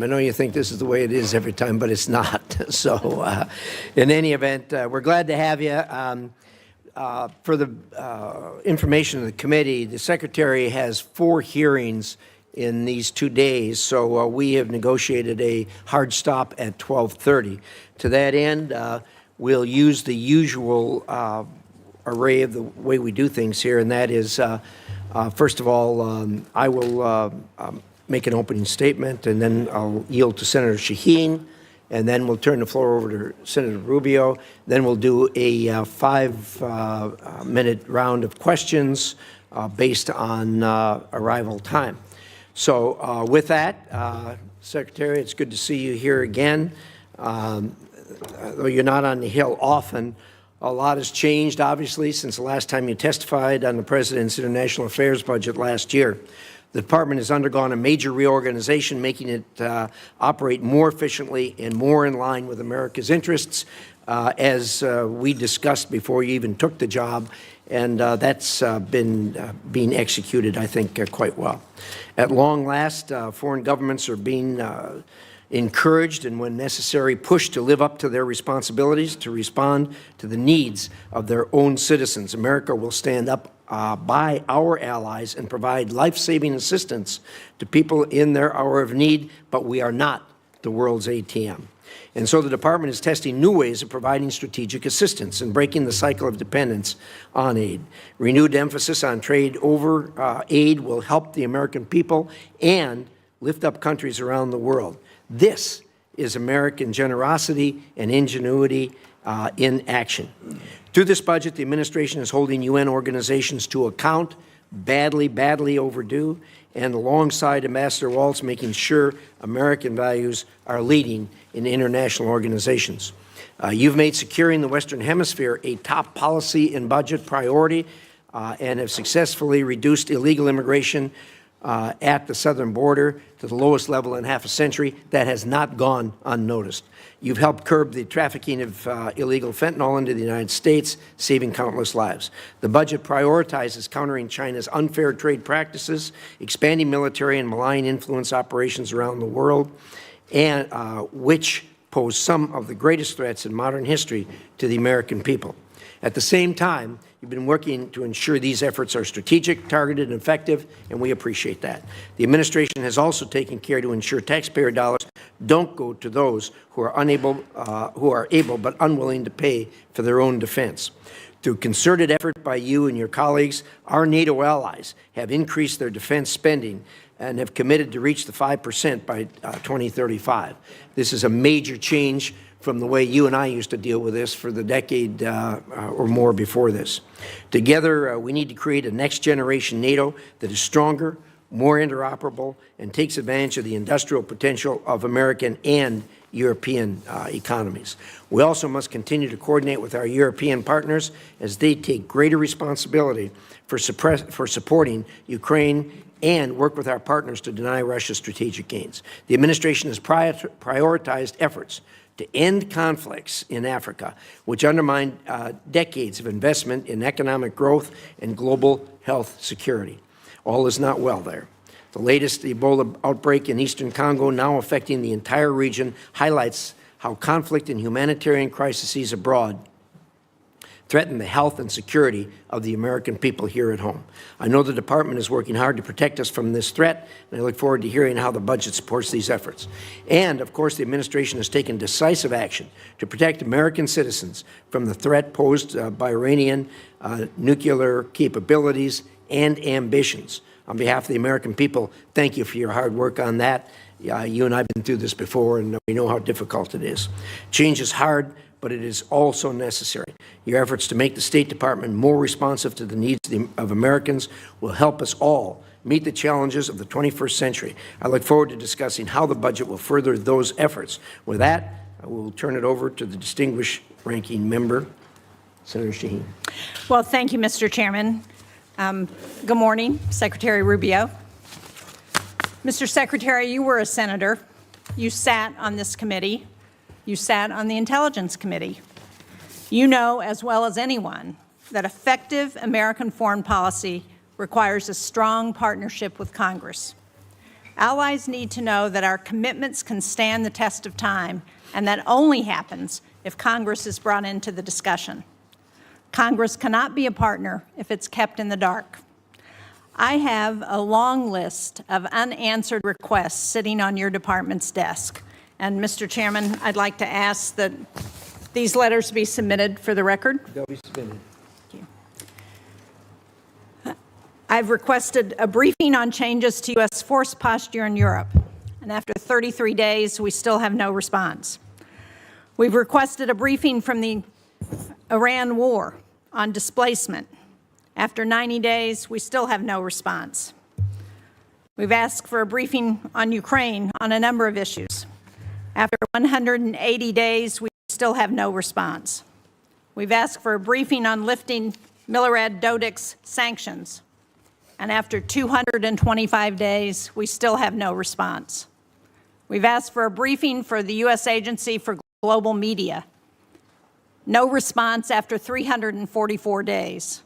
I know you think this is the way it is every time, but it's not. So in any event, we're glad to have you. For the information of the committee, the Secretary has 4 hearings in these 2 days, so we have negotiated a hard stop at 12:30. To that end, we'll use the usual array of the way we do things here, and that is, first of all, I will make an opening statement, and then I'll yield to Senator Shaheen, and then we'll turn the floor over to Senator Rubio. Then we'll do a 5-minute round of questions based on arrival time. So with that, Secretary, it's good to see you here again. Though you're not on the Hill often, a lot has changed, obviously, since the last time you testified on the President's International Affairs budget last year. The Department has undergone a major reorganization, making it operate more efficiently and more in line with America's interests, as we discussed before you even took the job, and that's been being executed, I think, quite well. At long last, foreign governments are being encouraged and, when necessary, pushed to live up to their responsibilities to respond to the needs of their own citizens. America will stand up by our allies and provide life-saving assistance to people in their hour of need, but we are not the world's ATM. And so the Department is testing new ways of providing strategic assistance and breaking the cycle of dependence on aid. Renewed emphasis on trade over aid will help the American people and lift up countries around the world. This is American generosity and ingenuity in action. Through this budget, the administration is holding UN organizations to account, badly overdue, and alongside Ambassador Waltz, making sure American values are leading in international organizations. You've made securing the Western Hemisphere a top policy and budget priority and have successfully reduced illegal immigration at the southern border to the lowest level in half a century. That has not gone unnoticed. You've helped curb the trafficking of illegal fentanyl into the United States, saving countless lives. The budget prioritizes countering China's unfair trade practices, expanding military and malign influence operations around the world, and which pose some of the greatest threats in modern history to the American people. At the same time, you've been working to ensure these efforts are strategic, targeted, and effective, and we appreciate that. The administration has also taken care to ensure taxpayer dollars don't go to those who are able but unwilling to pay for their own defense. Through concerted effort by you and your colleagues, our NATO allies have increased their defense spending and have committed to reach the 5% by 2035. This is a major change from the way you and I used to deal with this for the decade or more before this. Together, we need to create a next-generation NATO that is stronger, more interoperable, and takes advantage of the industrial potential of American and European economies. We also must continue to coordinate with our European partners as they take greater responsibility for supporting Ukraine and work with our partners to deny Russia's strategic gains. The administration has prioritized efforts to end conflicts in Africa, which undermine decades of investment in economic growth and global health security. All is not well there. The latest Ebola outbreak in eastern Congo, now affecting the entire region, highlights how conflict and humanitarian crises abroad threaten the health and security of the American people here at home. I know the Department is working hard to protect us from this threat, and I look forward to hearing how the budget supports these efforts. And, of course, the administration has taken decisive action to protect American citizens from the threat posed by Iranian nuclear capabilities and ambitions. On behalf of the American people, thank you for your hard work on that. You and I have been through this before, and we know how difficult it is. Change is hard, but it is also necessary. Your efforts to make the State Department more responsive to the needs of Americans will help us all meet the challenges of the 21st century. I look forward to discussing how the budget will further those efforts. With that, I will turn it over to the distinguished ranking member, Senator Shaheen. Well, thank you, Mr. Chairman. Good morning, Secretary Rubio. Mr. Secretary, you were a senator. You sat on this committee. You sat on the Intelligence Committee. You know as well as anyone that effective American foreign policy requires a strong partnership with Congress. Allies need to know that our commitments can stand the test of time, and that only happens if Congress is brought into the discussion. Congress cannot be a partner if it's kept in the dark. I have a long list of unanswered requests sitting on your department's desk. And Mr. Chairman, I'd like to ask that these letters be submitted for the record. They'll be submitted. Thank you. I've requested a briefing on changes to U.S. force posture in Europe. And after 33 days, we still have no response. We've requested a briefing from the Iran war on displacement. After 90 days, we still have no response. We've asked for a briefing on Ukraine on a number of issues. After 180 days, we still have no response. We've asked for a briefing on lifting Milorad Dodik's sanctions. And after 225 days, we still have no response. We've asked for a briefing for the U.S. Agency for Global Media. No response after 344 days.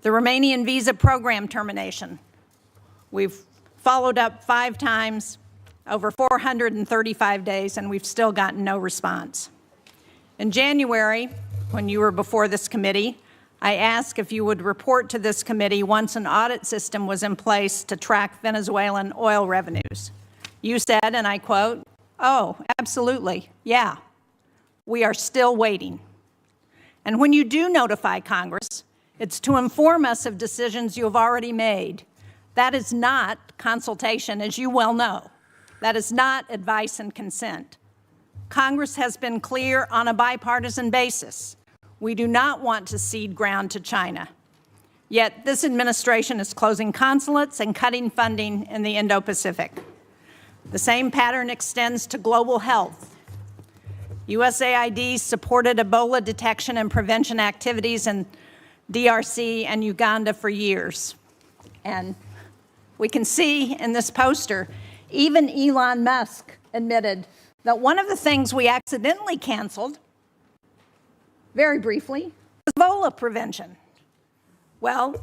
The Romanian visa program termination. We've followed up 5 times over 435 days, and we've still gotten no response. In January, when you were before this committee, I asked if you would report to this committee once an audit system was in place to track Venezuelan oil revenues. You said, and I quote, "Oh, absolutely, yeah. We are still waiting." And when you do notify Congress, it's to inform us of decisions you have already made. That is not consultation, as you well know. That is not advice and consent. Congress has been clear on a bipartisan basis. We do not want to cede ground to China. Yet this administration is closing consulates and cutting funding in the Indo-Pacific. The same pattern extends to global health. USAID supported Ebola detection and prevention activities in DRC and Uganda for years. And we can see in this poster, even Elon Musk admitted that one of the things we accidentally canceled, very briefly, was Ebola prevention. Well,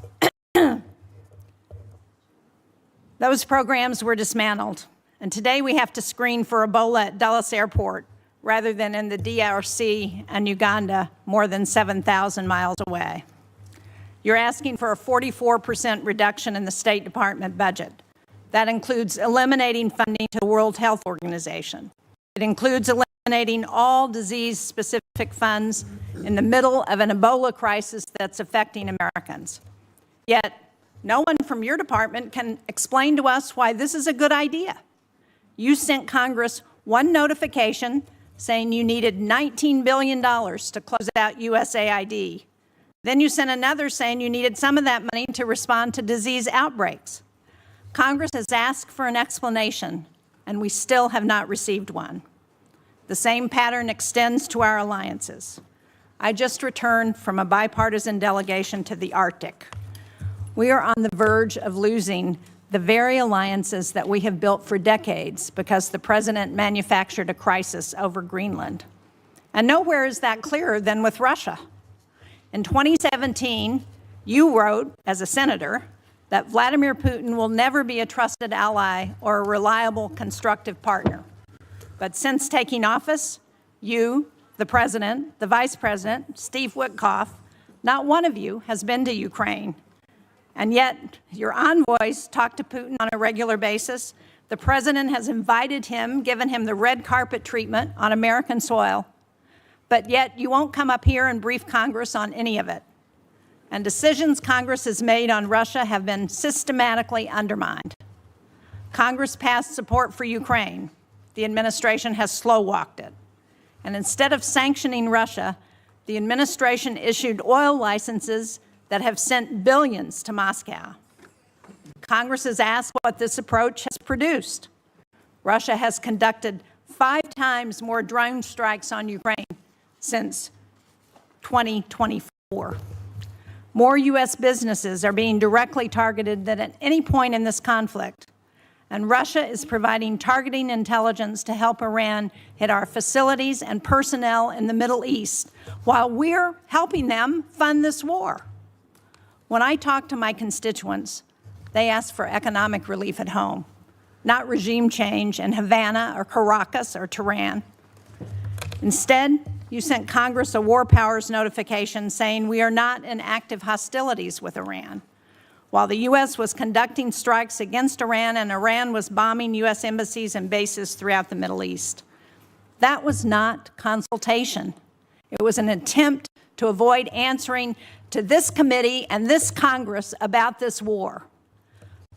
those programs were dismantled. And today we have to screen for Ebola at Dulles Airport rather than in the DRC and Uganda, more than 7,000 miles away. You're asking for a 44% reduction in the State Department budget. That includes eliminating funding to the World Health Organization. It includes eliminating all disease-specific funds in the middle of an Ebola crisis that's affecting Americans. Yet, no one from your department can explain to us why this is a good idea. You sent Congress one notification saying you needed $19 billion to close out USAID. Then you sent another saying you needed some of that money to respond to disease outbreaks. Congress has asked for an explanation, and we still have not received one. The same pattern extends to our alliances. I just returned from a bipartisan delegation to the Arctic. We are on the verge of losing the very alliances that we have built for decades because the president manufactured a crisis over Greenland. And nowhere is that clearer than with Russia. In 2017, you wrote, as a senator, that Vladimir Putin will never be a trusted ally or a reliable, constructive partner. But since taking office, you, the president, the vice president, Steve Witkoff, not one of you has been to Ukraine. And yet, your envoys talk to Putin on a regular basis. The president has invited him, given him the red carpet treatment on American soil. But yet, you won't come up here and brief Congress on any of it. And decisions Congress has made on Russia have been systematically undermined. Congress passed support for Ukraine. The administration has slow-walked it. And instead of sanctioning Russia, the administration issued oil licenses that have sent billions to Moscow. Congress has asked what this approach has produced. Russia has conducted 5 times more drone strikes on Ukraine since 2024. More U.S. businesses are being directly targeted than at any point in this conflict. And Russia is providing targeting intelligence to help Iran hit our facilities and personnel in the Middle East, while we're helping them fund this war. When I talk to my constituents, they ask for economic relief at home. not regime change in Havana or Caracas or Tehran. Instead, you sent Congress a war powers notification saying we are not in active hostilities with Iran, while the U.S. was conducting strikes against Iran and Iran was bombing U.S. embassies and bases throughout the Middle East. That was not consultation. It was an attempt to avoid answering to this committee and this Congress about this war.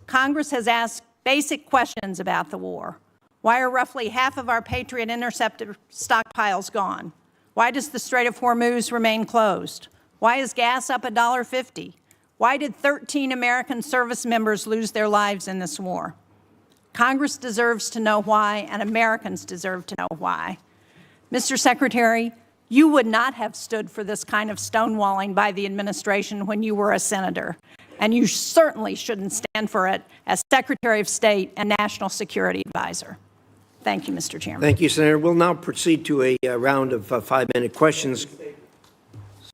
Congress has asked basic questions about the war. Why are roughly half of our Patriot interceptor stockpiles gone? Why does the Strait of Hormuz remain closed? Why is gas up $1.50? Why did 13 American service members lose their lives in this war? Congress deserves to know why, and Americans deserve to know why. Mr. Secretary, you would not have stood for this kind of stonewalling by the administration when you were a senator, and you certainly shouldn't stand for it as Secretary of State and National Security Advisor. Thank you, Mr. Chairman. Thank you, Senator. We'll now proceed to a round of 5-minute questions.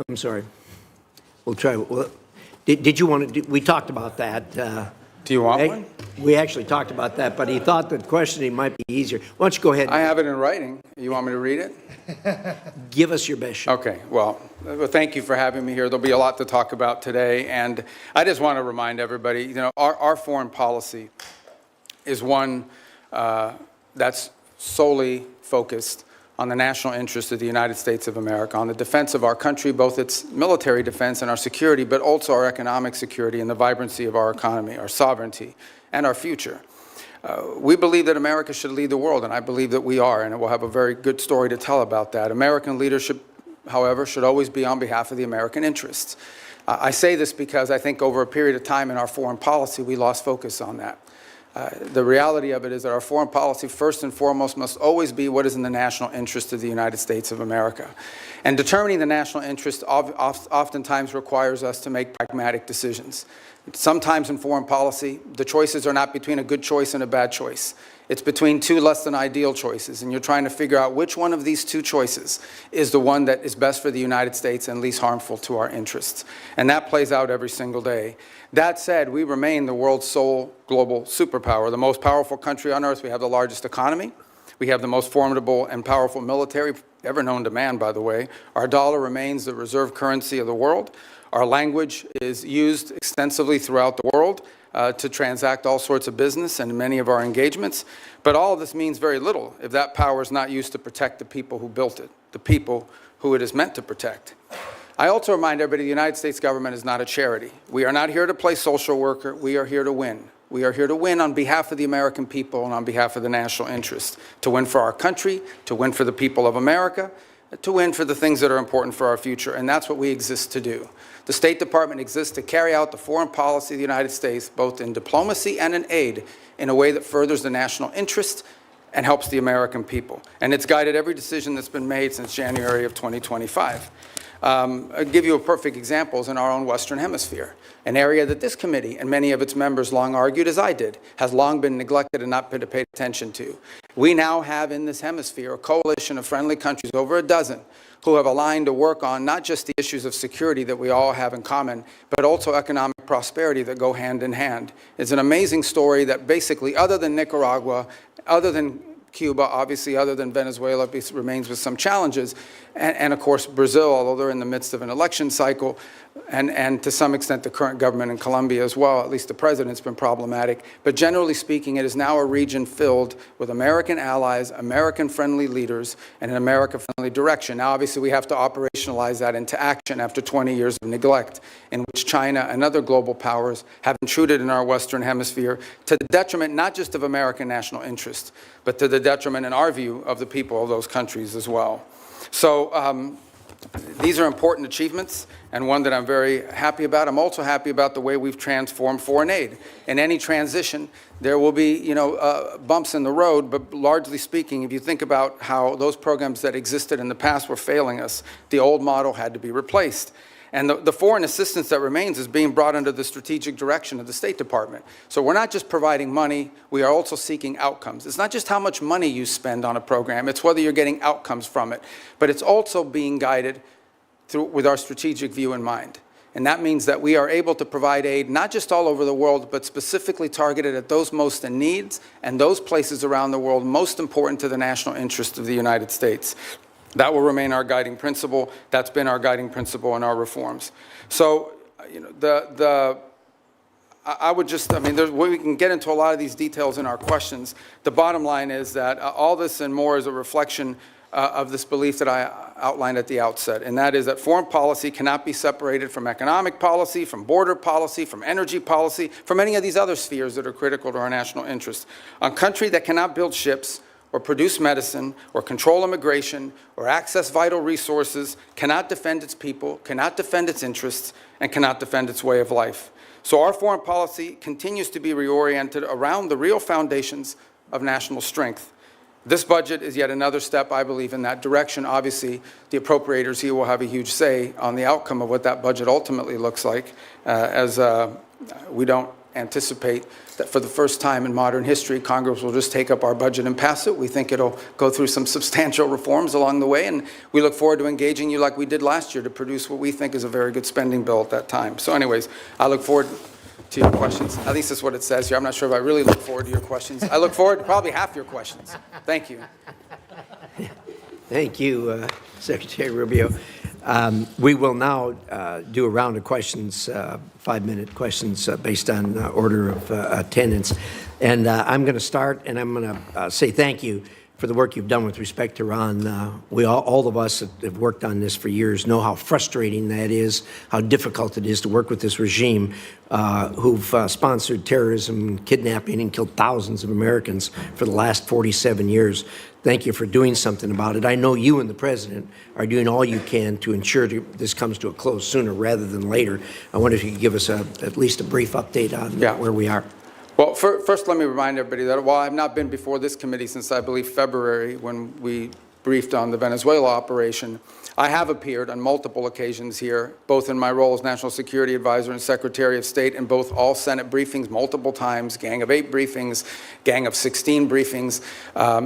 I'm sorry. We'll try. Did you want to? We talked about that. Do you want one? We actually talked about that, but he thought that questioning might be easier. Why don't you go ahead? I have it in writing. You want me to read it? Give us your best shot. Okay. Well, thank you for having me here. There'll be a lot to talk about today, and I just want to remind everybody, you know, our foreign policy is one that's solely focused on the national interest of the United States of America, on the defense of our country, both its military defense and our security, but also our economic security and the vibrancy of our economy, our sovereignty, and our future. We believe that America should lead the world, and I believe that we are, and we'll have a very good story to tell about that. American leadership, however, should always be on behalf of the American interests. I say this because I think over a period of time in our foreign policy, we lost focus on that. The reality of it is that our foreign policy, first and foremost, must always be what is in the national interest of the United States of America. And determining the national interest oftentimes requires us to make pragmatic decisions. Sometimes in foreign policy, the choices are not between a good choice and a bad choice. It's between two less than ideal choices, and you're trying to figure out which one of these two choices is the one that is best for the United States and least harmful to our interests. And that plays out every single day. That said, we remain the world's sole global superpower, the most powerful country on earth. We have the largest economy. We have the most formidable and powerful military ever known to man, by the way. Our dollar remains the reserve currency of the world. Our language is used extensively throughout the world to transact all sorts of business and many of our engagements. But all of this means very little if that power is not used to protect the people who built it, the people who it is meant to protect. I also remind everybody the United States government is not a charity. We are not here to play social worker. We are here to win. We are here to win on behalf of the American people and on behalf of the national interest, to win for our country, to win for the people of America, to win for the things that are important for our future, and that's what we exist to do. The State Department exists to carry out the foreign policy of the United States, both in diplomacy and in aid, in a way that furthers the national interest and helps the American people. And it's guided every decision that's been made since January of 2025. I'll give you a perfect example in our own Western Hemisphere, an area that this committee and many of its members long argued, as I did, has long been neglected and not been paid attention to. We now have in this hemisphere a coalition of friendly countries, over a dozen, who have aligned to work on not just the issues of security that we all have in common, but also economic prosperity that go hand in hand. It's an amazing story that basically, other than Nicaragua, other than Cuba, obviously other than Venezuela, remains with some challenges, and of course Brazil, although they're in the midst of an election cycle, and to some extent the current government in Colombia as well, at least the president's been problematic. But generally speaking, it is now a region filled with American allies, American-friendly leaders, and an America-friendly direction. Now, obviously, we have to operationalize that into action after 20 years of neglect, in which China and other global powers have intruded in our Western Hemisphere to the detriment not just of American national interest, but to the detriment, in our view, of the people of those countries as well. So these are important achievements, and one that I'm very happy about. I'm also happy about the way we've transformed foreign aid. In any transition, there will be, bumps in the road, but largely speaking, if you think about how those programs that existed in the past were failing us, the old model had to be replaced. And the foreign assistance that remains is being brought under the strategic direction of the State Department. So we're not just providing money, we are also seeking outcomes. It's not just how much money you spend on a program, it's whether you're getting outcomes from it. But it's also being guided with our strategic view in mind. And that means that we are able to provide aid not just all over the world, but specifically targeted at those most in need and those places around the world most important to the national interest of the United States. That will remain our guiding principle. That's been our guiding principle in our reforms. So, I would just, we can get into a lot of these details in our questions. The bottom line is that all this and more is a reflection of this belief that I outlined at the outset, and that is that foreign policy cannot be separated from economic policy, from border policy, from energy policy, from any of these other spheres that are critical to our national interests. A country that cannot build ships or produce medicine or control immigration or access vital resources cannot defend its people, cannot defend its interests, and cannot defend its way of life. So our foreign policy continues to be reoriented around the real foundations of national strength. This budget is yet another step, I believe, in that direction. Obviously, the appropriators here will have a huge say on the outcome of what that budget ultimately looks like, as we don't anticipate that for the first time in modern history, Congress will just take up our budget and pass it. We think it'll go through some substantial reforms along the way, and we look forward to engaging you like we did last year to produce what we think is a very good spending bill at that time. So anyways, I look forward to your questions. At least that's what it says here. I'm not sure if I really look forward to your questions. I look forward to probably half your questions. Thank you. Thank you, Secretary Rubio. We will now do a round of questions, 5-minute questions based on order of attendance. And I'm going to start, and I'm going to say thank you for the work you've done with respect to Iran. We all of us that have worked on this for years know how frustrating that is, how difficult it is to work with this regime who've sponsored terrorism, kidnapping, and killed thousands of Americans for the last 47 years. Thank you for doing something about it. I know you and the President are doing all you can to ensure this comes to a close sooner rather than later. I wonder if you could give us at least a brief update on where we are. Well, first let me remind everybody that while I've not been before this committee since, I believe, February, when we briefed on the Venezuela operation, I have appeared on multiple occasions here, both in my role as National Security Advisor and Secretary of State, in both all Senate briefings multiple times, Gang of 8 briefings, Gang of 16 briefings.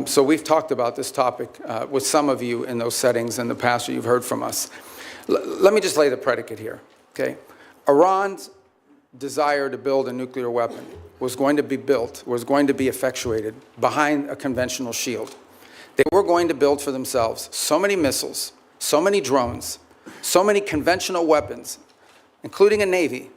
So we've talked about this topic with some of you in those settings in the past, or you've heard from us. Let me just lay the predicate here, okay? Iran's desire to build a nuclear weapon was going to be effectuated behind a conventional shield. They were going to build for themselves so many missiles, so many drones, so many conventional weapons, including a Navy,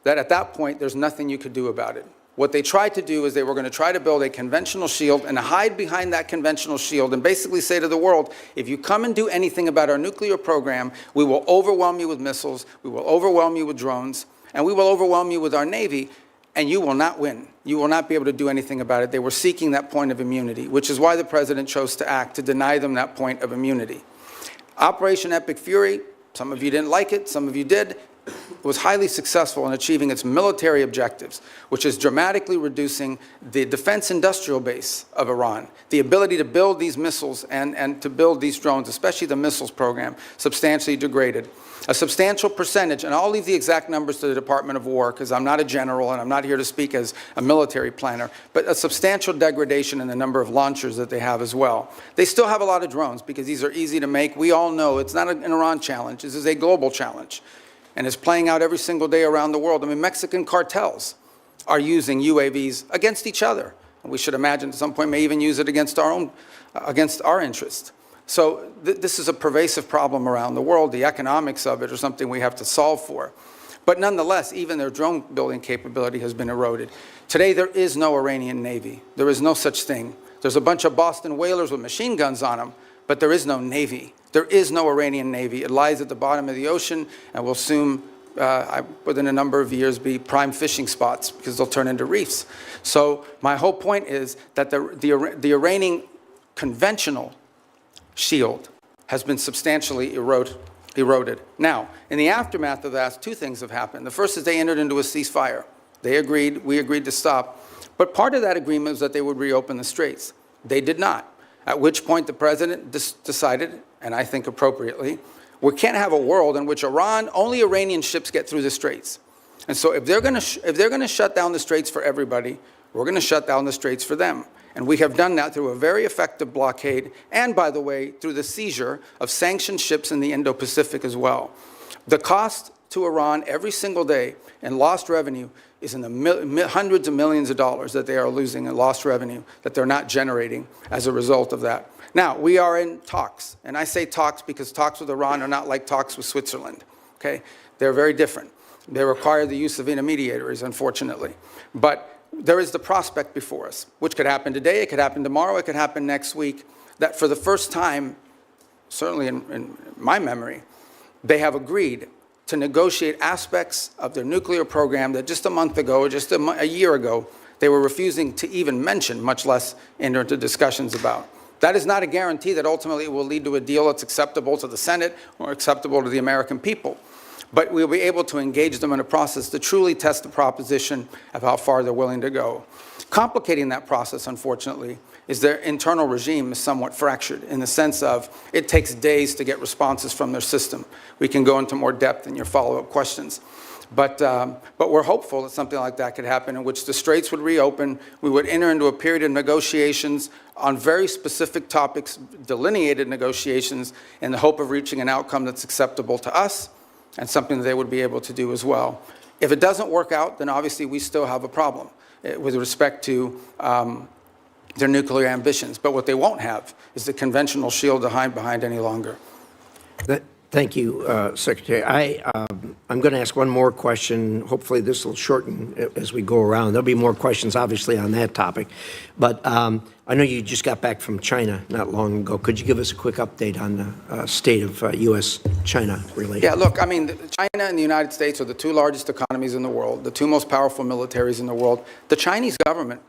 that at that point there's nothing you could do about it. What they tried to do is they were going to try to build a conventional shield and hide behind that conventional shield and basically say to the world, if you come and do anything about our nuclear program, we will overwhelm you with missiles, we will overwhelm you with drones, and we will overwhelm you with our Navy, and you will not win. You will not be able to do anything about it. They were seeking that point of immunity, which is why the President chose to act, to deny them that point of immunity. Operation Epic Fury, some of you didn't like it, some of you did, was highly successful in achieving its military objectives, which is dramatically reducing the defense industrial base of Iran, the ability to build these missiles and to build these drones, especially the missiles program, substantially degraded. A substantial percentage, and I'll leave the exact numbers to the Department of War because I'm not a general and I'm not here to speak as a military planner, but a substantial degradation in the number of launchers that they have as well. They still have a lot of drones because these are easy to make. We all know it's not an Iran challenge. This is a global challenge. And it's playing out every single day around the world. I mean, Mexican cartels are using UAVs against each other. And we should imagine at some point may even use it against our interests. So this is a pervasive problem around the world. The economics of it are something we have to solve for. But nonetheless, even their drone building capability has been eroded. Today, there is no Iranian Navy. There is no such thing. There's a bunch of Boston whalers with machine guns on them, but there is no Navy. There is no Iranian Navy. It lies at the bottom of the ocean and will soon, within a number of years, be prime fishing spots because they'll turn into reefs. So my whole point is that the Iranian conventional shield has been substantially eroded. Now, in the aftermath of that, two things have happened. The first is they entered into a ceasefire. We agreed to stop. But part of that agreement was that they would reopen the straits. They did not. At which point the President decided, and I think appropriately, we can't have a world in which only Iranian ships get through the straits. And so if they're going to shut down the straits for everybody, we're going to shut down the straits for them. And we have done that through a very effective blockade and, by the way, through the seizure of sanctioned ships in the Indo-Pacific as well. The cost to Iran every single day, and lost revenue is in the hundreds of millions of dollars that they are losing in lost revenue that they're not generating as a result of that. Now, we are in talks, and I say talks because talks with Iran are not like talks with Switzerland, okay? They're very different. They require the use of intermediaries, unfortunately. But there is the prospect before us, which could happen today, it could happen tomorrow, it could happen next week, that for the first time, certainly in my memory, they have agreed to negotiate aspects of their nuclear program that just a month ago, just a year ago, they were refusing to even mention, much less enter into discussions about. That is not a guarantee that ultimately it will lead to a deal that's acceptable to the Senate or acceptable to the American people. But we'll be able to engage them in a process to truly test the proposition of how far they're willing to go. Complicating that process, unfortunately, is their internal regime is somewhat fractured in the sense of it takes days to get responses from their system. We can go into more depth in your follow-up questions. But we're hopeful that something like that could happen in which the straits would reopen, we would enter into a period of negotiations on very specific topics, delineated negotiations, in the hope of reaching an outcome that's acceptable to us and something that they would be able to do as well. If it doesn't work out, then obviously we still have a problem with respect to their nuclear ambitions. But what they won't have is the conventional shield to hide behind any longer. Thank you, Secretary. I'm going to ask one more question. Hopefully this will shorten as we go around. There'll be more questions, obviously, on that topic. But I know you just got back from China not long ago. Could you give us a quick update on the state of U.S.-China relations? Yeah, look, I mean, China and the United States are the two largest economies in the world, the two most powerful militaries in the world. The Chinese government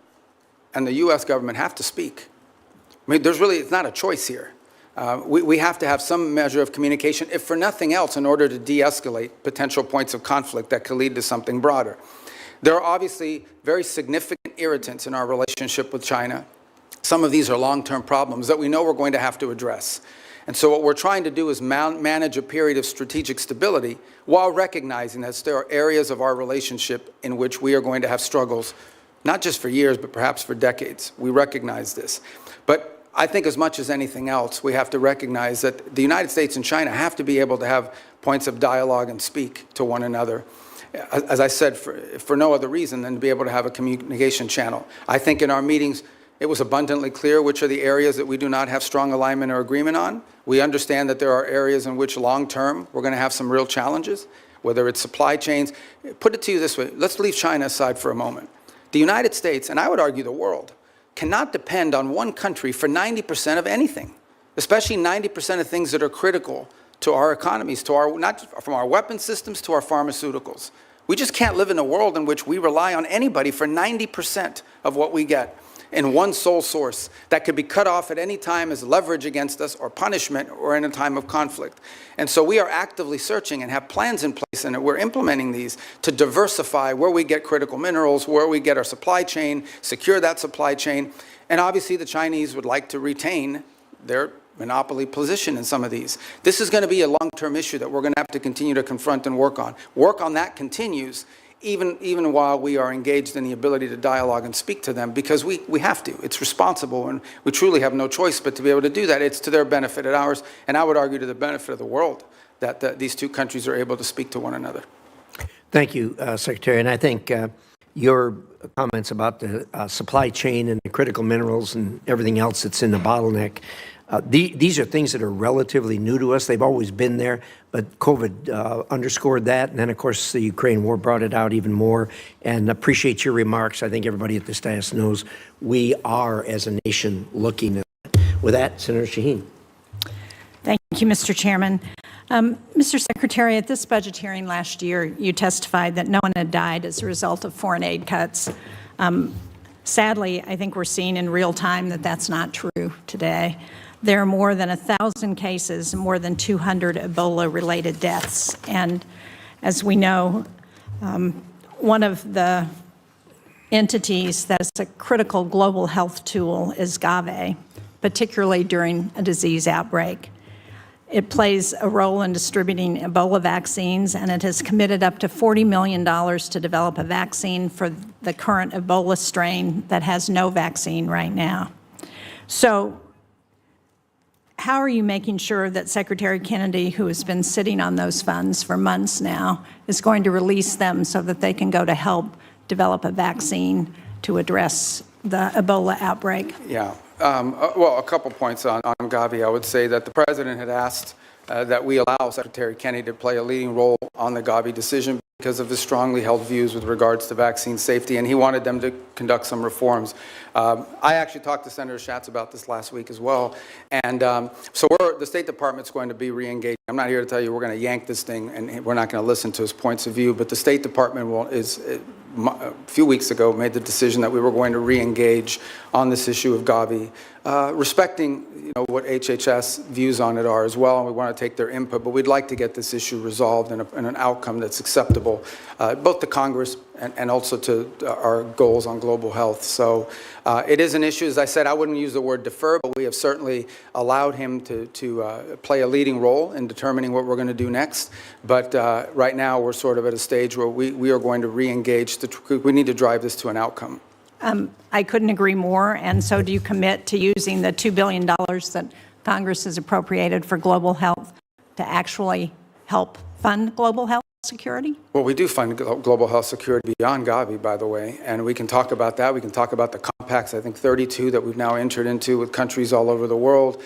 and the U.S. government have to speak. I mean, it's not a choice here. We have to have some measure of communication, if for nothing else, in order to de-escalate potential points of conflict that could lead to something broader. There are obviously very significant irritants in our relationship with China. Some of these are long-term problems that we know we're going to have to address. And so what we're trying to do is manage a period of strategic stability while recognizing that there are areas of our relationship in which we are going to have struggles, not just for years, but perhaps for decades. We recognize this. But I think as much as anything else, we have to recognize that the United States and China have to be able to have points of dialogue and speak to one another. As I said, for no other reason than to be able to have a communication channel. I think in our meetings, it was abundantly clear which are the areas that we do not have strong alignment or agreement on. We understand that there are areas in which long-term we're going to have some real challenges, whether it's supply chains. Put it to you this way. Let's leave China aside for a moment. The United States, and I would argue the world, cannot depend on one country for 90% of anything, especially 90% of things that are critical to our economies, not from our weapon systems to our pharmaceuticals. We just can't live in a world in which we rely on anybody for 90% of what we get in one sole source that could be cut off at any time as leverage against us or punishment or in a time of conflict. And so we are actively searching and have plans in place, and we're implementing these to diversify where we get critical minerals, where we get our supply chain, secure that supply chain. And obviously the Chinese would like to retain their monopoly position in some of these. This is going to be a long-term issue that we're going to have to continue to confront and work on. Work on that continues even while we are engaged in the ability to dialogue and speak to them, because we have to. It's responsible, and we truly have no choice but to be able to do that. It's to their benefit and ours, and I would argue to the benefit of the world that these two countries are able to speak to one another. Thank you, Secretary. And I think your comments about the supply chain and the critical minerals and everything else that's in the bottleneck, these are things that are relatively new to us. They've always been there, but COVID underscored that. And then, of course, the Ukraine war brought it out even more. And appreciate your remarks. I think everybody at this dais knows we are, as a nation, looking at that. With that, Senator Shaheen. Thank you, Mr. Chairman. Mr. Secretary, at this budget hearing last year, you testified that no one had died as a result of foreign aid cuts. Sadly, I think we're seeing in real time that that's not true today. There are more than 1,000 cases, more than 200 Ebola-related deaths. And as we know, one of the entities that is a critical global health tool is GAVE, particularly during a disease outbreak. It plays a role in distributing Ebola vaccines, and it has committed up to $40 million to develop a vaccine for the current Ebola strain that has no vaccine right now. So how are you making sure that Secretary Kennedy, who has been sitting on those funds for months now, is going to release them so that they can go to help develop a vaccine to address the Ebola outbreak? Yeah. Well, a couple points on Gavi. I would say that the president had asked that we allow Secretary Kennedy to play a leading role on the Gavi decision because of his strongly held views with regards to vaccine safety, and he wanted them to conduct some reforms. I actually talked to Senator Schatz about this last week as well, and so the State Department's going to be re-engaged. I'm not here to tell you we're going to yank this thing and we're not going to listen to his points of view, but the State Department a few weeks ago made the decision that we were going to re-engage on this issue of Gavi, respecting what HHS views on it are as well, and we want to take their input, but we'd like to get this issue resolved in an outcome that's acceptable, both to Congress and also to our goals on global health. So it is an issue. As I said, I wouldn't use the word defer, but we have certainly allowed him to play a leading role in determining what we're going to do next. But right now, we're sort of at a stage where we are going to re-engage. We need to drive this to an outcome. I couldn't agree more. And so do you commit to using the $2 billion that Congress has appropriated for global health to actually help fund global health security? Well, we do fund global health security beyond Gavi, by the way, and we can talk about that. We can talk about the compacts, I think 32 that we've now entered into with countries all over the world.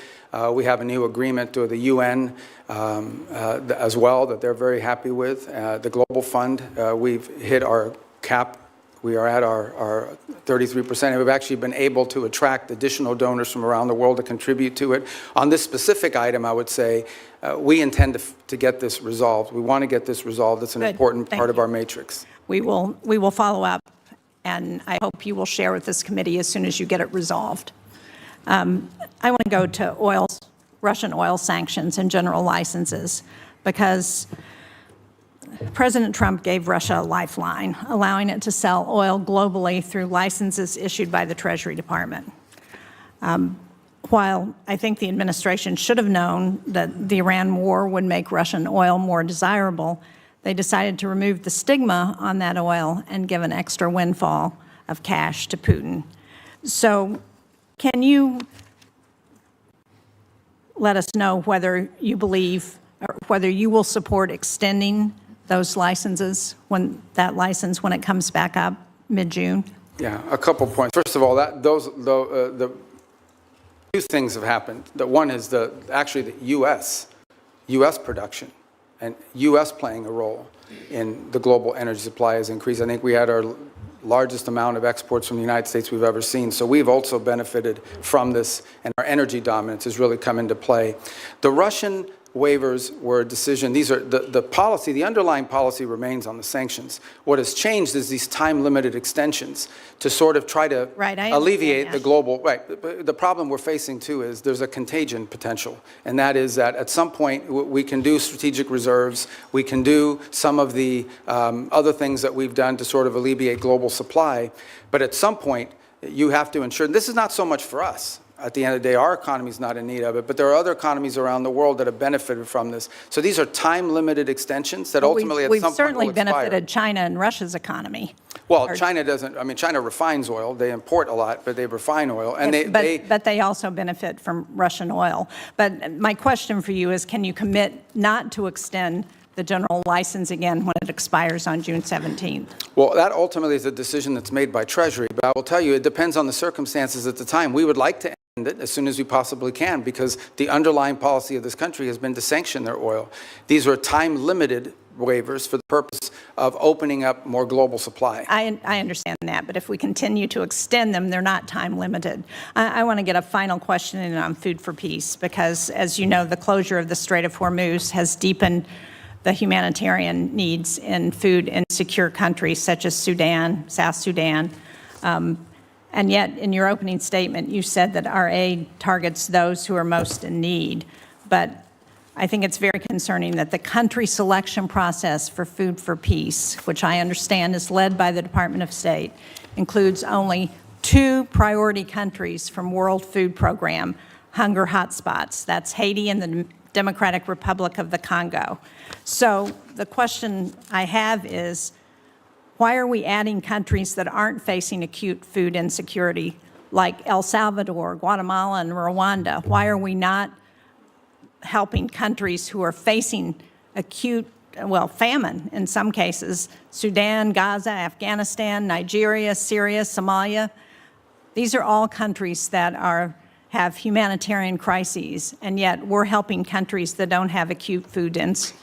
We have a new agreement with the UN as well that they're very happy with. The Global Fund, we've hit our cap. We are at our 33%, and we've actually been able to attract additional donors from around the world to contribute to it. On this specific item, I would say we intend to get this resolved. We want to get this resolved. It's an important part of our matrix. We will follow up, and I hope you will share with this committee as soon as you get it resolved. I want to go to Russian oil sanctions and general licenses, because President Trump gave Russia a lifeline, allowing it to sell oil globally through licenses issued by the Treasury Department. While I think the administration should have known that the Iran war would make Russian oil more desirable, they decided to remove the stigma on that oil and give an extra windfall of cash to Putin. So can you let us know whether you believe, or whether you will support extending those licenses, when it comes back up mid-June? Yeah, a couple points. First of all, the two things have happened. The one is actually the U.S. production and U.S. playing a role in the global energy supply has increased. I think we had our largest amount of exports from the United States we've ever seen. So we've also benefited from this, and our energy dominance has really come into play. The Russian waivers were a decision. These are the policy, the underlying policy remains on the sanctions. What has changed is these time-limited extensions to sort of try to alleviate the global, the problem we're facing too is there's a contagion potential, and that is that at some point we can do strategic reserves, we can do some of the other things that we've done to sort of alleviate global supply, but at some point you have to ensure, and this is not so much for us. At the end of the day, our economy is not in need of it, but there are other economies around the world that have benefited from this. So these are time-limited extensions that ultimately at some point will expire. We've certainly benefited China and Russia's economy. Well, China doesn't. I mean, China refines oil. They import a lot, but they refine oil, and but they also benefit from Russian oil. But my question for you is, can you commit not to extend the general license again when it expires on June 17th? Well, that ultimately is a decision that's made by Treasury, but I will tell you, it depends on the circumstances at the time. We would like to end it as soon as we possibly can, because the underlying policy of this country has been to sanction their oil. These are time-limited waivers for the purpose of opening up more global supply. I understand that, but if we continue to extend them, they're not time-limited. I want to get a final question in on food for peace, because, as you know, the closure of the Strait of Hormuz has deepened the humanitarian needs in food in secure countries such as Sudan, South Sudan. And yet, in your opening statement, you said that our aid targets those who are most in need. But I think it's very concerning that the country selection process for Food for Peace, which I understand is led by the Department of State, includes only 2 priority countries from World Food Program hunger hotspots. That's Haiti and the Democratic Republic of the Congo. So the question I have is, why are we adding countries that aren't facing acute food insecurity, like El Salvador, Guatemala, and Rwanda? Why are we not helping countries who are facing acute, well, famine in some cases, Sudan, Gaza, Afghanistan, Nigeria, Syria, Somalia. These are all countries that have humanitarian crises, and yet we're helping countries that don't have acute food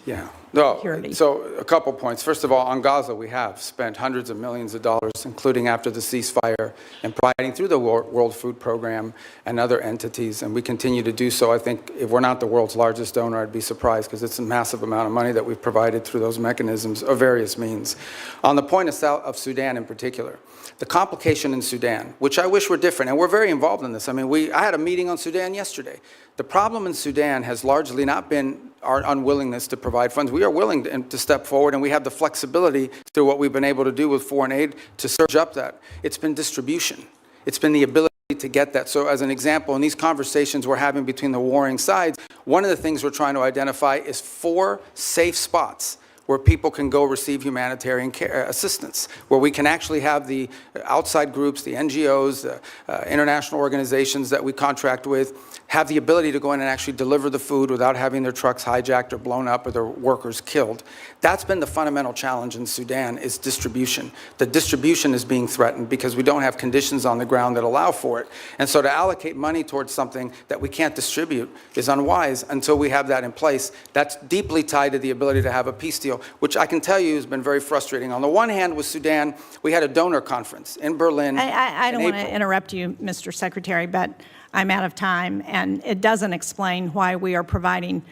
Yeah. No, insecurity. so a couple points. First of all, on Gaza, we have spent hundreds of millions of dollars, including after the ceasefire, and providing through the World Food Program and other entities, and we continue to do so. I think if we're not the world's largest donor, I'd be surprised, because it's a massive amount of money that we've provided through those mechanisms of various means. On the point of Sudan in particular, the complication in Sudan, which I wish were different, and we're very involved in this. I mean, I had a meeting on Sudan yesterday. The problem in Sudan has largely not been our unwillingness to provide funds. We are willing to step forward, and we have the flexibility through what we've been able to do with foreign aid to surge up that. It's been distribution. It's been the ability to get that. So as an example, in these conversations we're having between the warring sides, one of the things we're trying to identify is 4 safe spots where people can go receive humanitarian care assistance, where we can actually have the outside groups, the NGOs, international organizations that we contract with, have the ability to go in and actually deliver the food without having their trucks hijacked or blown up or their workers killed. That's been the fundamental challenge in Sudan, is distribution. The distribution is being threatened because we don't have conditions on the ground that allow for it. And so to allocate money towards something that we can't distribute is unwise until we have that in place. That's deeply tied to the ability to have a peace deal, which I can tell you has been very frustrating. On the one hand, with Sudan, we had a donor conference in Berlin. I don't want to interrupt you, Mr. Secretary, but I'm out of time, and it doesn't explain why we are providing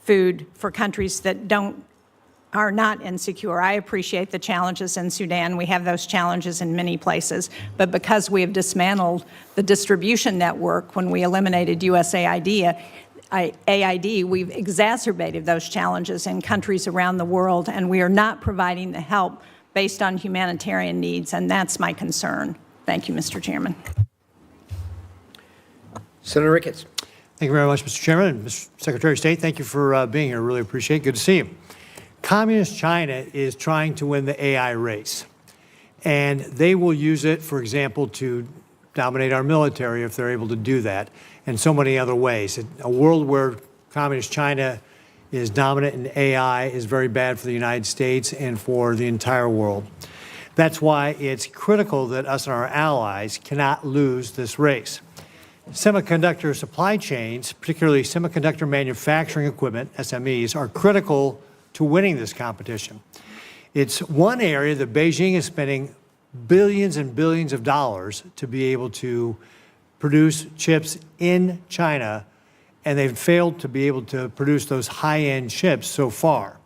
food for countries that are not insecure. I appreciate the challenges in Sudan. We have those challenges in many places, but because we have dismantled the distribution network when we eliminated USAID, we've exacerbated those challenges in countries around the world, and we are not providing the help based on humanitarian needs, and that's my concern. Thank you, Mr. Chairman. Senator Ricketts. Thank you very much, Mr. Chairman. And Mr. Secretary of State, thank you for being here. Really appreciate it. Good to see you. Communist China is trying to win the AI race, and they will use it, for example, to dominate our military if they're able to do that, and so many other ways. A world where Communist China is dominant in AI is very bad for the United States and for the entire world. That's why it's critical that us and our allies cannot lose this race. Semiconductor supply chains, particularly semiconductor manufacturing equipment, SMEs, are critical to winning this competition. It's one area that Beijing is spending billions and billions of dollars to be able to produce chips in China, and they've failed to be able to produce those high-end chips so far.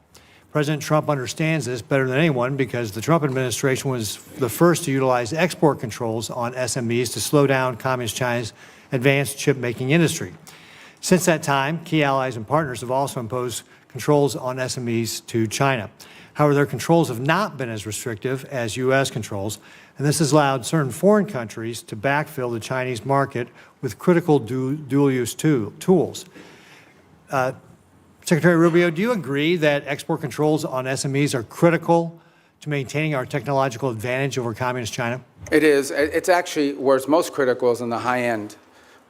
President Trump understands this better than anyone because the Trump administration was the first to utilize export controls on SMEs to slow down Communist China's advanced chip-making industry. Since that time, key allies and partners have also imposed controls on SMEs to China. However, their controls have not been as restrictive as U.S. controls, and this has allowed certain foreign countries to backfill the Chinese market with critical dual-use tools. Secretary Rubio, do you agree that export controls on SMEs are critical to maintaining our technological advantage over Communist China? It is. It's actually where it's most critical is in the high end.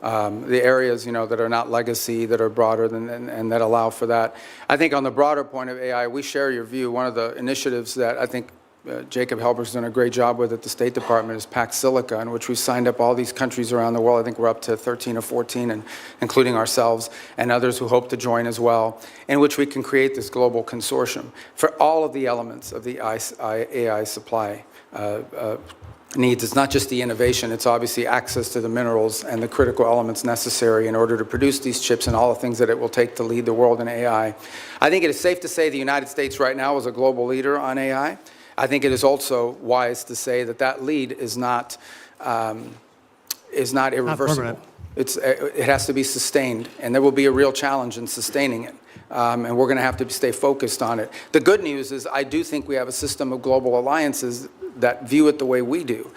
The areas, that are not legacy, that are broader and that allow for that. I think on the broader point of AI, we share your view. One of the initiatives that I think Jacob Helberg's done a great job with at the State Department is Pax Silica, in which we signed up all these countries around the world. I think we're up to 13 or 14, and including ourselves and others who hope to join as well, in which we can create this global consortium for all of the elements of the AI supply needs. It's not just the innovation, it's obviously access to the minerals and the critical elements necessary in order to produce these chips and all the things that it will take to lead the world in AI. I think it is safe to say the United States right now is a global leader on AI. I think it is also wise to say that that lead is not irreversible. It has to be sustained, and there will be a real challenge in sustaining it. And we're going to have to stay focused on it. The good news is I do think we have a system of global alliances that view it the way we do.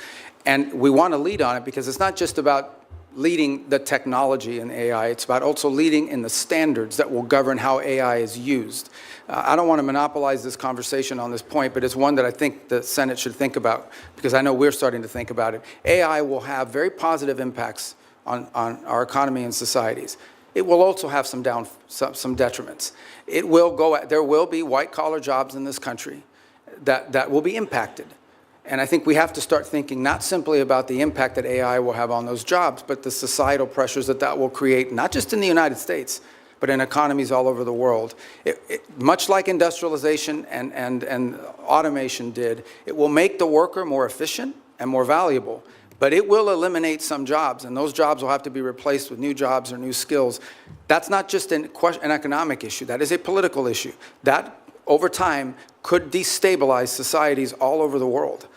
And we want to lead on it because it's not just about leading the technology in AI, it's about also leading in the standards that will govern how AI is used. I don't want to monopolize this conversation on this point, but it's one that I think the Senate should think about because I know we're starting to think about it. AI will have very positive impacts on our economy and societies. it will also have some detriments. There will be white-collar jobs in this country that will be impacted. And I think we have to start thinking not simply about the impact that AI will have on those jobs, but the societal pressures that will create, not just in the United States, but in economies all over the world. Much like industrialization and automation did, it will make the worker more efficient and more valuable, but it will eliminate some jobs, and those jobs will have to be replaced with new jobs or new skills. That's not just an economic issue, that is a political issue. That, over time, could destabilize societies all over the world.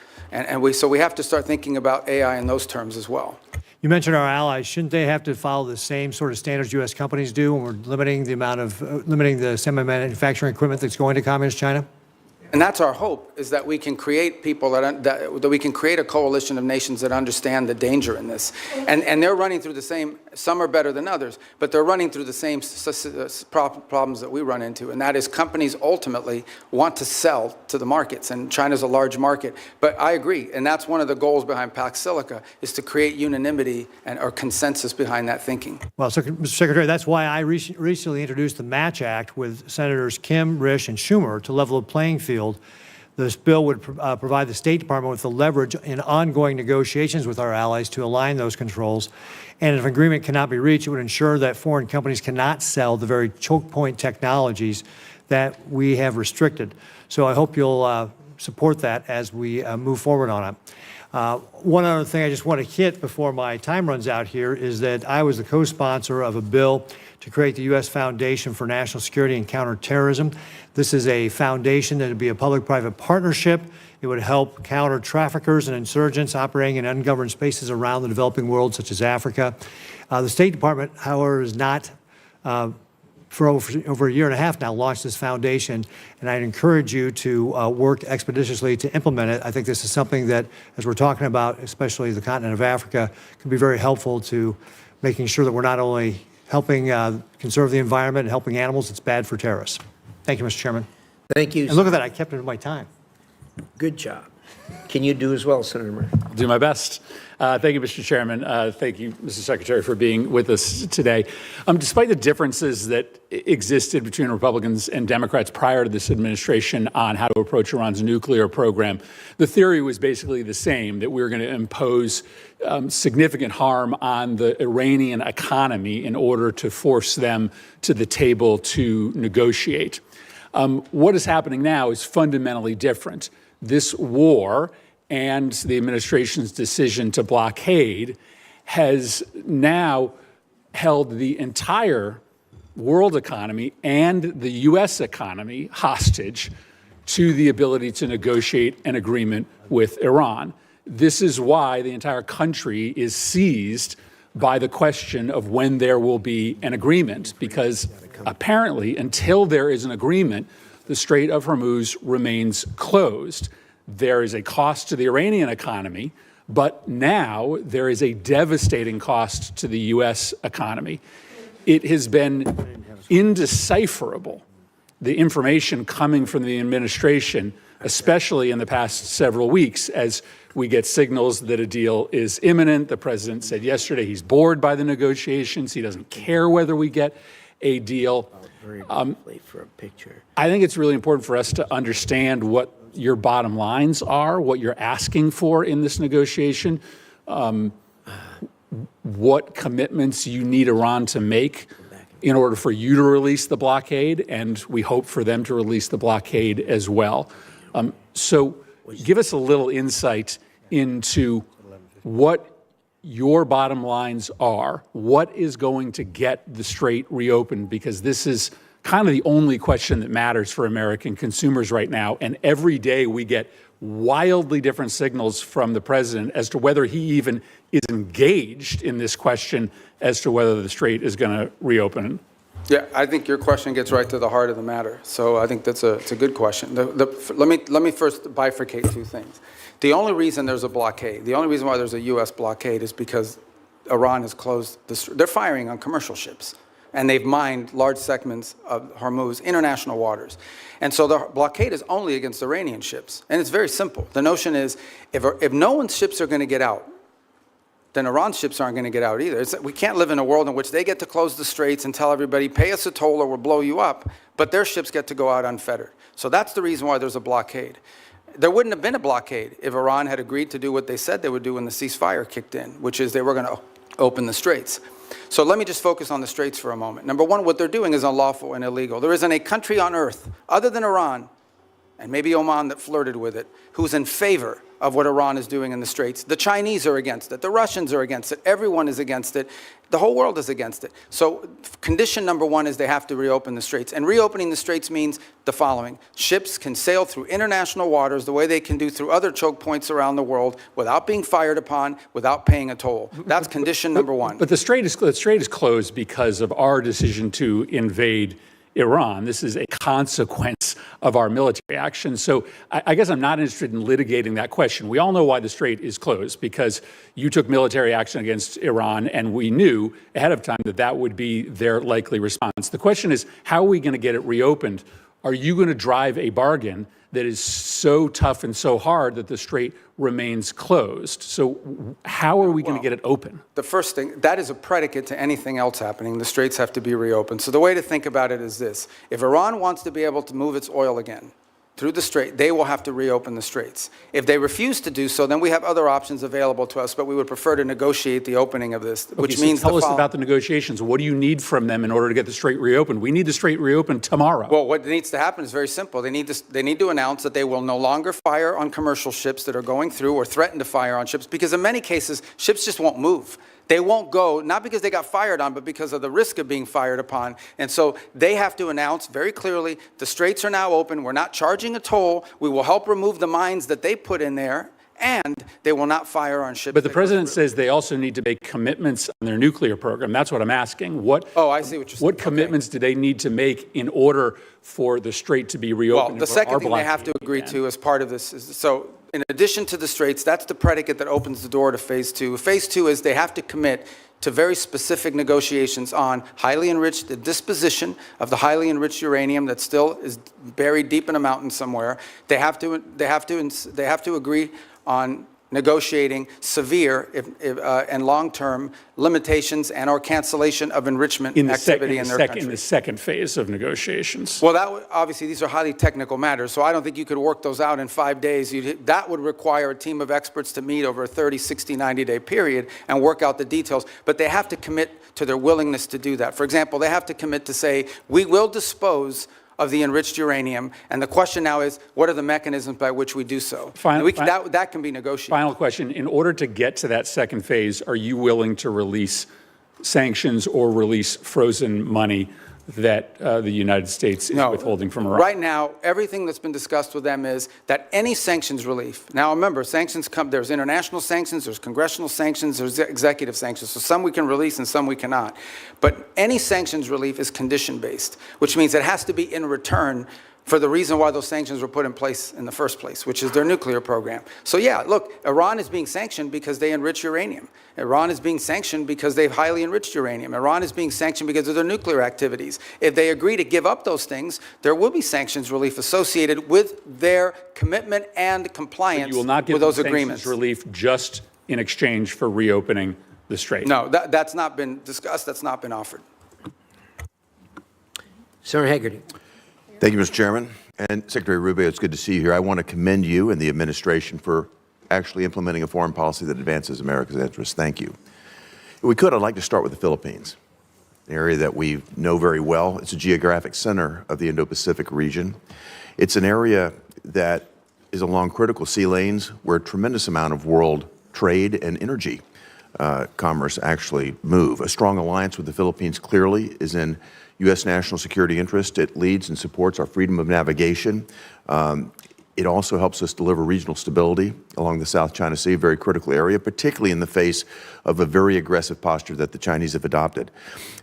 So we have to start thinking about AI in those terms as well. You mentioned our allies. Shouldn't they have to follow the same sort of standards U.S. companies do when we're limiting the semi-manufacturing equipment that's going to Communist China? And that's our hope, is that we can create people that we can create a coalition of nations that understand the danger in this. And they're running through the same, some are better than others, but they're running through the same problems that we run into. And that is companies ultimately want to sell to the markets, and China's a large market. But I agree, and that's one of the goals behind Pax Silica, is to create unanimity or consensus behind that thinking. Well, Mr. Secretary, that's why I recently introduced the Match Act with Senators Kim, Risch, and Schumer to level the playing field. This bill would provide the State Department with the leverage in ongoing negotiations with our allies to align those controls. And if agreement cannot be reached, it would ensure that foreign companies cannot sell the very choke point technologies that we have restricted. So I hope you'll support that as we move forward on it. One other thing I just want to hit before my time runs out here is that I was the co-sponsor of a bill to create the U.S. Foundation for National Security and Counterterrorism. This is a foundation that would be a public-private partnership. It would help counter traffickers and insurgents operating in ungoverned spaces around the developing world, such as Africa. The State Department, however, is not for over a year and a half now, launched this foundation, and I'd encourage you to work expeditiously to implement it. I think this is something that, as we're talking about, especially the continent of Africa, can be very helpful to making sure that we're not only helping conserve the environment and helping animals, it's bad for terrorists. Thank you, Mr. Chairman. Thank you. And look at that, I kept it in my time. Good job. Can you do as well, Senator Murphy? I'll do my best. Thank you, Mr. Chairman. Thank you, Mr. Secretary, for being with us today. Despite the differences that existed between Republicans and Democrats prior to this administration on how to approach Iran's nuclear program, the theory was basically the same, that we were going to impose significant harm on the Iranian economy in order to force them to the table to negotiate. What is happening now is fundamentally different. This war and the administration's decision to blockade has now held the entire world economy and the U.S. economy hostage to the ability to negotiate an agreement with Iran. This is why the entire country is seized by the question of when there will be an agreement, because apparently until there is an agreement, the Strait of Hormuz remains closed. There is a cost to the Iranian economy, but now there is a devastating cost to the U.S. economy. It has been indecipherable, the information coming from the administration, especially in the past several weeks, as we get signals that a deal is imminent. The president said yesterday he's bored by the negotiations. He doesn't care whether we get a deal. Very briefly for a picture. I think it's really important for us to understand what your bottom lines are, what you're asking for in this negotiation, what commitments you need Iran to make in order for you to release the blockade, and we hope for them to release the blockade as well. So give us a little insight into what your bottom lines are, what is going to get the strait reopened, because this is kind of the only question that matters for American consumers right now. And every day we get wildly different signals from the president as to whether he even is engaged in this question as to whether the strait is going to reopen. Yeah, I think your question gets right to the heart of the matter. So I think it's a good question. Let me first bifurcate two things. The only reason there's a blockade, the only reason why there's a U.S. blockade is because Iran has closed they're firing on commercial ships, and they've mined large segments of Hormuz, international waters. And so the blockade is only against Iranian ships. And it's very simple. The notion is if no one's ships are going to get out, then Iran's ships aren't going to get out either. We can't live in a world in which they get to close the straits and tell everybody, pay us a toll or we'll blow you up, but their ships get to go out unfettered. So that's the reason why there's a blockade. There wouldn't have been a blockade if Iran had agreed to do what they said they would do when the ceasefire kicked in, which is they were going to open the straits. So let me just focus on the straits for a moment. Number one, what they're doing is unlawful and illegal. There isn't a country on earth, other than Iran, and maybe Oman that flirted with it, who's in favor of what Iran is doing in the Straits. The Chinese are against it. The Russians are against it. Everyone is against it. The whole world is against it. So condition number one is they have to reopen the Straits. And reopening the Straits means the following. Ships can sail through international waters the way they can do through other choke points around the world without being fired upon, without paying a toll. That's condition number one. But the strait is closed because of our decision to invade Iran. This is a consequence of our military action. So I guess I'm not interested in litigating that question. We all know why the strait is closed, because you took military action against Iran, and we knew ahead of time that that would be their likely response. The question is, how are we going to get it reopened? Are you going to drive a bargain that is so tough and so hard that the strait remains closed? So how are we going to get it open? The first thing, that is a predicate to anything else happening. The straits have to be reopened. So the way to think about it is this. If Iran wants to be able to move its oil again through the strait, they will have to reopen the straits. If they refuse to do so, then we have other options available to us, but we would prefer to negotiate the opening of this, which means tell us about the negotiations. What do you need from them in order to get the strait reopened? We need the strait reopened tomorrow. Well, what needs to happen is very simple. They need to announce that they will no longer fire on commercial ships that are going through, or threaten to fire on ships, because in many cases, ships just won't move. They won't go, not because they got fired on, but because of the risk of being fired upon. And so they have to announce very clearly, the straits are now open. We're not charging a toll. We will help remove the mines that they put in there, and they will not fire on ships. But the president says they also need to make commitments on their nuclear program. That's what I'm asking. Oh, I see what you're saying. What commitments do they need to make in order for the strait to be reopened? Well, the second thing they have to agree to as part of this is, so in addition to the straits, that's the predicate that opens the door to phase two. Phase two is they have to commit to very specific negotiations on highly enriched, the disposition of the highly enriched uranium that still is buried deep in a mountain somewhere. They have to agree on negotiating severe and long-term limitations and or cancellation of enrichment activity in their country. In the second phase of negotiations. Well, obviously, these are highly technical matters, so I don't think you could work those out in 5 days. That would require a team of experts to meet over a 30, 60, 90-day period and work out the details. But they have to commit to their willingness to do that. For example, they have to commit to say, we will dispose of the enriched uranium, and the question now is, what are the mechanisms by which we do so? That can be negotiated. Final question. In order to get to that second phase, are you willing to release sanctions or release frozen money that the United States is withholding from Iran? Right now, everything that's been discussed with them is that any sanctions relief, now remember, sanctions come, there's international sanctions, there's congressional sanctions, there's executive sanctions, so some we can release and some we cannot. But any sanctions relief is condition-based, which means it has to be in return for the reason why those sanctions were put in place in the first place, which is their nuclear program. So yeah, look, Iran is being sanctioned because they enrich uranium. Iran is being sanctioned because they've highly enriched uranium. Iran is being sanctioned because of their nuclear activities. If they agree to give up those things, there will be sanctions relief associated with their commitment and compliance with those agreements. You will not give sanctions relief just in exchange for reopening the strait? No, that's not been discussed. That's not been offered. Senator Hagerty. Thank you, Mr. Chairman. And Secretary Rubio, it's good to see you here. I want to commend you and the administration for actually implementing a foreign policy that advances America's interests. Thank you. If we could, I'd like to start with the Philippines, an area that we know very well. It's a geographic center of the Indo-Pacific region. It's an area that is along critical sea lanes where a tremendous amount of world trade and energy commerce actually move. A strong alliance with the Philippines clearly is in U.S. national security interest. It leads and supports our freedom of navigation. It also helps us deliver regional stability along the South China Sea, a very critical area, particularly in the face of a very aggressive posture that the Chinese have adopted.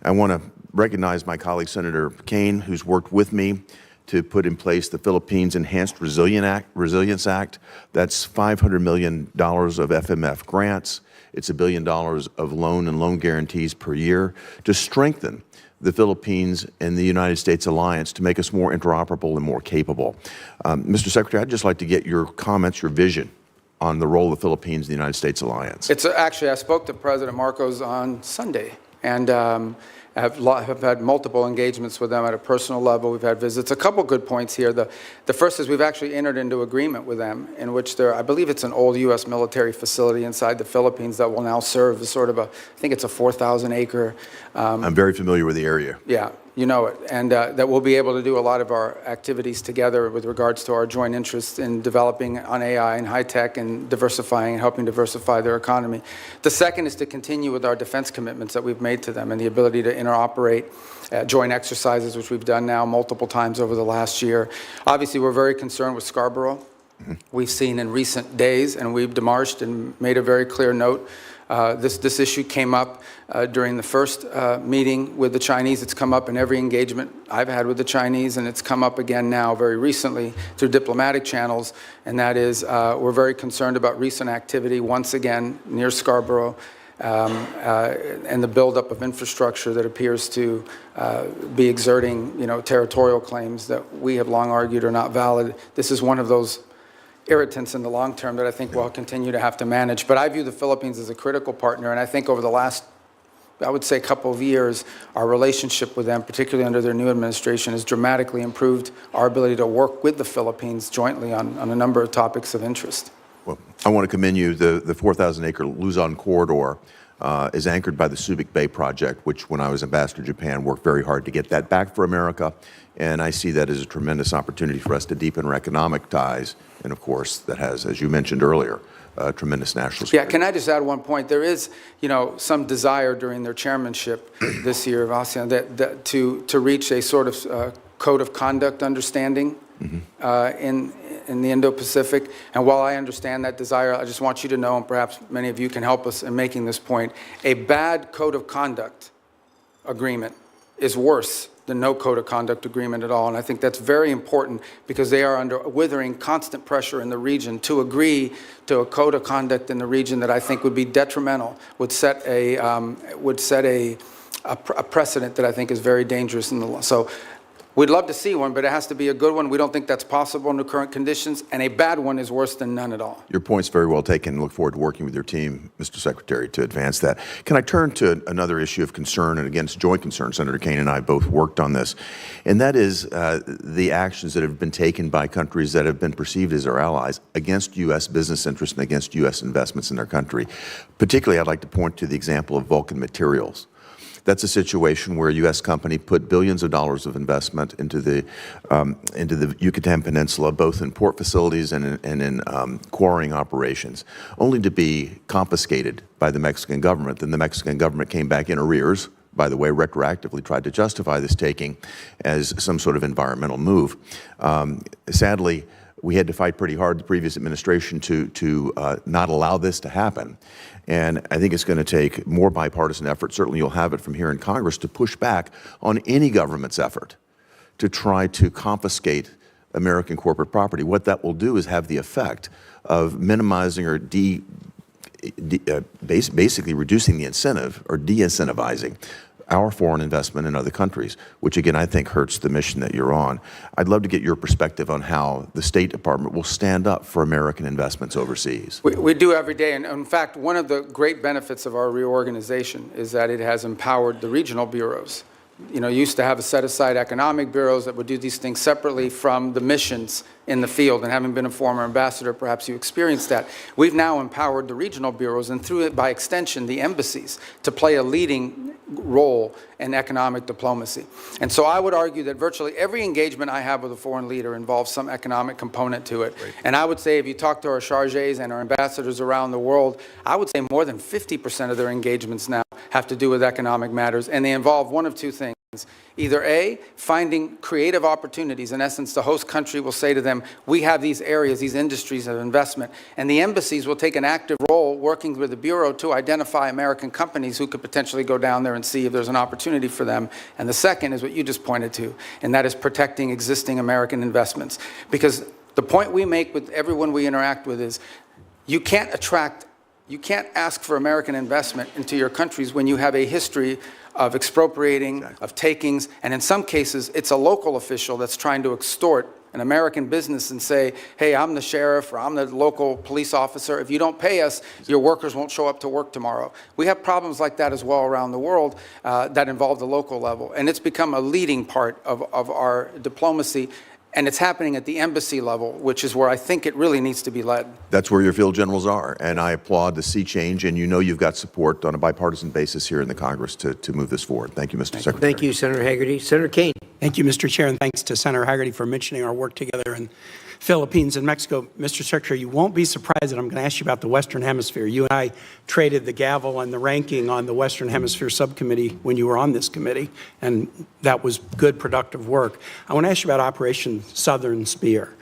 I want to recognize my colleague, Senator Kaine, who's worked with me to put in place the Philippines Enhanced Resilience Act. That's $500 million of FMF grants. It's $1 billion of loan and loan guarantees per year to strengthen the Philippines and the United States alliance to make us more interoperable and more capable. Mr. Secretary, I'd just like to get your comments, your vision on the role of the Philippines in the United States alliance? It's actually, I spoke to President Marcos on Sunday, and have had multiple engagements with them at a personal level. We've had visits. A couple good points here. The first is we've actually entered into agreement with them in which I believe it's an old U.S. military facility inside the Philippines that will now serve as sort of I think it's a 4,000 acre. I'm very familiar with the area. Yeah, you know it. And that we'll be able to do a lot of our activities together with regards to our joint interests in developing on AI and high tech and diversifying and helping diversify their economy. The second is to continue with our defense commitments that we've made to them and the ability to interoperate joint exercises, which we've done now multiple times over the last year. Obviously, we're very concerned with Scarborough. We've seen in recent days, and we've demarched and made a very clear note. This issue came up during the first meeting with the Chinese. It's come up in every engagement I've had with the Chinese, and it's come up again now very recently through diplomatic channels, and that is we're very concerned about recent activity once again near Scarborough and the buildup of infrastructure that appears to be exerting, territorial claims that we have long argued are not valid. This is one of those irritants in the long term that I think we'll continue to have to manage. But I view the Philippines as a critical partner, and I think over the last, I would say, couple of years, our relationship with them, particularly under their new administration, has dramatically improved our ability to work with the Philippines jointly on a number of topics of interest. Well, I want to commend you. The 4,000-acre Luzon corridor is anchored by the Subic Bay project, which, when I was ambassador to Japan, worked very hard to get that back for America. And I see that as a tremendous opportunity for us to deepen our economic ties. And of course, that has, as you mentioned earlier, tremendous national security. Yeah, can I just add one point? There is, some desire during their chairmanship this year of ASEAN to reach a sort of code of conduct understanding in the Indo-Pacific. And while I understand that desire, I just want you to know, and perhaps many of you can help us in making this point, a bad code of conduct agreement is worse than no code of conduct agreement at all. And I think that's very important because they are under withering constant pressure in the region to agree to a code of conduct in the region that I think would be detrimental, would set a precedent that I think is very dangerous in the law. So we'd love to see one, but it has to be a good one. We don't think that's possible under current conditions, and a bad one is worse than none at all. Your point's very well taken. Look forward to working with your team, Mr. Secretary, to advance that. Can I turn to another issue of concern, and again, it's joint concern? Senator Kaine and I both worked on this, and that is the actions that have been taken by countries that have been perceived as our allies against U.S. business interests and against U.S. investments in their country. Particularly, I'd like to point to the example of Vulcan Materials. That's a situation where a U.S. company put billions of dollars of investment into the Yucatan Peninsula, both in port facilities and in quarrying operations, only to be confiscated by the Mexican government. Then the Mexican government came back in arrears, by the way, retroactively tried to justify this taking as some sort of environmental move. Sadly, we had to fight pretty hard, the previous administration, to not allow this to happen. And I think it's going to take more bipartisan effort, certainly you'll have it from here in Congress, to push back on any government's effort to try to confiscate American corporate property. What that will do is have the effect of minimizing or basically reducing the incentive or de-incentivizing our foreign investment in other countries, which again I think hurts the mission that you're on. I'd love to get your perspective on how the State Department will stand up for American investments overseas. We do every day, and in fact, one of the great benefits of our reorganization is that it has empowered the regional bureaus. You used to have a set-aside economic bureaus that would do these things separately from the missions in the field, and having been a former ambassador, perhaps you experienced that. We've now empowered the regional bureaus, and through it, by extension, the embassies, to play a leading role in economic diplomacy. And so I would argue that virtually every engagement I have with a foreign leader involves some economic component to it. Right. And I would say if you talk to our chargés and our ambassadors around the world, I would say more than 50% of their engagements now have to do with economic matters, and they involve one of two things. Either A, finding creative opportunities. In essence, the host country will say to them, we have these areas, these industries of investment. And the embassies will take an active role working with the Bureau to identify American companies who could potentially go down there and see if there's an opportunity for them. And the second is what you just pointed to, and that is protecting existing American investments. Because the point we make with everyone we interact with is you can't ask for American investment into your countries when you have a history of expropriating, of takings, and in some cases, it's a local official that's trying to extort an American business and say, hey, I'm the sheriff or I'm the local police officer. If you don't pay us, your workers won't show up to work tomorrow. We have problems like that as well around the world that involve the local level. And it's become a leading part of our diplomacy. And it's happening at the embassy level, which is where I think it really needs to be led. That's where your field generals are, and I applaud the sea change, and you know you've got support on a bipartisan basis here in the Congress to move this forward. Thank you, Mr. Secretary. Thank you, Senator Hagerty. Senator Kane. Thank you, Mr. Chair, and thanks to Senator Hagerty for mentioning our work together in Philippines and Mexico. Mr. Secretary, you won't be surprised that I'm going to ask you about the Western Hemisphere. You and I traded the gavel and the ranking on the Western Hemisphere subcommittee when you were on this committee, and that was good, productive work. I want to ask you about Operation Southern Spear,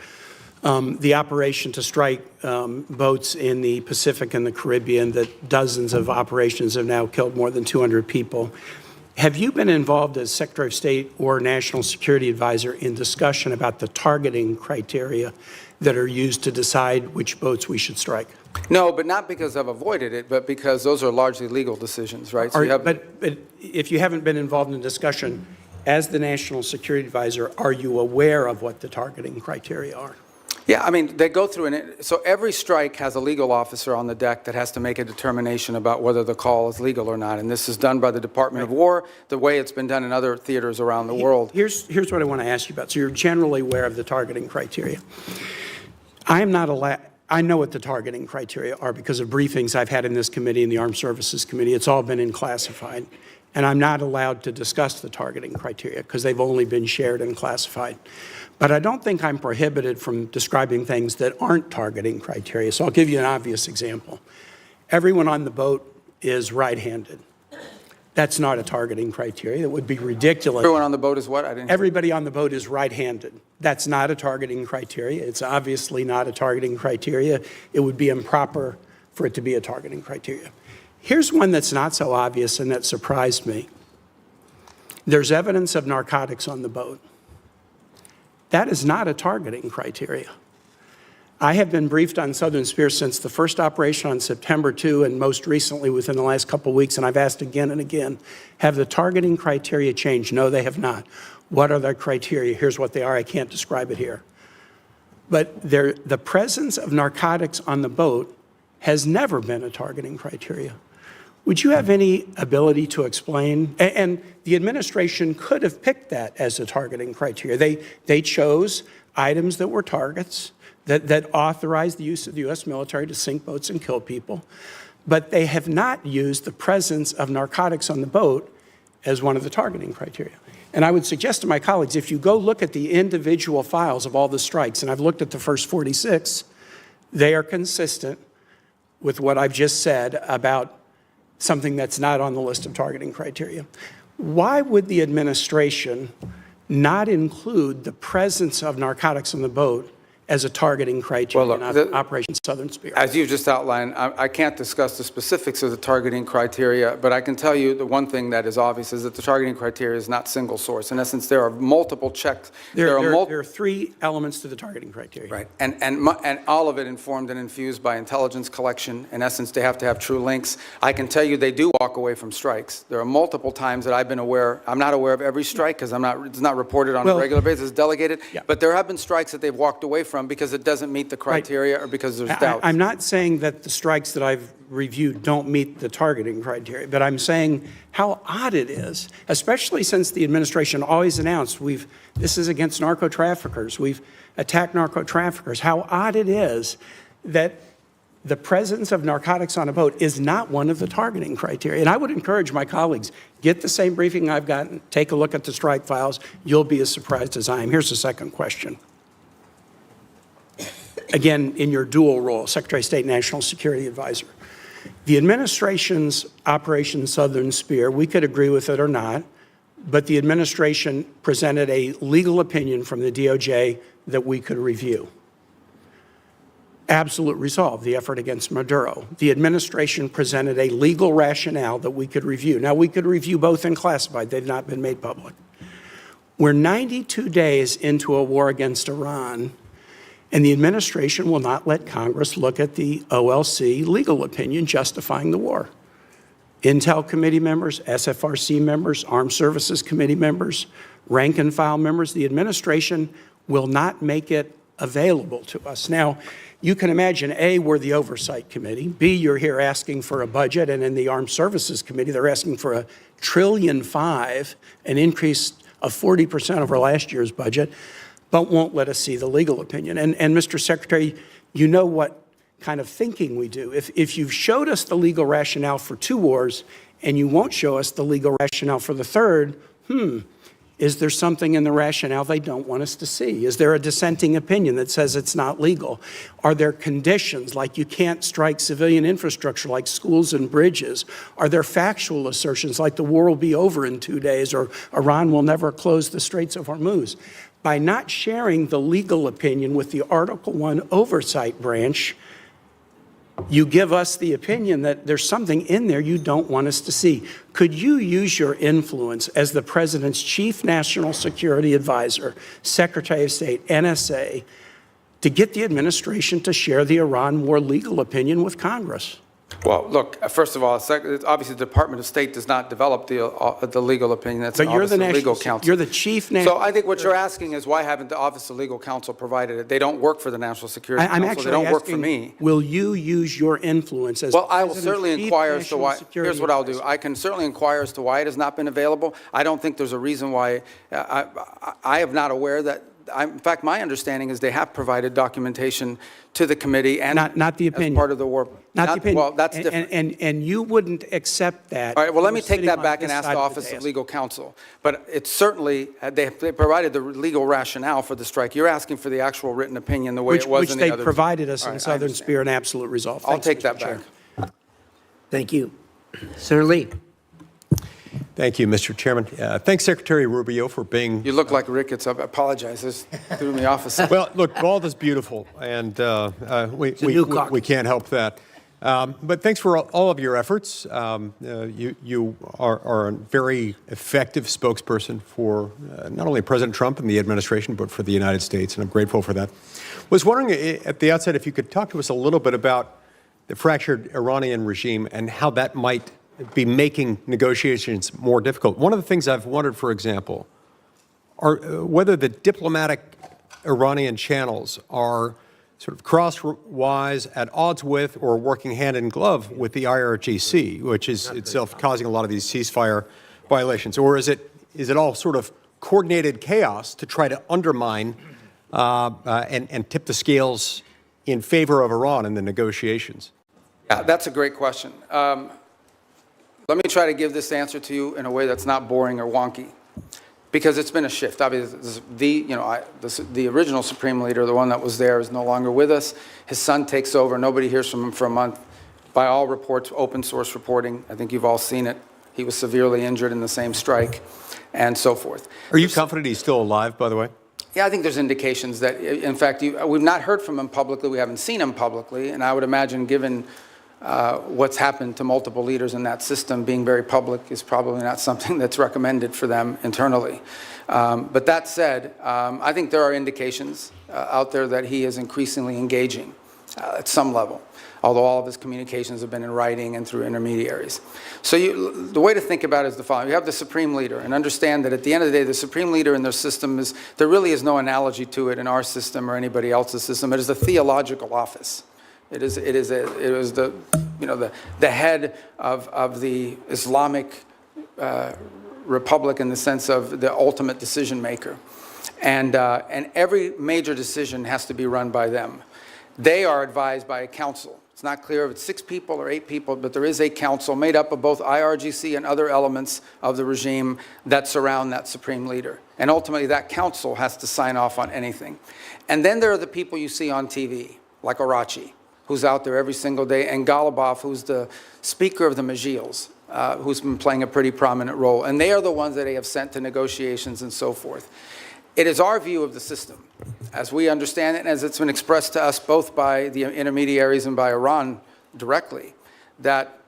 the operation to strike boats in the Pacific and the Caribbean that dozens of operations have now killed more than 200 people. Have you been involved as Secretary of State or National Security Advisor in discussion about the targeting criteria that are used to decide which boats we should strike? No, but not because I've avoided it, but because those are largely legal decisions, right? But if you haven't been involved in discussion, as the National Security Advisor, are you aware of what the targeting criteria are? Yeah, I mean, they go through so every strike has a legal officer on the deck that has to make a determination about whether the call is legal or not. And this is done by the Department of War, the way it's been done in other theaters around the world. Here's what I want to ask you about. So you're generally aware of the targeting criteria. I am not allowed. I know what the targeting criteria are because of briefings I've had in this committee and the Armed Services Committee. It's all been in classified. And I'm not allowed to discuss the targeting criteria because they've only been shared and classified. But I don't think I'm prohibited from describing things that aren't targeting criteria. So I'll give you an obvious example. Everyone on the boat is right-handed. That's not a targeting criteria. That would be ridiculous. Everyone on the boat is what? Everybody on the boat is right-handed. That's not a targeting criteria. It's obviously not a targeting criteria. It would be improper for it to be a targeting criteria. Here's one that's not so obvious and that surprised me. There's evidence of narcotics on the boat. That is not a targeting criteria. I have been briefed on Southern Spear since the first operation on September 2 and most recently within the last couple of weeks, and I've asked again and again, have the targeting criteria changed? No, they have not. What are the criteria? Here's what they are. I can't describe it here. But the presence of narcotics on the boat has never been a targeting criteria. Would you have any ability to explain? And the administration could have picked that as a targeting criteria. They chose items that were targets, that authorized the use of the U.S. military to sink boats and kill people, but they have not used the presence of narcotics on the boat as one of the targeting criteria. And I would suggest to my colleagues, if you go look at the individual files of all the strikes, and I've looked at the first 46, they are consistent with what I've just said about something that's not on the list of targeting criteria. Why would the administration not include the presence of narcotics on the boat as a targeting criteria in Operation Southern Spear? As you just outlined, I can't discuss the specifics of the targeting criteria, but I can tell you the one thing that is obvious is that the targeting criteria is not single source. In essence, there are multiple checks. There are three elements to the targeting criteria. Right, and all of it informed and infused by intelligence collection. In essence, they have to have true links. I can tell you they do walk away from strikes. There are multiple times that I've been aware. I'm not aware of every strike because it's not reported on a regular basis, it's delegated. Yeah. But there have been strikes that they've walked away from because it doesn't meet the criteria or because there's doubts. I'm not saying that the strikes that I've reviewed don't meet the targeting criteria, but I'm saying how odd it is, especially since the administration always announced this is against narco traffickers. We've attacked narco traffickers. How odd it is that the presence of narcotics on a boat is not one of the targeting criteria. And I would encourage my colleagues, get the same briefing I've gotten, take a look at the strike files. You'll be as surprised as I am. Here's the second question. Again, in your dual role, Secretary of State, National Security Advisor. The administration's Operation Southern Spear, we could agree with it or not, but the administration presented a legal opinion from the DOJ that we could review. Absolute resolve, the effort against Maduro. The administration presented a legal rationale that we could review. Now, we could review both in classified. They've not been made public. We're 92 days into a war against Iran, and the administration will not let Congress look at the OLC legal opinion justifying the war. Intel committee members, SFRC members, Armed Services Committee members, rank and file members, the administration will not make it available to us. Now, you can imagine, A, we're the Oversight Committee. B, you're here asking for a budget, and in the Armed Services Committee, they're asking for $1.5 trillion, an increase of 40% over last year's budget, but won't let us see the legal opinion. And Mr. Secretary, you know what kind of thinking we do. If you've showed us the legal rationale for 2 wars and you won't show us the legal rationale for the third, is there something in the rationale they don't want us to see? Is there a dissenting opinion that says it's not legal? Are there conditions like you can't strike civilian infrastructure like schools and bridges? Are there factual assertions like the war will be over in 2 days or Iran will never close the Straits of Hormuz? By not sharing the legal opinion with the Article I Oversight Branch, you give us the opinion that there's something in there you don't want us to see. Could you use your influence as the President's Chief National Security Advisor, Secretary of State, NSA, to get the administration to share the Iran war legal opinion with Congress? Well, look, first of all, obviously the Department of State does not develop the legal opinion. That's But the you're Office the of national, Legal Counsel. you're the Chief National. So I think what you're asking is why haven't the Office of Legal Counsel provided it? They don't work for the National Security I'm Council. actually They don't work for asking, me. will you use your influence as Well, I will President's certainly Chief inquire as to National why. Security Here's what I'll do. Advisor? I can certainly inquire as to why it has not been available. I don't think there's a reason why. I am not aware that. In fact, my understanding is they have provided documentation to the committee and Not the opinion. as part of the war. Not the opinion. Well, that's different. And you wouldn't accept that. All right, well, let if me you were take sitting that on back this and ask side the of Office of dais. Legal Counsel. But it's certainly, they provided the legal rationale for the strike. You're asking for the actual written opinion the way it was Which in the they other. provided us All in right, I Southern understand. Spirit and Absolute Resolve. I'll Thanks, take Mr. that Chair. back. Thank you. Senator Lee. Thank you, Mr. Chairman. Thanks, Secretary Rubio, for being. You look like rickets. I apologize. This threw me off a second. Well, look, bald is beautiful, and we can't help that. But thanks for all of your efforts. You are a very effective spokesperson for not only President Trump and the administration, but for the United States, and I'm grateful for that. Was wondering at the outset if you could talk to us a little bit about the fractured Iranian regime and how that might be making negotiations more difficult. One of the things I've wondered, for example, are whether the diplomatic Iranian channels are sort of crosswise, at odds with, or working hand in glove with the IRGC, which is itself causing a lot of these ceasefire violations, or is it all sort of coordinated chaos to try to undermine and tip the scales in favor of Iran in the negotiations? Yeah, that's a great question. Let me try to give this answer to you in a way that's not boring or wonky, because it's been a shift. Obviously, the original Supreme Leader, the one that was there, is no longer with us. His son takes over. Nobody hears from him for a month. By all reports, open source reporting, I think you've all seen it. He was severely injured in the same strike, and so forth. Are you confident he's still alive, by the way? Yeah, I think there's indications that, in fact, we've not heard from him publicly. We haven't seen him publicly, and I would imagine, given what's happened to multiple leaders in that system, being very public is probably not something that's recommended for them internally. But that said, I think there are indications out there that he is increasingly engaging at some level, although all of his communications have been in writing and through intermediaries. So the way to think about it is the following. You have the Supreme Leader, and understand that at the end of the day, the Supreme Leader in their system there really is no analogy to it in our system or anybody else's system. It is a theological office. It was the head of the Islamic Republic in the sense of the ultimate decision maker, and every major decision has to be run by them. They are advised by a council. It's not clear if it's 6 people or 8 people, but there is a council made up of both IRGC and other elements of the regime that surround that Supreme Leader. And ultimately, that council has to sign off on anything. And then there are the people you see on TV, like Arachi, who's out there every single day, and Golubov, who's the Speaker of the Majils, who's been playing a pretty prominent role. And they are the ones that they have sent to negotiations and so forth. It is our view of the system, as we understand it, and as it's been expressed to us both by the intermediaries and by Iran directly, that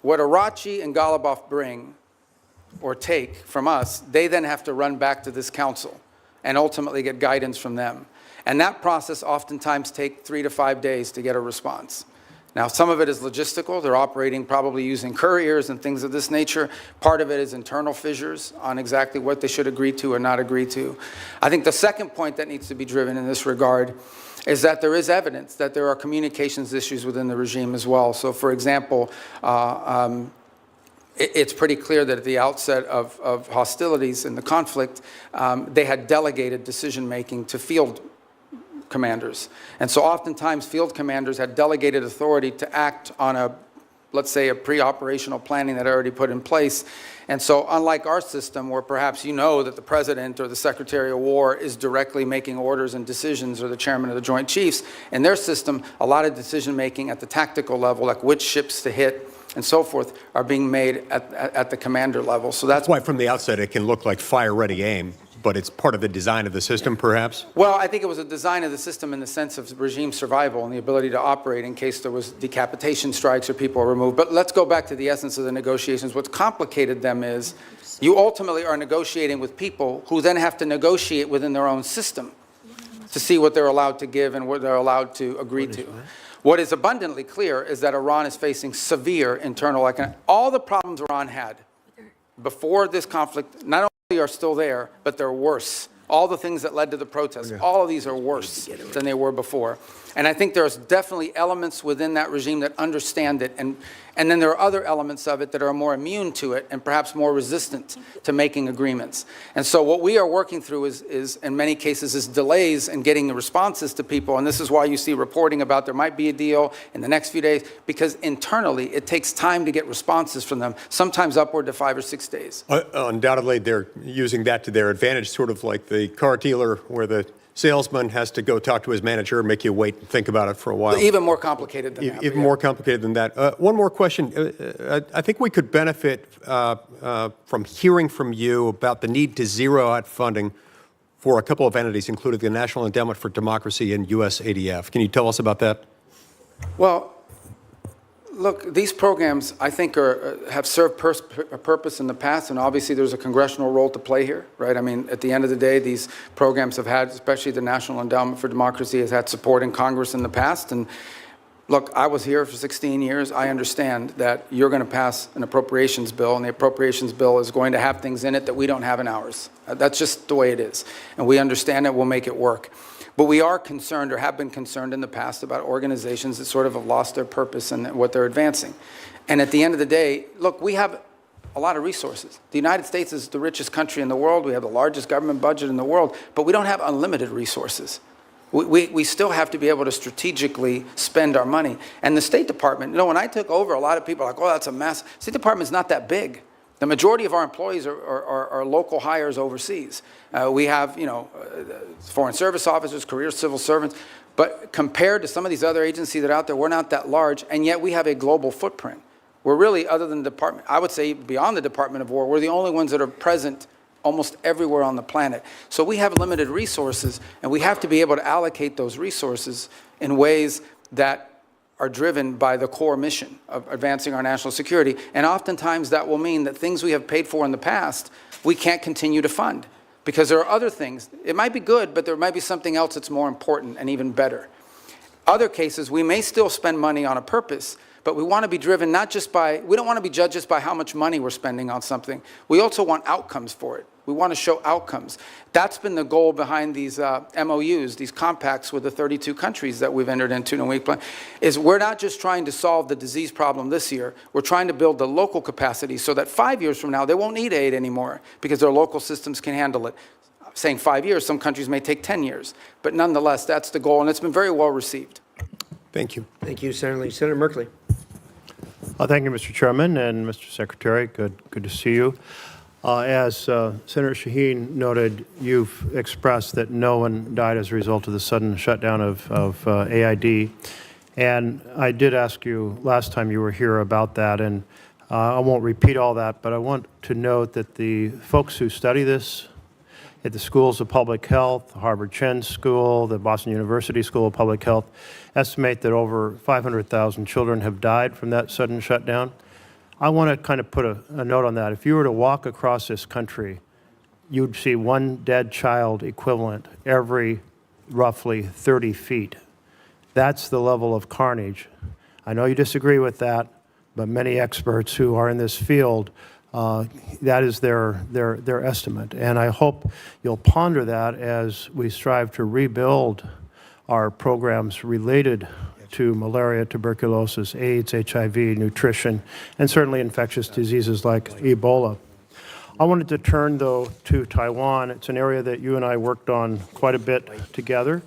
what Arachi and Golubov bring or take from us, they then have to run back to this council and ultimately get guidance from them. And that process oftentimes takes 3 to 5 days to get a response. Now, some of it is logistical. They're operating probably using couriers and things of this nature. Part of it is internal fissures on exactly what they should agree to or not agree to. I think the second point that needs to be driven in this regard is that there is evidence that there are communications issues within the regime as well. So, for example, it's pretty clear that at the outset of hostilities in the conflict, they had delegated decision-making to field commanders. And so oftentimes field commanders had delegated authority to act on a, let's say, a pre-operational planning that already put in place. And so unlike our system, where perhaps you know that the president or the secretary of war is directly making orders and decisions, or the chairman of the Joint Chiefs, in their system, a lot of decision-making at the tactical level, like which ships to hit and so forth, are being made at the commander level. So that's why from the outset it can look like fire-ready aim, but it's part of the design of the system, perhaps? Well, I think it was a design of the system in the sense of regime survival and the ability to operate in case there was decapitation strikes or people are removed. But let's go back to the essence of the negotiations. What's complicated them is you ultimately are negotiating with people who then have to negotiate within their own system to see what they're allowed to give and what they're allowed to agree to. What is abundantly clear is that Iran is facing severe internal economic. All the problems Iran had before this conflict not only are still there, but they're worse. All the things that led to the protests, all of these are worse than they were before. And I think there's definitely elements within that regime that understand it, and then there are other elements of it that are more immune to it and perhaps more resistant to making agreements. And so what we are working through is in many cases, is delays in getting the responses to people, and this is why you see reporting about there might be a deal in the next few days, because internally it takes time to get responses from them, sometimes upward to 5 or 6 days. Undoubtedly, they're using that to their advantage, sort of like the car dealer where the salesman has to go talk to his manager and make you wait and think about it for a while. Even more complicated than that. Even more complicated than that. One more question. I think we could benefit from hearing from you about the need to zero out funding for a couple of entities, including the National Endowment for Democracy and USADF. Can you tell us about that? Well, look, these programs, I think, have served a purpose in the past, and obviously there's a congressional role to play here, right? I mean, at the end of the day, these programs have had, especially the National Endowment for Democracy, has had support in Congress in the past. And look, I was here for 16 years. I understand that you're going to pass an appropriations bill, and the appropriations bill is going to have things in it that we don't have in ours. That's just the way it is. And we understand it. We'll make it work. But we are concerned, or have been concerned in the past, about organizations that sort of have lost their purpose and what they're advancing. And at the end of the day, look, we have a lot of resources. The United States is the richest country in the world. We have the largest government budget in the world, but we don't have unlimited resources. We still have to be able to strategically spend our money. And the State Department, you know, when I took over, a lot of people are like, oh, that's a mess. State Department's not that big. The majority of our employees are local hires overseas. We have, you know, foreign service officers, career civil servants, but compared to some of these other agencies that are out there, we're not that large, and yet we have a global footprint. We're really, other than the department, I would say beyond the Department of War, we're the only ones that are present almost everywhere on the planet. So we have limited resources, and we have to be able to allocate those resources in ways that are driven by the core mission of advancing our national security. And oftentimes that will mean that things we have paid for in the past, we can't continue to fund. Because there are other things. It might be good, but there might be something else that's more important and even better. Other cases, we may still spend money on a purpose, but we want to be driven not just by, we don't want to be judged just by how much money we're spending on something. We also want outcomes for it. We want to show outcomes. That's been the goal behind these MOUs, these compacts with the 32 countries that we've entered into in a week plan, is we're not just trying to solve the disease problem this year. We're trying to build the local capacity so that 5 years from now, they won't need aid anymore because their local systems can handle it. Saying 5 years, some countries may take 10 years. But nonetheless, that's the goal, and it's been very well received. Thank you. Thank you, Senator Lee. Senator Merkley. Thank you, Mr. Chairman, and Mr. Secretary. Good to see you. As Senator Shaheen noted, you've expressed that no one died as a result of the sudden shutdown of AID. And I did ask you last time you were here about that, and I won't repeat all that, but I want to note that the folks who study this at the schools of public health, the Harvard Chen School, the Boston University School of Public Health, estimate that over 500,000 children have died from that sudden shutdown. I want to kind of put a note on that. If you were to walk across this country, you'd see one dead child equivalent every roughly 30 feet. That's the level of carnage. I know you disagree with that, but many experts who are in this field, that is their estimate. And I hope you'll ponder that as we strive to rebuild our programs related to malaria, tuberculosis, AIDS, HIV, nutrition, and certainly infectious diseases like Ebola. I wanted to turn, though, to Taiwan. It's an area that you and I worked on quite a bit together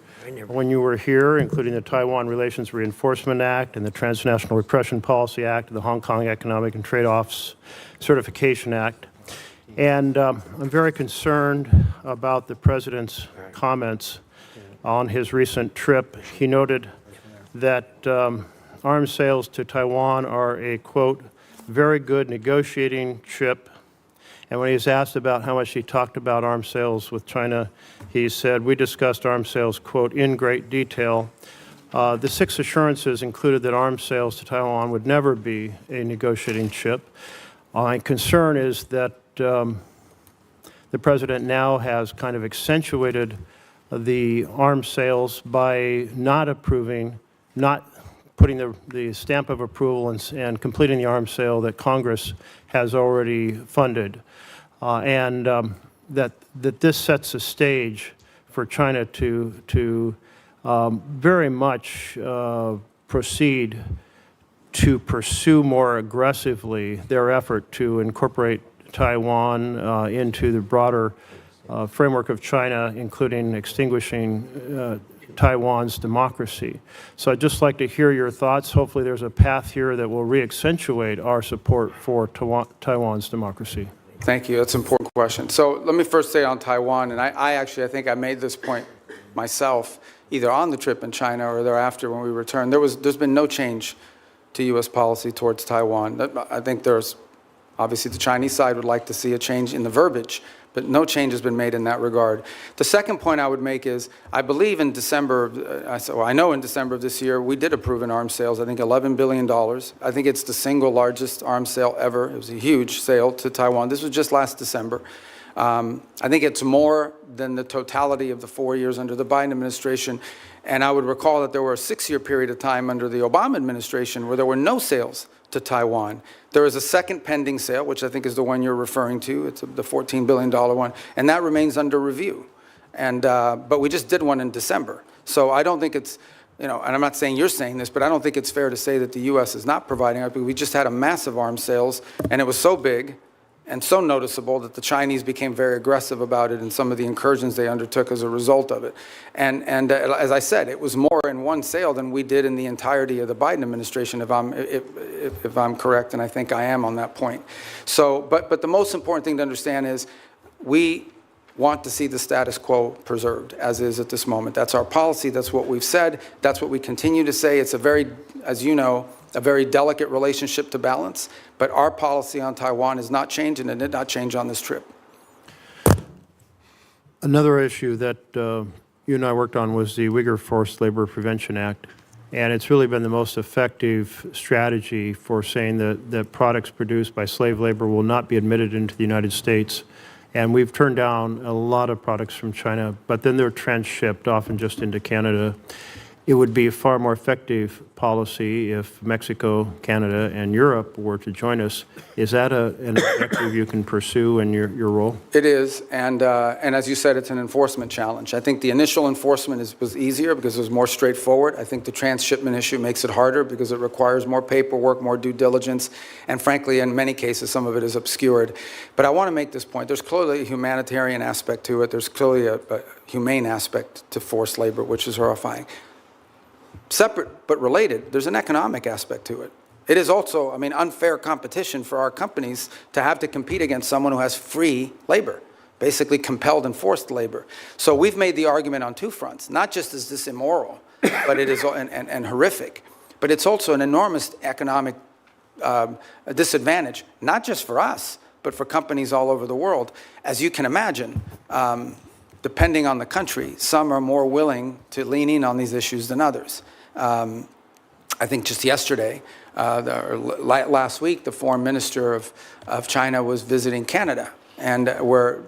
when you were here, including the Taiwan Relations Reinforcement Act and the Transnational Repression Policy Act, the Hong Kong Economic and Trade Office Certification Act. And I'm very concerned about the President's comments on his recent trip. He noted that arms sales to Taiwan are a, quote, very good negotiating chip. And when he was asked about how much he talked about arms sales with China, he said, we discussed arms sales, quote, in great detail. The 6 assurances included that arms sales to Taiwan would never be a negotiating chip. My concern is that the President now has kind of accentuated the arms sales by not approving, not putting the stamp of approval and completing the arms sale that Congress has already funded. That this sets a stage for China to very much proceed to pursue more aggressively their effort to incorporate Taiwan into the broader framework of China, including extinguishing Taiwan's democracy. So I'd just like to hear your thoughts. Hopefully there's a path here that will re-accentuate our support for Taiwan's democracy. Thank you. That's an important question. So let me first say on Taiwan, and I think I made this point myself, either on the trip in China or thereafter when we returned. There's been no change to U.S. policy towards Taiwan. I think there's, obviously the Chinese side would like to see a change in the verbiage, but no change has been made in that regard. The second point I would make is, I believe in December, I know in December of this year, we did approve in arms sales, I think $11 billion. I think it's the single largest arms sale ever. It was a huge sale to Taiwan. This was just last December. I think it's more than the totality of the 4 years under the Biden administration. And I would recall that there were a 6-year period of time under the Obama administration where there were no sales to Taiwan. There is a second pending sale, which I think is the one you're referring to. It's the $14 billion one, and that remains under review. And but we just did one in December. So I don't think it's, and I'm not saying you're saying this, but I don't think it's fair to say that the U.S. is not providing it. We just had a massive arms sales, and it was so big and so noticeable that the Chinese became very aggressive about it in some of the incursions they undertook as a result of it. And as I said, it was more in one sale than we did in the entirety of the Biden administration, if I'm correct, and I think I am on that point. So, but the most important thing to understand is we want to see the status quo preserved as is at this moment. That's our policy. That's what we've said. That's what we continue to say. It's a very, as you know, a very delicate relationship to balance, but our policy on Taiwan is not changing and did not change on this trip. Another issue that you and I worked on was the Uyghur Forced Labor Prevention Act, and it's really been the most effective strategy for saying that products produced by slave labor will not be admitted into the United States. And we've turned down a lot of products from China, but then they're transshipped, often just into Canada. It would be a far more effective policy if Mexico, Canada, and Europe were to join us. Is that an objective you can pursue in your role? It is, and as you said, it's an enforcement challenge. I think the initial enforcement was easier because it was more straightforward. I think the transshipment issue makes it harder because it requires more paperwork, more due diligence, and frankly, in many cases, some of it is obscured. But I want to make this point. There's clearly a humanitarian aspect to it. There's clearly a humane aspect to forced labor, which is horrifying. Separate but related, there's an economic aspect to it. It is also, unfair competition for our companies to have to compete against someone who has free labor, basically compelled and forced labor. So we've made the argument on two fronts. Not just is this immoral, but it is and horrific, but it's also an enormous economic disadvantage, not just for us, but for companies all over the world. As you can imagine, depending on the country, some are more willing to lean in on these issues than others. I think just yesterday, last week, the foreign minister of China was visiting Canada, and where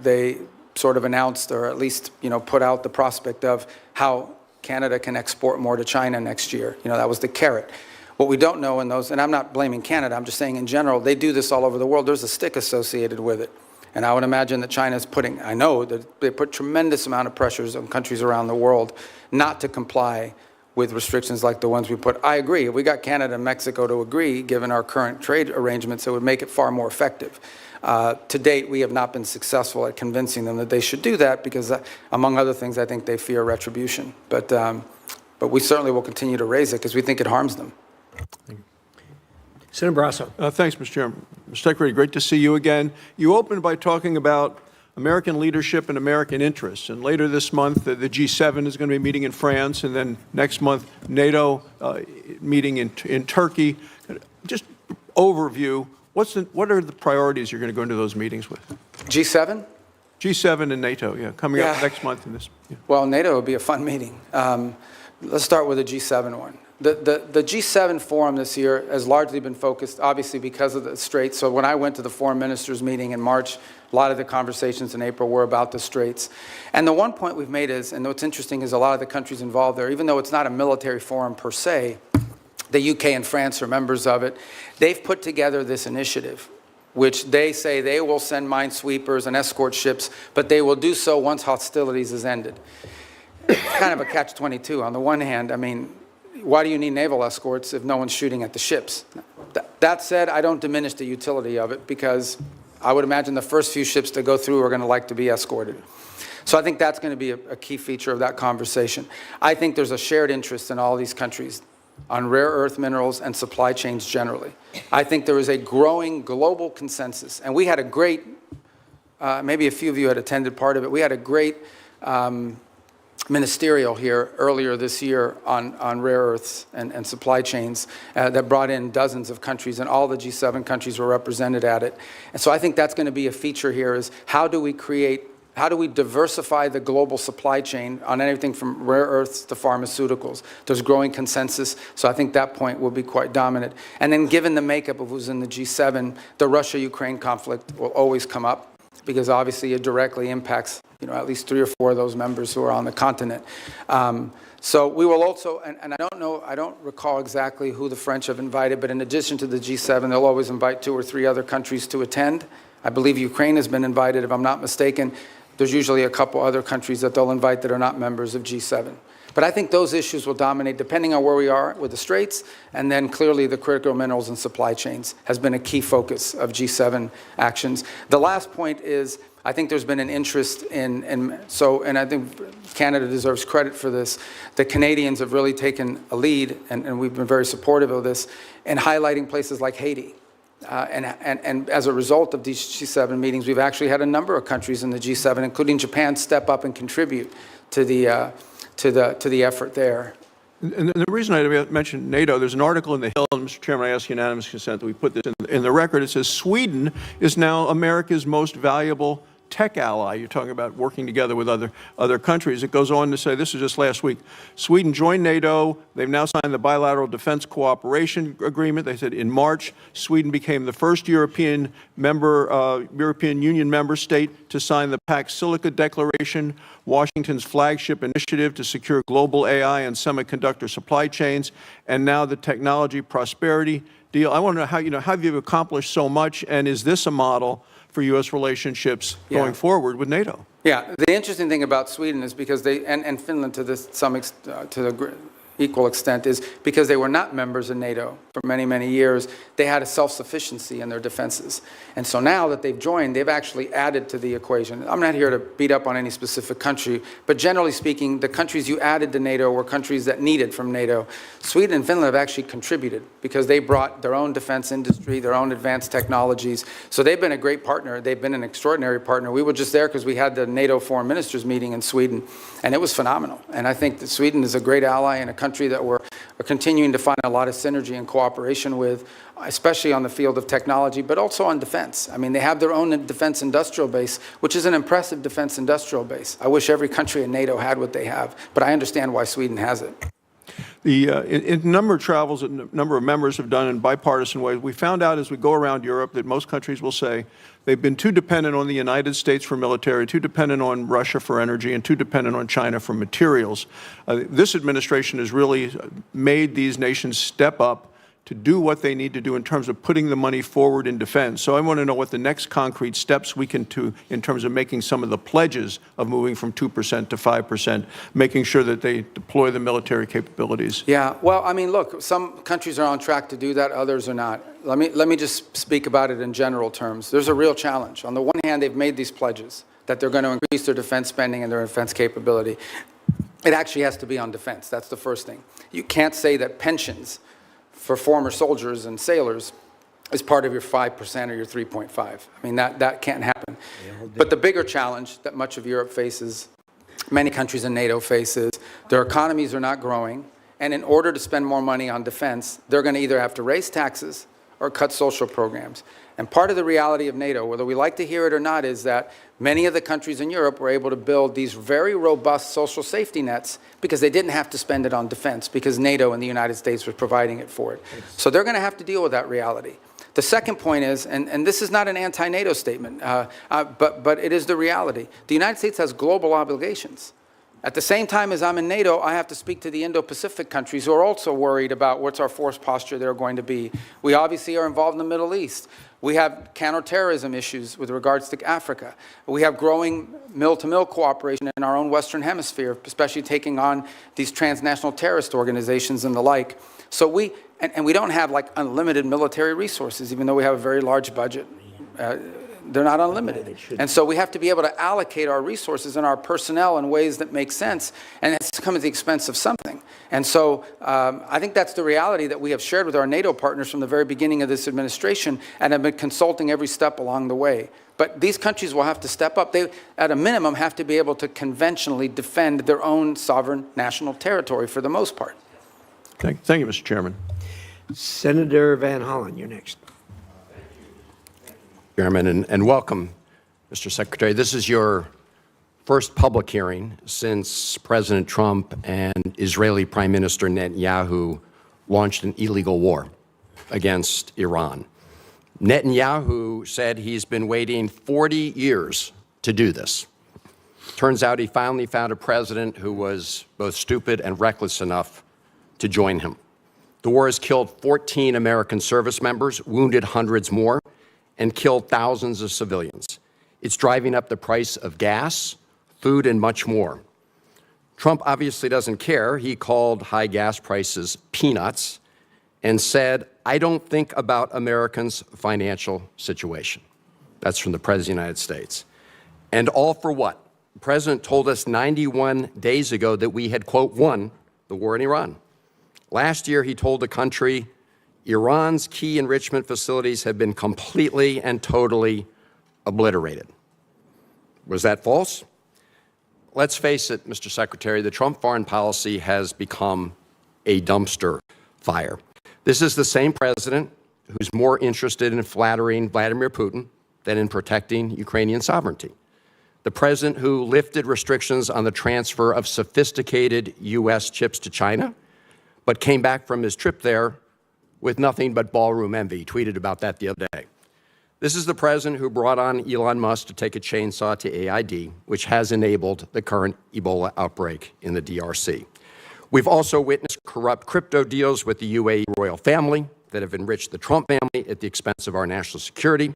they sort of announced, or at least put out the prospect of how Canada can export more to China next year. You know, that was the carrot. What we don't know in those, and I'm not blaming Canada, I'm just saying in general, they do this all over the world. There's a stick associated with it. And I would imagine that China's putting, I know that they put tremendous amount of pressures on countries around the world not to comply with restrictions like the ones we put. I agree. If we got Canada and Mexico to agree, given our current trade arrangements, it would make it far more effective. To date, we have not been successful at convincing them that they should do that because, among other things, I think they fear retribution. But we certainly will continue to raise it because we think it harms them. Senator Barrasso. Thanks, Mr. Chairman. Mr. Secretary, great to see you again. You opened by talking about American leadership and American interests. And later this month, the G7 is going to be meeting in France, and then next month, NATO meeting in Turkey. Just overview, what are the priorities you're going to go into those meetings with? G7? G7 and NATO, yeah, coming up next month in this. Yeah. Well, NATO would be a fun meeting. Let's start with the G7 one. The G7 forum this year has largely been focused, obviously, because of the Straits. So when I went to the foreign ministers meeting in March, a lot of the conversations in April were about the Straits. And the one point we've made is, and what's interesting is a lot of the countries involved there, even though it's not a military forum per se, the UK and France are members of it, they've put together this initiative, which they say they will send minesweepers and escort ships, but they will do so once hostilities is ended. It's kind of a catch-22. On the one hand, I mean, why do you need naval escorts if no one's shooting at the ships? That said, I don't diminish the utility of it because I would imagine the first few ships to go through are going to like to be escorted. So I think that's going to be a key feature of that conversation. I think there's a shared interest in all these countries on rare earth minerals and supply chains generally. I think there is a growing global consensus. And we had a great, maybe a few of you had attended part of it, we had a great ministerial here earlier this year on rare earths and supply chains that brought in dozens of countries, and all the G7 countries were represented at it. And so I think that's going to be a feature here is how do we diversify the global supply chain on anything from rare earths to pharmaceuticals? There's growing consensus, so I think that point will be quite dominant. And then given the makeup of who's in the G7, the Russia-Ukraine conflict will always come up because obviously it directly impacts, you know, at least 3 or 4 of those members who are on the continent. So we will also, and I don't recall exactly who the French have invited, but in addition to the G7, they'll always invite 2 or 3 other countries to attend. I believe Ukraine has been invited, if I'm not mistaken. There's usually a couple other countries that they'll invite that are not members of G7. But I think those issues will dominate depending on where we are with the Straits, and then clearly the critical minerals and supply chains has been a key focus of G7 actions. The last point is, I think there's been an interest and I think Canada deserves credit for this. The Canadians have really taken a lead, and we've been very supportive of this, in highlighting places like Haiti. And as a result of these G7 meetings, we've actually had a number of countries in the G7, including Japan, step up and contribute to the effort there. And the reason I mentioned NATO, there's an article in The Hill, and Mr. Chairman, I ask unanimous consent that we put this in the record. It says Sweden is now America's most valuable tech ally. You're talking about working together with other countries. It goes on to say, this was just last week, Sweden joined NATO. They've now signed the bilateral defense cooperation agreement. They said in March, Sweden became the first European Union member state to sign the Pax Silica Declaration, Washington's flagship initiative to secure global AI and semiconductor supply chains, and now the technology prosperity deal. I want to know how you've accomplished so much, and is this a model for U.S. relationships going forward with NATO? Yeah, the interesting thing about Sweden is because they, and Finland to the equal extent, is because they were not members of NATO for many, many years, they had a self-sufficiency in their defenses. And so now that they've joined, they've actually added to the equation. I'm not here to beat up on any specific country, but generally speaking, the countries you added to NATO were countries that needed from NATO. Sweden and Finland have actually contributed because they brought their own defense industry, their own advanced technologies. So they've been a great partner. They've been an extraordinary partner. We were just there because we had the NATO foreign ministers meeting in Sweden, and it was phenomenal. And I think that Sweden is a great ally and a country that we're continuing to find a lot of synergy and cooperation with, especially on the field of technology, but also on defense. I mean, they have their own defense industrial base, which is an impressive defense industrial base. I wish every country in NATO had what they have, but I understand why Sweden has it. in number of travels that a number of members have done in bipartisan ways, we found out as we go around Europe that most countries will say they've been too dependent on the United States for military, too dependent on Russia for energy, and too dependent on China for materials. This administration has really made these nations step up to do what they need to do in terms of putting the money forward in defense. So I want to know what the next concrete steps we can do in terms of making some of the pledges of moving from 2% to 5%, making sure that they deploy the military capabilities. Yeah, well, I mean, look, some countries are on track to do that, others are not. Let me just speak about it in general terms. There's a real challenge. On the one hand, they've made these pledges that they're going to increase their defense spending and their defense capability. It actually has to be on defense. That's the first thing. You can't say that pensions for former soldiers and sailors is part of your 5% or your 3.5. I mean, that can't happen. But the bigger challenge that much of Europe faces, many countries in NATO faces, their economies are not growing, and in order to spend more money on defense, they're going to either have to raise taxes or cut social programs. And part of the reality of NATO, whether we like to hear it or not, is that many of the countries in Europe were able to build these very robust social safety nets because they didn't have to spend it on defense because NATO and the United States were providing it for it. So they're going to have to deal with that reality. The second point is, and this is not an anti-NATO statement, but it is the reality. The United States has global obligations. At the same time as I'm in NATO, I have to speak to the Indo-Pacific countries who are also worried about what's our force posture they're going to be. We obviously are involved in the Middle East. We have counterterrorism issues with regards to Africa. We have growing mill-to-mill cooperation in our own Western Hemisphere, especially taking on these transnational terrorist organizations and the like. So we don't have like unlimited military resources, even though we have a very large budget. They're not unlimited. And so we have to be able to allocate our resources and our personnel in ways that make sense, and it's come at the expense of something. And so I think that's the reality that we have shared with our NATO partners from the very beginning of this administration and have been consulting every step along the way. But these countries will have to step up. They, at a minimum, have to be able to conventionally defend their own sovereign national territory for the most part. Thank you, Mr. Chairman. Senator Van Hollen, you're next. Chairman, and welcome, Mr. Secretary. This is your first public hearing since President Trump and Israeli Prime Minister Netanyahu launched an illegal war against Iran. Netanyahu said he's been waiting 40 years to do this. Turns out he finally found a president who was both stupid and reckless enough to join him. The war has killed 14 American service members, wounded hundreds more, and killed thousands of civilians. It's driving up the price of gas, food, and much more. Trump obviously doesn't care. He called high gas prices peanuts and said, "I don't think about Americans' financial situation." That's from the President of the United States. And all for what? The President told us 91 days ago that we had, quote, won the war in Iran. Last year, he told the country, Iran's key enrichment facilities have been completely and totally obliterated. Was that false? Let's face it, Mr. Secretary, the Trump foreign policy has become a dumpster fire. This is the same president who's more interested in flattering Vladimir Putin than in protecting Ukrainian sovereignty. The president who lifted restrictions on the transfer of sophisticated U.S. chips to China, but came back from his trip there with nothing but ballroom envy. He tweeted about that the other day. This is the president who brought on Elon Musk to take a chainsaw to AID, which has enabled the current Ebola outbreak in the DRC. We've also witnessed corrupt crypto deals with the UAE royal family that have enriched the Trump family at the expense of our national security.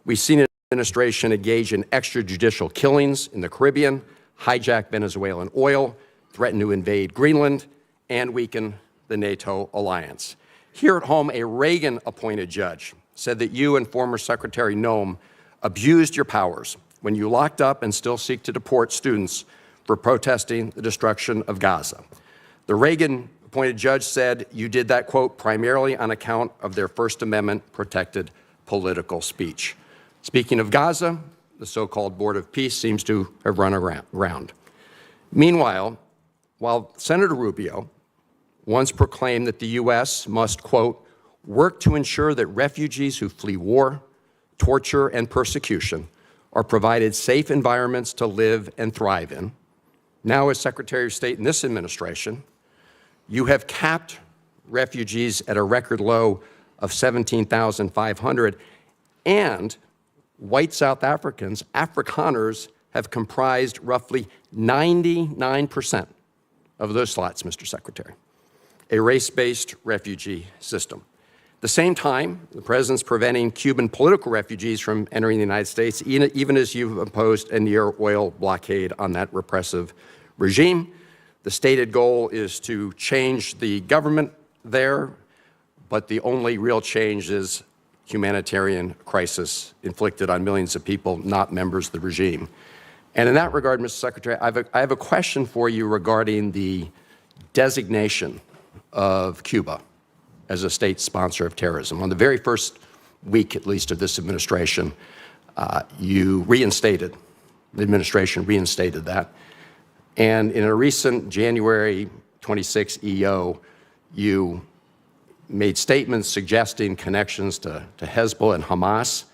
We've seen an administration engage in extrajudicial killings in the Caribbean, hijack Venezuelan oil, threaten to invade Greenland, and weaken the NATO alliance. Here at home, a Reagan-appointed judge said that you and former Secretary Noem abused your powers when you locked up and still seek to deport students for protesting the destruction of Gaza. The Reagan-appointed judge said you did that, quote, primarily on account of their First Amendment-protected political speech. Speaking of Gaza, the so-called Board of Peace seems to have run around. Meanwhile, while Senator Rubio once proclaimed that the U.S. must, quote, work to ensure that refugees who flee war, torture, and persecution are provided safe environments to live and thrive in. Now, as Secretary of State in this administration, You have capped refugees at a record low of 17,500, and white South Africans, Afrikaners, have comprised roughly 99% of those slots, Mr. Secretary. A race-based refugee system. At the same time, the president's preventing Cuban political refugees from entering the United States, even as you've imposed a near oil blockade on that repressive regime. The stated goal is to change the government there, but the only real change is humanitarian crisis inflicted on millions of people, not members of the regime. And in that regard, Mr. Secretary, I have a question for you regarding the designation of Cuba as a state sponsor of terrorism. On the very first week, at least, of this administration, the administration reinstated that. And in a recent January 26 EO, you made statements suggesting connections to Hezbollah and Hamas.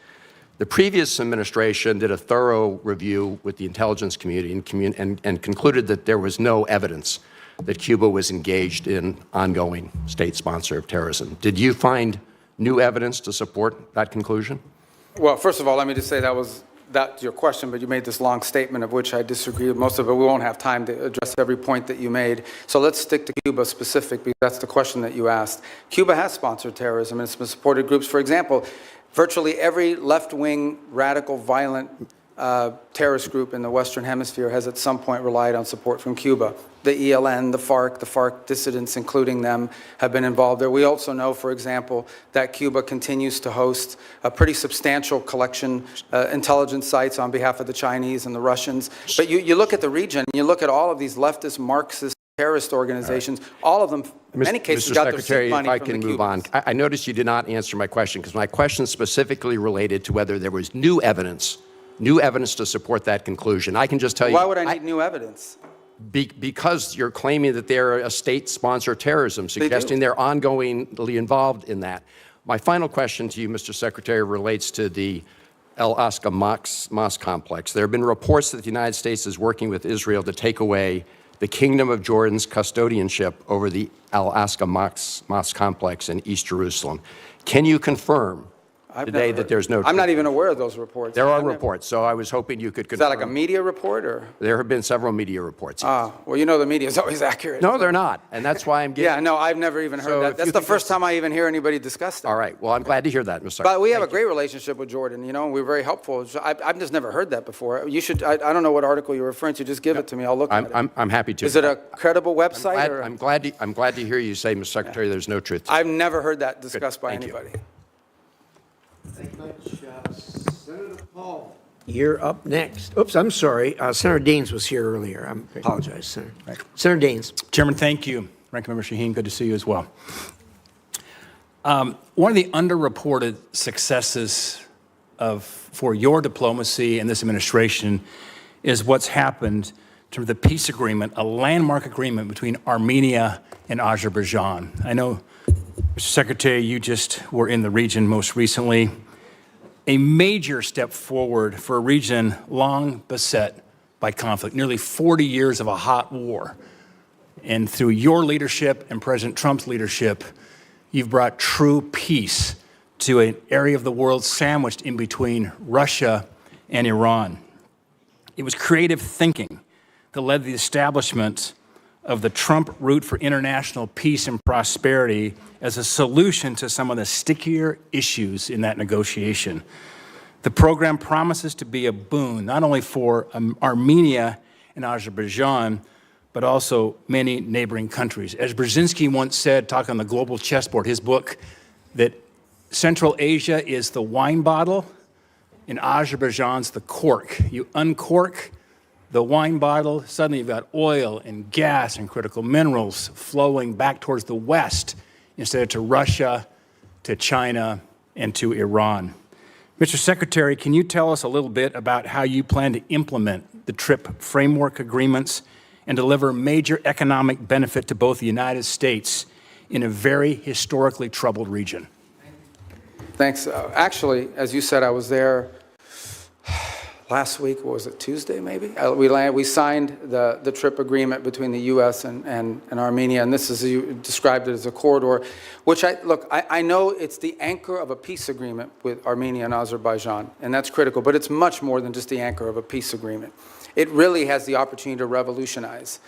The previous administration did a thorough review with the intelligence community and concluded that there was no evidence that Cuba was engaged in ongoing state sponsor of terrorism. Did you find new evidence to support that conclusion? Well, first of all, let me just say that's your question, but you made this long statement of which I disagree with most of it. We won't have time to address every point that you made. So let's stick to Cuba specific, because that's the question that you asked. Cuba has sponsored terrorism, and it's been supported groups. For example, virtually every left-wing, radical, violent terrorist group in the Western Hemisphere has at some point relied on support from Cuba. The ELN, the FARC dissidents, including them, have been involved there. We also know, for example, that Cuba continues to host a pretty substantial collection intelligence sites on behalf of the Chinese and the Russians. But you look at the region, you look at all of these leftist Marxist terrorist organizations, all of them, in many cases, got their seed money from the Cubans. Mr. Secretary, if I can move on. I noticed you did not answer my question, because my question specifically related to whether there was new evidence to support that conclusion. I can just tell you— Why would I need new evidence? Because you're claiming that they're a state sponsor of terrorism, suggesting they're ongoingly involved in that. My final question to you, Mr. Secretary, relates to the Al-Aqsa Mosque complex. There have been reports that the United States is working with Israel to take away the Kingdom of Jordan's custodianship over the Al-Aqsa Mosque complex in East Jerusalem. Can you confirm today that there's no truth? I'm not even aware of those reports. There are reports, so I was hoping you could confirm. Is that like a media report, or? There have been several media reports. Yes. Well, you know the media is always accurate. No, they're not, and that's why I'm getting— Yeah, no, I've never even heard that. That's the first time I even hear anybody discuss that. All right, well, I'm glad to hear that, Mr. Secretary. But we have a great relationship with Jordan, you know, and we're very helpful. I've just never heard that before. You should— I don't know what article you're referring to. Just give it to me. I'll look at it. I'm happy to. Is it a credible website? I'm glad to hear you say, Mr. Secretary, there's no truth to it. I've never heard that discussed by Thank you. anybody. Thank you much. Senator Paul, you're up next. Oops, I'm sorry. Senator Daines was here earlier. I apologize, Senator. Right. Senator Daines. Chairman, thank you. Ranking Member Shaheen, good to see you as well. One of the underreported successes for your diplomacy and this administration is what's happened in terms of the peace agreement, a landmark agreement between Armenia and Azerbaijan. I know, Mr. Secretary, you just were in the region most recently. A major step forward for a region long beset by conflict, nearly 40 years of a hot war. And through your leadership and President Trump's leadership, you've brought true peace to an area of the world sandwiched in between Russia and Iran. It was creative thinking that led to the establishment of the Trump route for international peace and prosperity as a solution to some of the stickier issues in that negotiation. The program promises to be a boon, not only for Armenia and Azerbaijan, but also many neighboring countries. As Brzezinski once said, talking on the global chessboard, his book, that Central Asia is the wine bottle and Azerbaijan's the cork. You uncork the wine bottle, suddenly you've got oil and gas and critical minerals flowing back towards the West instead of to Russia, to China, and to Iran. Mr. Secretary, can you tell us a little bit about how you plan to implement the TRIP framework agreements and deliver major economic benefit to both the United States in a very historically troubled region? Thanks. Actually, as you said, I was there last week, what was it, Tuesday maybe? We signed the trip agreement between the U.S. and Armenia, and this is, you described it as a corridor, which I know it's the anchor of a peace agreement with Armenia and Azerbaijan, and that's critical, but it's much more than just the anchor of a peace agreement. It really has the opportunity to revolutionize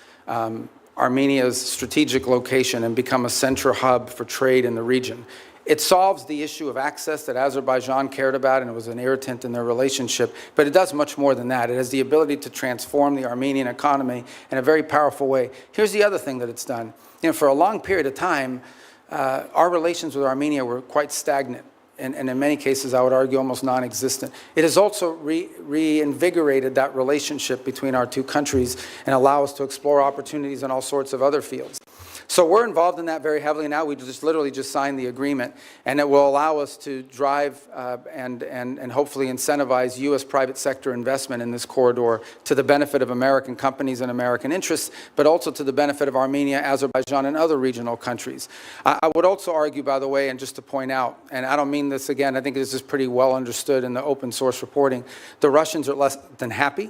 Armenia's strategic location and become a central hub for trade in the region. It solves the issue of access that Azerbaijan cared about, and it was an irritant in their relationship, but it does much more than that. It has the ability to transform the Armenian economy in a very powerful way. Here's the other thing that it's done. For a long period of time, our relations with Armenia were quite stagnant, and in many cases, I would argue, almost non-existent. It has also reinvigorated that relationship between our two countries and allow us to explore opportunities in all sorts of other fields. So we're involved in that very heavily now. We literally just signed the agreement, and it will allow us to drive and hopefully incentivize U.S. private sector investment in this corridor to the benefit of American companies and American interests, but also to the benefit of Armenia, Azerbaijan, and other regional countries. I would also argue, by the way, and just to point out, and I don't mean this again, I think this is pretty well understood in the open source reporting, the Russians are less than happy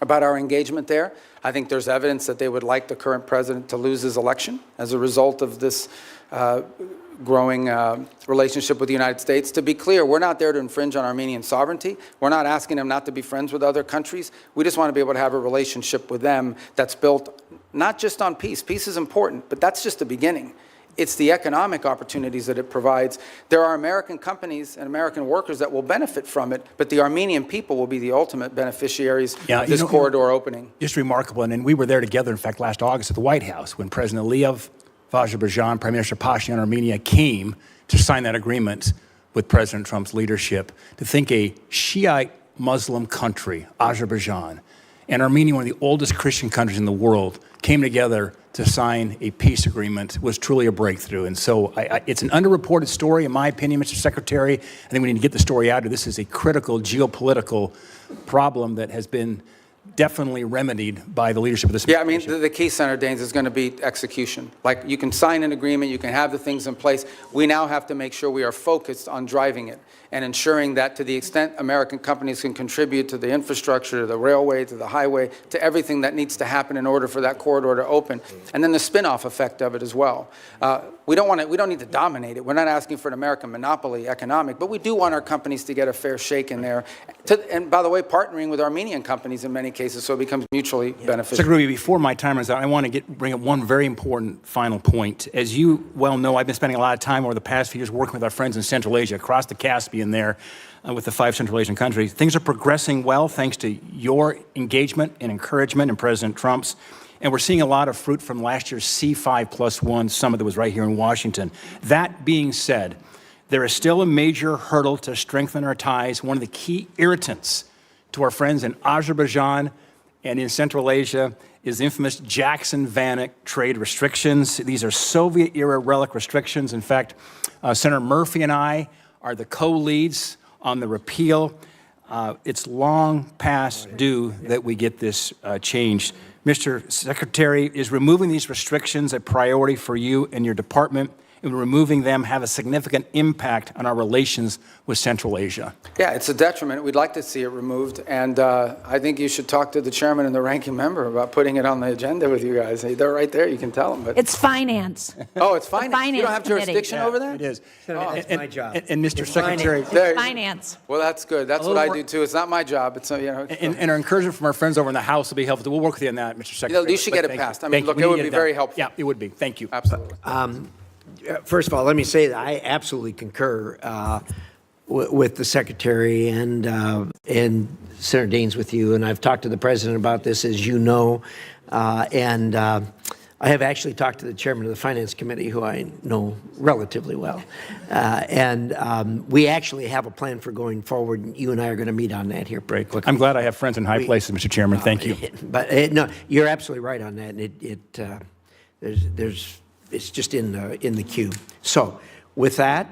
about our engagement there. I think there's evidence that they would like the current president to lose his election as a result of this growing relationship with the United States. To be clear, we're not there to infringe on Armenian sovereignty. We're not asking them not to be friends with other countries. We just want to be able to have a relationship with them that's built not just on peace. Peace is important, but that's just the beginning. It's the economic opportunities that it provides. There are American companies and American workers that will benefit from it, but the Armenian people will be the ultimate beneficiaries of this corridor opening. Just remarkable, and we were there together, in fact, last August at the White House when President Aliyev of Azerbaijan, Prime Minister Pashinyan of Armenia came to sign that agreement with President Trump's leadership. To think a Shiite Muslim country, Azerbaijan, and Armenia, one of the oldest Christian countries in the world, came together to sign a peace agreement was truly a breakthrough. And so it's an underreported story, in my opinion, Mr. Secretary. I think we need to get the story out. This is a critical geopolitical problem that has been definitely remedied by the leadership of this administration. Yeah, I mean, the key, Senator Daines, is going to be execution. Like, you can sign an agreement, you can have the things in place. We now have to make sure we are focused on driving it and ensuring that to the extent American companies can contribute to the infrastructure, to the railway, to the highway, to everything that needs to happen in order for that corridor to open, and then the spin-off effect of it as well. We don't need to dominate it. We're not asking for an American monopoly economic, but we do want our companies to get a fair shake in there. And by the way, partnering with Armenian companies in many cases, so it becomes mutually beneficial. Secretary Rubio, before my time runs out, I want to bring up one very important final point. As you well know, I've been spending a lot of time over the past few years working with our friends in Central Asia, across the Caspian there, with the 5 Central Asian countries. Things are progressing well thanks to your engagement and encouragement and President Trump's. And we're seeing a lot of fruit from last year's C5+1 summit that was right here in Washington. That being said, there is still a major hurdle to strengthen our ties. One of the key irritants to our friends in Azerbaijan and in Central Asia is the infamous Jackson-Vanik trade restrictions. These are Soviet-era relic restrictions. In fact, Senator Murphy and I are the co-leads on the repeal. It's long past due that we get this changed. Mr. Secretary, is removing these restrictions a priority for you and your department? And removing them have a significant impact on our relations with Central Asia? Yeah, it's a detriment. We'd like to see it removed. And I think you should talk to the chairman and the ranking member about putting it on the agenda with you guys. They're right there. You can tell them. But It's finance. Oh, it's finance. Finance You don't have committee. jurisdiction over that? It is. That's my job. And Mr. Secretary, Finance. Well, that's good. That's what I do too. It's not my job. It's and our encouragement from our friends over in the House will be helpful. We'll work with you on that, Mr. Secretary. You should get it passed. I mean, look, it would be very helpful. Yeah, it would be. Thank you. Absolutely. First of all, let me say that I absolutely concur with the Secretary and Senator Daines with you, and I've talked to the President about this, as you know, and I have actually talked to the Chairman of the Finance Committee, who I know relatively well, and we actually have a plan for going forward. You and I are going to meet on that here pretty quickly. I'm glad I have friends in high places, Mr. Chairman. Thank you. But no, you're absolutely right on that, and it's just in the queue. So with that,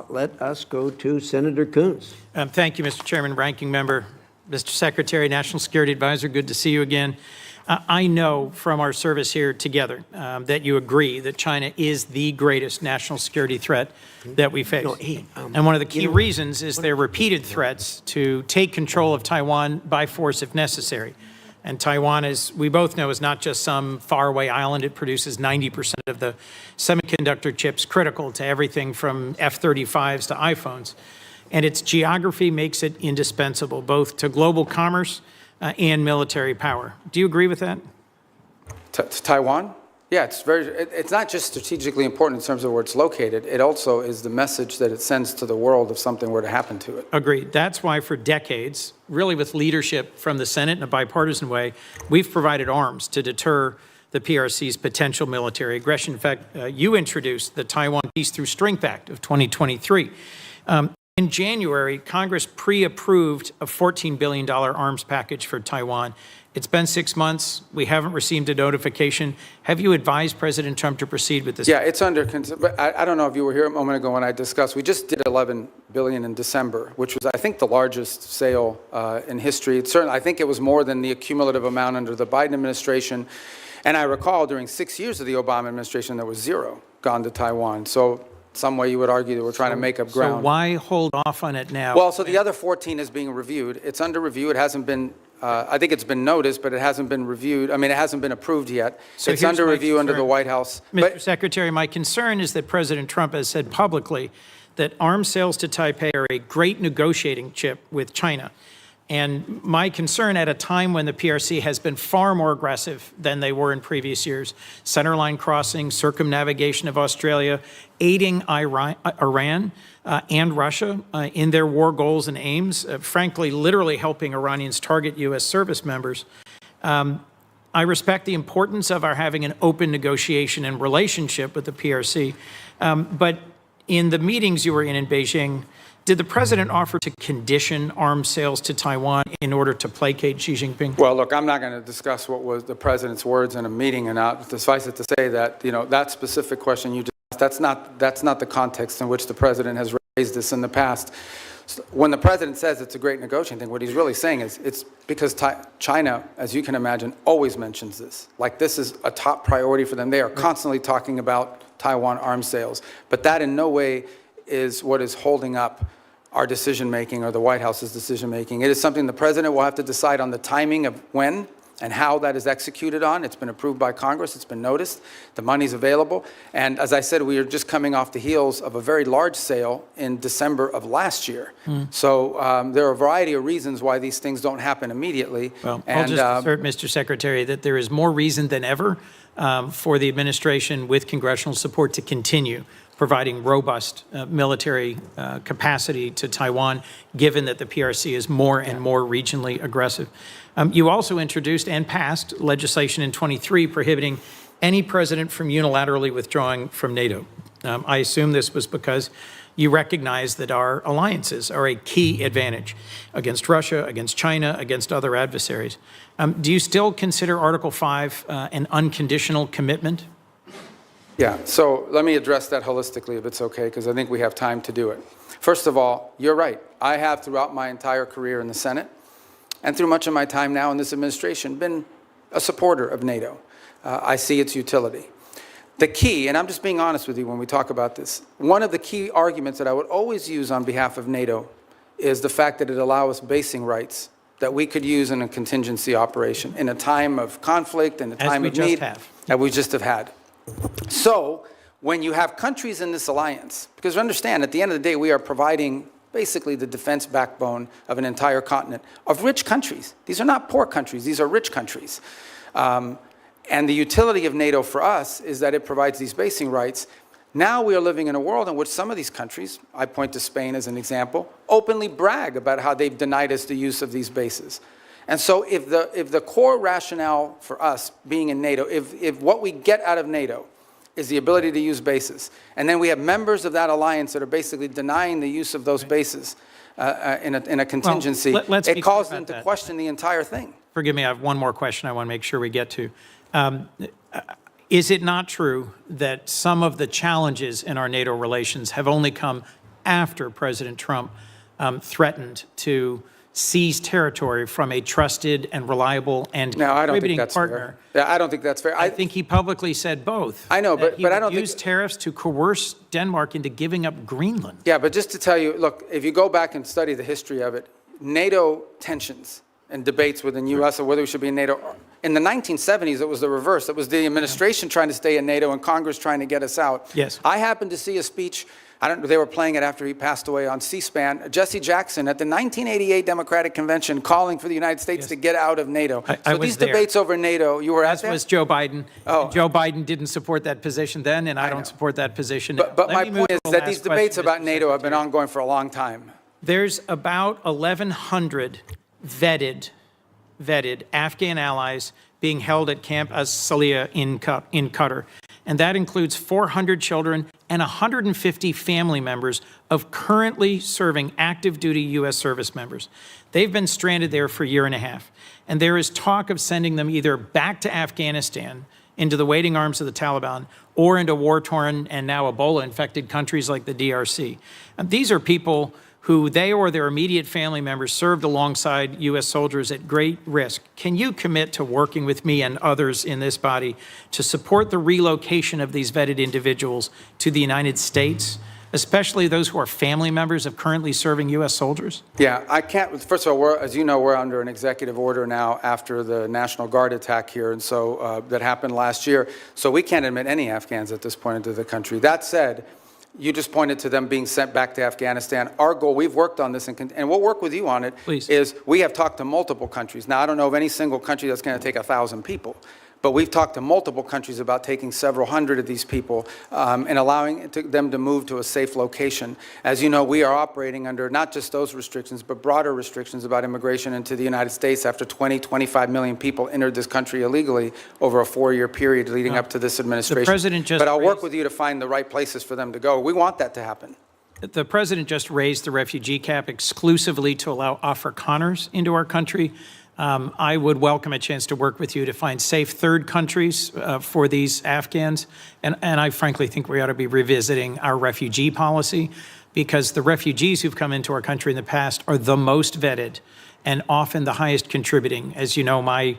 let us go to Senator Coons. Thank you, Mr. Chairman, Ranking Member, Mr. Secretary, National Security Advisor, good to see you again. I know from our service here together that you agree that China is the greatest national security threat that we face. And one of the key reasons is their repeated threats to take control of Taiwan by force if necessary. And Taiwan, as we both know, is not just some faraway island. It produces 90% of the semiconductor chips critical to everything from F-35s to iPhones. And its geography makes it indispensable, both to global commerce and military power. Do you agree with that? Taiwan? Yeah, it's not just strategically important in terms of where it's located. It also is the message that it sends to the world if something were to happen to it. Agreed. That's why for decades, really with leadership from the Senate in a bipartisan way, we've provided arms to deter the PRC's potential military aggression. In fact, you introduced the Taiwan Peace Through Strength Act of 2023. In January, Congress pre-approved a $14 billion arms package for Taiwan. It's been 6 months. We haven't received a notification. Have you advised President Trump to proceed with this? Yeah, it's under, but I don't know if you were here a moment ago when I discussed, we just did $11 billion in December, which was, I think, the largest sale in history. It's certainly, I think it was more than the cumulative amount under the Biden administration. And I recall during 6 years of the Obama administration, there was zero gone to Taiwan. So some way you would argue that we're trying to make up ground. So why hold off on it now? Well, so the other 14 is being reviewed. It's under review. It hasn't been, I think it's been noticed, but it hasn't been reviewed. I mean, it hasn't been approved yet. So it's under review under the White House. Mr. Secretary, my concern is that President Trump has said publicly that arms sales to Taipei are a great negotiating chip with China. And my concern at a time when the PRC has been far more aggressive than they were in previous years, centerline crossing, circumnavigation of Australia, aiding Iran and Russia in their war goals and aims, frankly, literally helping Iranians target U.S. service members. I respect the importance of our having an open negotiation and relationship with the PRC, but in the meetings you were in Beijing, did the president offer to condition arms sales to Taiwan in order to placate Xi Jinping? Well, look, I'm not going to discuss what was the president's words in a meeting, and suffice it to say that, you know, that specific question you just asked, that's not the context in which the president has raised this in the past. When the president says it's a great negotiating thing, what he's really saying is it's because China, as you can imagine, always mentions this. Like, this is a top priority for them. They are constantly talking about Taiwan arms sales, but that in no way is what is holding up our decision-making or the White House's decision-making. It is something the president will have to decide on the timing of when and how that is executed on. It's been approved by Congress. It's been noticed. The money's available. And as I said, we are just coming off the heels of a very large sale in December of last year. So there are a variety of reasons why these things don't happen immediately. Well, I'll just assert, Mr. Secretary, that there is more reason than ever for the administration with congressional support to continue providing robust military capacity to Taiwan, given that the PRC is more and more regionally aggressive. You also introduced and passed legislation in 23 prohibiting any president from unilaterally withdrawing from NATO. I assume this was because you recognize that our alliances are a key advantage against Russia, against China, against other adversaries. Do you still consider Article 5 an unconditional commitment? Yeah, so let me address that holistically, if it's okay, because I think we have time to do it. First of all, you're right. I have, throughout my entire career in the Senate, and through much of my time now in this administration, been a supporter of NATO. I see its utility. The key, and I'm just being honest with you when we talk about this, one of the key arguments that I would always use on behalf of NATO is the fact that it allows us basing rights that we could use in a contingency operation in a time of conflict, in a time of need, that we just have had. So when you have countries in this alliance, because understand, at the end of the day, we are providing basically the defense backbone of an entire continent of rich countries. These are not poor countries. These are rich countries. And the utility of NATO for us is that it provides these basing rights. Now we are living in a world in which some of these countries, I point to Spain as an example, openly brag about how they've denied us the use of these bases. And so if the core rationale for us being in NATO, if what we get out of NATO is the ability to use bases, and then we have members of that alliance that are basically denying the use of those bases in a contingency, well, it calls them to question the entire thing. Forgive me, I have one more question I want to make sure we get to. Is it not true that some of the challenges in our NATO relations have only come after President Trump threatened to seize territory from a trusted and reliable and No, I don't think contributing that's partner. fair. Yeah, I don't think that's fair. I think he publicly said both. I know, that but I don't he would think- use tariffs to coerce Denmark into giving up Greenland. Yeah, but just to tell you, look, if you go back and study the history of it, NATO tensions and debates within U.S. or whether we should be in NATO, in the 1970s, it was the reverse. It was the administration trying to stay in NATO and Congress trying to get us out. Yes. I happened to see a speech, they were playing it after he passed away on C-SPAN, Jesse Jackson at the 1988 Democratic Convention calling for the United States to get out of NATO. I So was these there. debates over NATO, you were at As that? was Joe Biden. Oh. Joe Biden didn't support that position then, and I don't support that position now. But Let my me move point to is the that last these debates question, about Mr. NATO have been Secretary. ongoing for a long time. There's about 1,100 vetted Afghan allies being held at Camp As-Salih in Qatar. And that includes 400 children and 150 family members of currently serving active duty U.S. service members. They've been stranded there for a year and a half. And there is talk of sending them either back to Afghanistan into the waiting arms of the Taliban or into war-torn and now Ebola-infected countries like the DRC. And these are people who they or their immediate family members served alongside U.S. soldiers at great risk. Can you commit to working with me and others in this body to support the relocation of these vetted individuals to the United States, especially those who are family members of currently serving U.S. soldiers? Yeah, I can't, first of all, as you know, we're under an executive order now after the National Guard attack here, and so that happened last year. So we can't admit any Afghans at this point into the country. That said, you just pointed to them being sent back to Afghanistan. Our goal, we've worked on this, and we'll work with you on it, Please. is we have talked to multiple countries. Now, I don't know of any single country that's going to take 1,000 people, but we've talked to multiple countries about taking several hundred of these people and allowing them to move to a safe location. As you know, we are operating under not just those restrictions, but broader restrictions about immigration into the United States after 25 million people entered this country illegally over a 4-year period leading up to this administration. president just but I'll work raised- with you to find the right places for them to go. We want that to happen. The president just raised the refugee cap exclusively to allow Afrikaners into our country. I would welcome a chance to work with you to find safe third countries for these Afghans. And I frankly think we ought to be revisiting our refugee policy, because the refugees who've come into our country in the past are the most vetted and often the highest contributing. As you know, my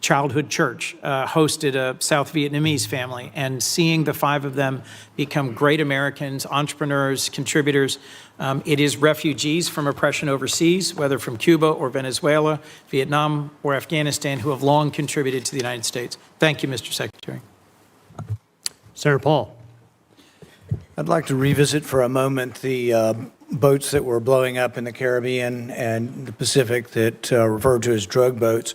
childhood church hosted a South Vietnamese family, and seeing the 5 of them become great Americans, entrepreneurs, contributors. It is refugees from oppression overseas, whether from Cuba or Venezuela, Vietnam or Afghanistan, who have long contributed to the United States. Thank you, Mr. Secretary. Senator Paul. I'd like to revisit for a moment the boats that were blowing up in the Caribbean and the Pacific that referred to as drug boats.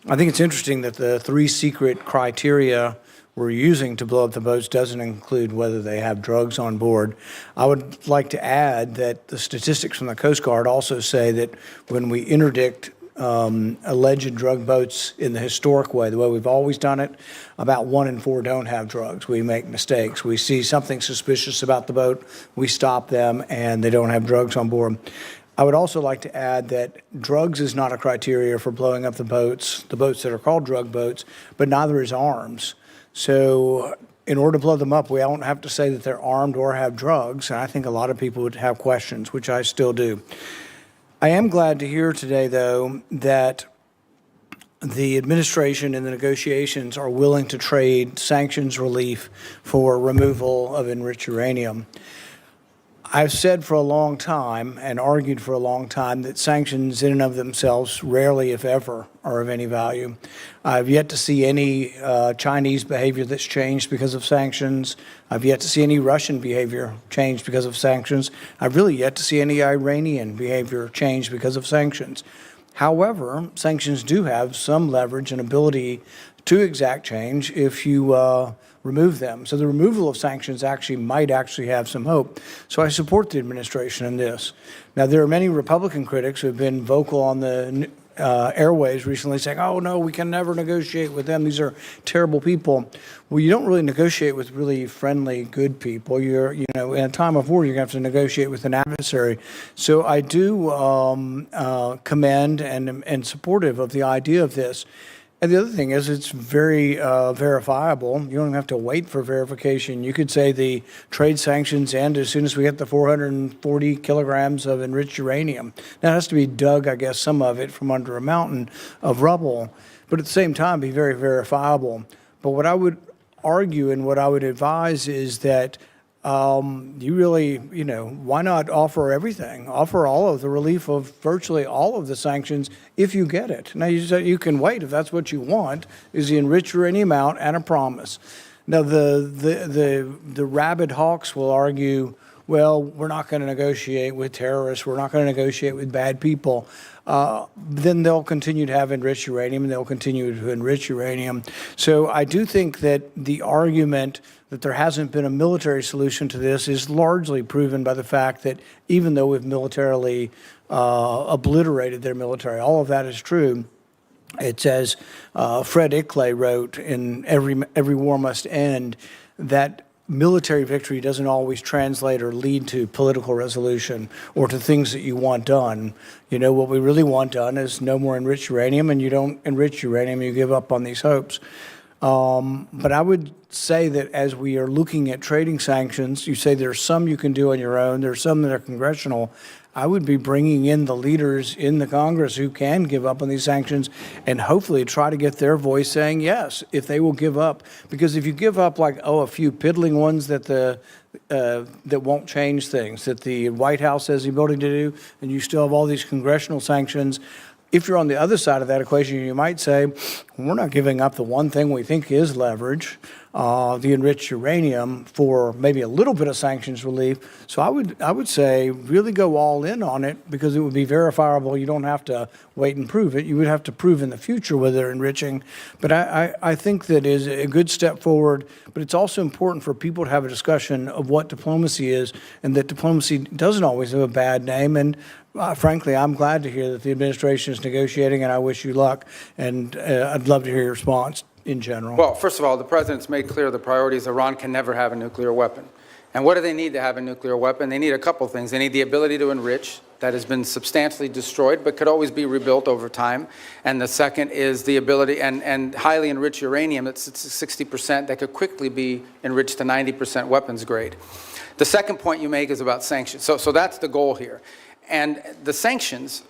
I think it's interesting that the 3 secret criteria we're using to blow up the boats doesn't include whether they have drugs on board. I would like to add that the statistics from the Coast Guard also say that when we interdict alleged drug boats in the historic way, the way we've always done it, about 1 in 4 don't have drugs. We make mistakes. We see something suspicious about the boat, we stop them, and they don't have drugs on board. I would also like to add that drugs is not a criteria for blowing up the boats that are called drug boats, but neither is arms. So in order to blow them up, we don't have to say that they're armed or have drugs, and I think a lot of people would have questions, which I still do. I am glad to hear today, though, that the administration and the negotiations are willing to trade sanctions relief for removal of enriched uranium. I've said for a long time and argued for a long time that sanctions in and of themselves rarely, if ever, are of any value. I've yet to see any Chinese behavior that's changed because of sanctions. I've yet to see any Russian behavior change because of sanctions. I've really yet to see any Iranian behavior change because of sanctions. However, sanctions do have some leverage and ability to exact change if you remove them. So the removal of sanctions might actually have some hope. So I support the administration in this. Now, there are many Republican critics who have been vocal on the airways recently saying, oh, no, we can never negotiate with them. These are terrible people. Well, you don't really negotiate with really friendly, good people. In a time of war, you're going to have to negotiate with an adversary. So I do commend and supportive of the idea of this. And the other thing is it's very verifiable. You don't have to wait for verification. You could say the trade sanctions end as soon as we get the 440 kilograms of enriched uranium. Now, it has to be dug, I guess, some of it from under a mountain of rubble, but at the same time be very verifiable. But what I would argue and what I would advise is that you really, why not offer everything? Offer all of the relief of virtually all of the sanctions if you get it. Now, you can wait if that's what you want, is the enriched uranium out and a promise. Now, the rabid hawks will argue, well, we're not going to negotiate with terrorists. We're not going to negotiate with bad people. Then they'll continue to have enriched uranium, and they'll continue to enrich uranium. So I do think that the argument that there hasn't been a military solution to this is largely proven by the fact that even though we've militarily obliterated their military, all of that is true. It's as Fred Ickley wrote in Every War Must End, that military victory doesn't always translate or lead to political resolution or to things that you want done. What we really want done is no more enriched uranium, and you don't enrich uranium, you give up on these hopes. But I would say that as we are looking at trading sanctions, you say there's some you can do on your own, there's some that are congressional. I would be bringing in the leaders in the Congress who can give up on these sanctions and hopefully try to get their voice saying yes, if they will give up. Because if you give up a few piddling ones that that won't change things, that the White House has the ability to do, and you still have all these congressional sanctions, if you're on the other side of that equation, you might say, we're not giving up the one thing we think is leverage, the enriched uranium, for maybe a little bit of sanctions relief. So I would say really go all in on it, because it would be verifiable. You don't have to wait and prove it. You would have to prove in the future whether they're enriching. But I think that is a good step forward. But it's also important for people to have a discussion of what diplomacy is, and that diplomacy doesn't always have a bad name. And frankly, I'm glad to hear that the administration is negotiating, and I wish you luck. And I'd love to hear your response in general. Well, first of all, the president's made clear the priorities. Iran can never have a nuclear weapon. And what do they need to have a nuclear weapon? They need a couple things. They need the ability to enrich. That has been substantially destroyed, but could always be rebuilt over time. And the second is the ability, and highly enriched uranium, that's 60%, that could quickly be enriched to 90% weapons grade. The second point you make is about sanctions. So that's the goal here. And the sanctions,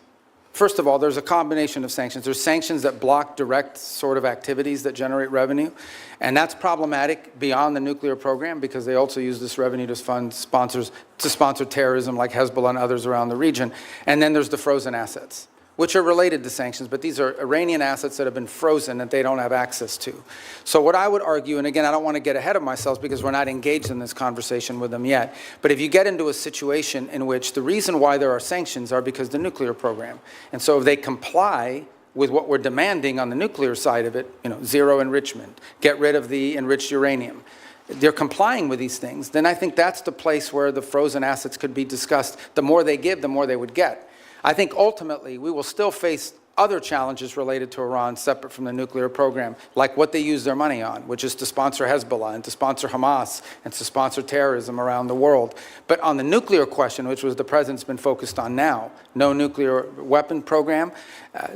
first of all, there's a combination of sanctions. There's sanctions that block direct sort of activities that generate revenue. And that's problematic beyond the nuclear program, because they also use this revenue to fund sponsors, to sponsor terrorism like Hezbollah and others around the region. And then there's the frozen assets, which are related to sanctions, but these are Iranian assets that have been frozen that they don't have access to. So what I would argue, and again, I don't want to get ahead of myself because we're not engaged in this conversation with them yet, but if you get into a situation in which the reason why there are sanctions are because the nuclear program, and so if they comply with what we're demanding on the nuclear side of it, zero enrichment, get rid of the enriched uranium, they're complying with these things, then I think that's the place where the frozen assets could be discussed. The more they give, the more they would get. I think ultimately we will still face other challenges related to Iran separate from the nuclear program, like what they use their money on, which is to sponsor Hezbollah and to sponsor Hamas and to sponsor terrorism around the world. But on the nuclear question, which was the president's been focused on now, no nuclear weapon program,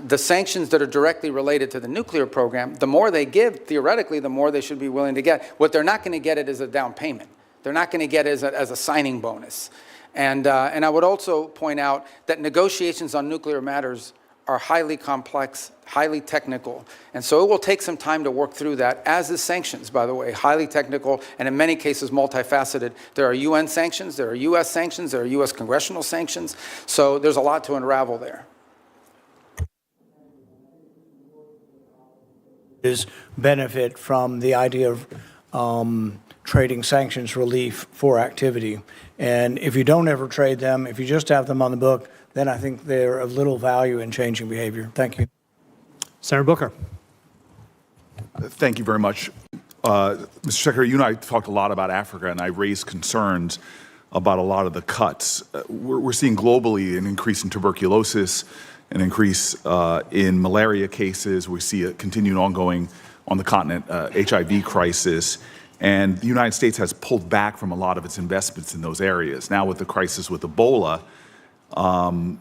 the sanctions that are directly related to the nuclear program, the more they give, theoretically, the more they should be willing to get. What they're not going to get it as a down payment. They're not going to get it as a signing bonus. And I would also point out that negotiations on nuclear matters are highly complex, highly technical. And so it will take some time to work through that, as is sanctions, by the way, highly technical and in many cases multifaceted. There are UN sanctions, there are US sanctions, there are US congressional sanctions. So there's a lot to unravel there. Is benefit from the idea of trading sanctions relief for activity. And if you don't ever trade them, if you just have them on the book, then I think they're of little value in changing behavior. Thank you. Senator Booker. Thank you very much. Mr. Secretary, you and I talked a lot about Africa, and I raised concerns about a lot of the cuts. We're seeing globally an increase in tuberculosis, an increase in malaria cases. We see a continued ongoing on the continent HIV crisis. And the United States has pulled back from a lot of its investments in those areas. Now with the crisis with Ebola,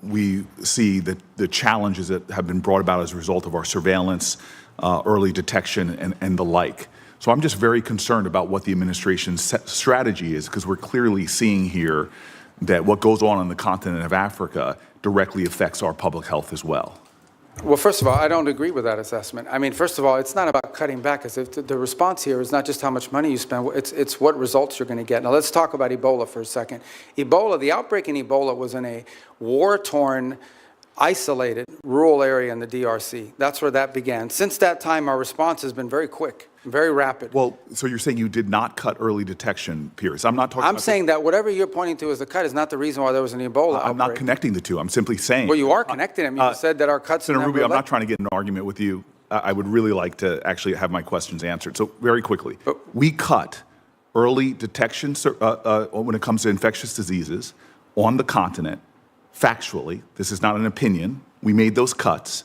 we see that the challenges that have been brought about as a result of our surveillance early detection, and the like. So I'm just very concerned about what the administration's strategy is, because we're clearly seeing here that what goes on the continent of Africa directly affects our public health as well. Well, first of all, I don't agree with that assessment. I mean, first of all, it's not about cutting back. The response here is not just how much money you spend, it's what results you're going to get. Now, let's talk about Ebola for a second. Ebola, the outbreak in Ebola was in a war-torn, isolated rural area in the DRC. That's where that began. Since that time, our response has been very quick, very rapid. Well, so you're saying you did not cut early detection periods. I'm not talking about... I'm saying that whatever you're pointing to as a cut is not the reason why there was an Ebola outbreak. I'm not connecting the two. I'm simply saying... Well, you are connecting them. You said that our cuts... Senator Rubio, I'm not trying to get in an argument with you. I would really like to actually have my questions answered. So very quickly, we cut early detection when it comes to infectious diseases on the continent. Factually, this is not an opinion. We made those cuts.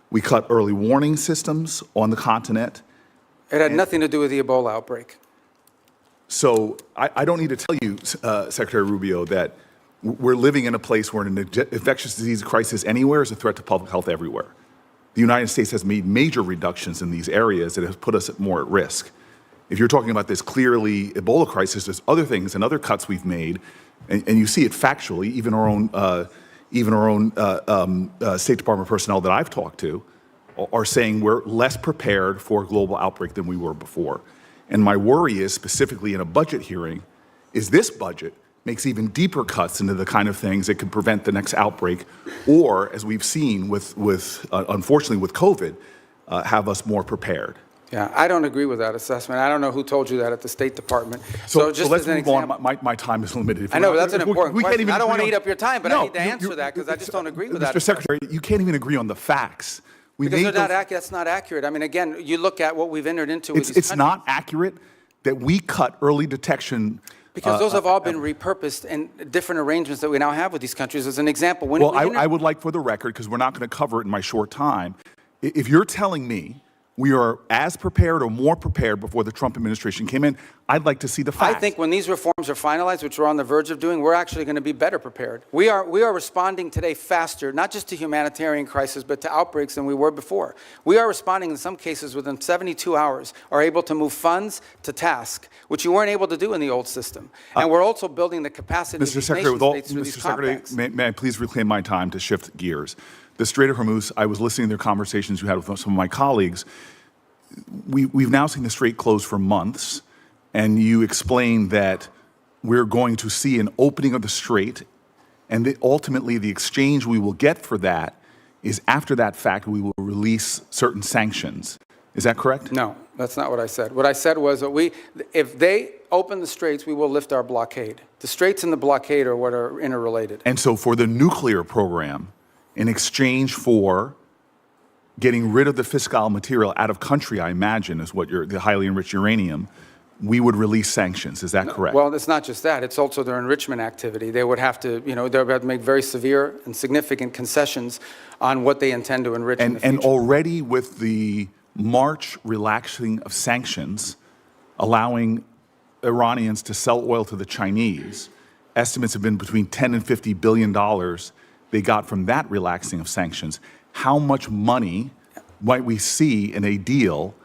We cut early warning systems on the continent. It had nothing to do with the Ebola outbreak. So I don't need to tell you, Secretary Rubio, that we're living in a place where an infectious disease crisis anywhere is a threat to public health everywhere. The United States has made major reductions in these areas that have put us more at risk. If you're talking about this clearly Ebola crisis, there's other things and other cuts we've made, and you see it factually. Even our own State Department personnel that I've talked to are saying we're less prepared for a global outbreak than we were before. And my worry is, specifically in a budget hearing, is this budget makes even deeper cuts into the kind of things that could prevent the next outbreak, or, as we've seen unfortunately with COVID, have us more prepared. Yeah, I don't agree with that assessment. I don't know who told you that at the State Department. So just let's as an move example, on. My time is limited. I know, but that's an important question. Even I don't want to agree eat up your time, but No, I need to answer that because I just don't agree with that. Mr. Secretary, you can't even agree on the facts. Because that's not accurate. I mean, again, you look at what we've entered into with these It's countries. not accurate that we cut early detection. Because those have all been repurposed in different arrangements that we now have with these countries. As an example, when Well, I would like, for the record, because we're not going to cover it in my short time, if you're telling me we are as prepared or more prepared before the Trump administration came in, I'd like to see the facts. I think when these reforms are finalized, which we're on the verge of doing, we're actually going to be better prepared. We are responding today faster, not just to humanitarian crisis, but to outbreaks than we were before. We are responding in some cases within 72 hours, are able to move funds to task, which you weren't able to do in the old system. And we're also building the capacity of these nation states through these compacts. May I please reclaim my time to shift gears? The Strait of Hormuz, I was listening to the conversations you had with some of my colleagues. We've now seen the Strait close for months, and you explained that we're going to see an opening of the Strait, and ultimately the exchange we will get for that is, after that fact, we will release certain sanctions. Is that correct? No, that's not what I said. What I said was that if they open the straits, we will lift our blockade. The straits and the blockade are what are interrelated. And so for the nuclear program, in exchange for getting rid of the fissile material out of country, I imagine, is what the highly enriched uranium, we would release sanctions. Is that correct? Well, it's not just that. It's also their enrichment activity. They would have to, they would have to make very severe and significant concessions on what they intend to enrich in the future. And already with the March relaxing of sanctions, allowing Iranians to sell oil to the Chinese, estimates have been between $10 and $50 billion they got from that relaxing of sanctions. How much money might we see in a deal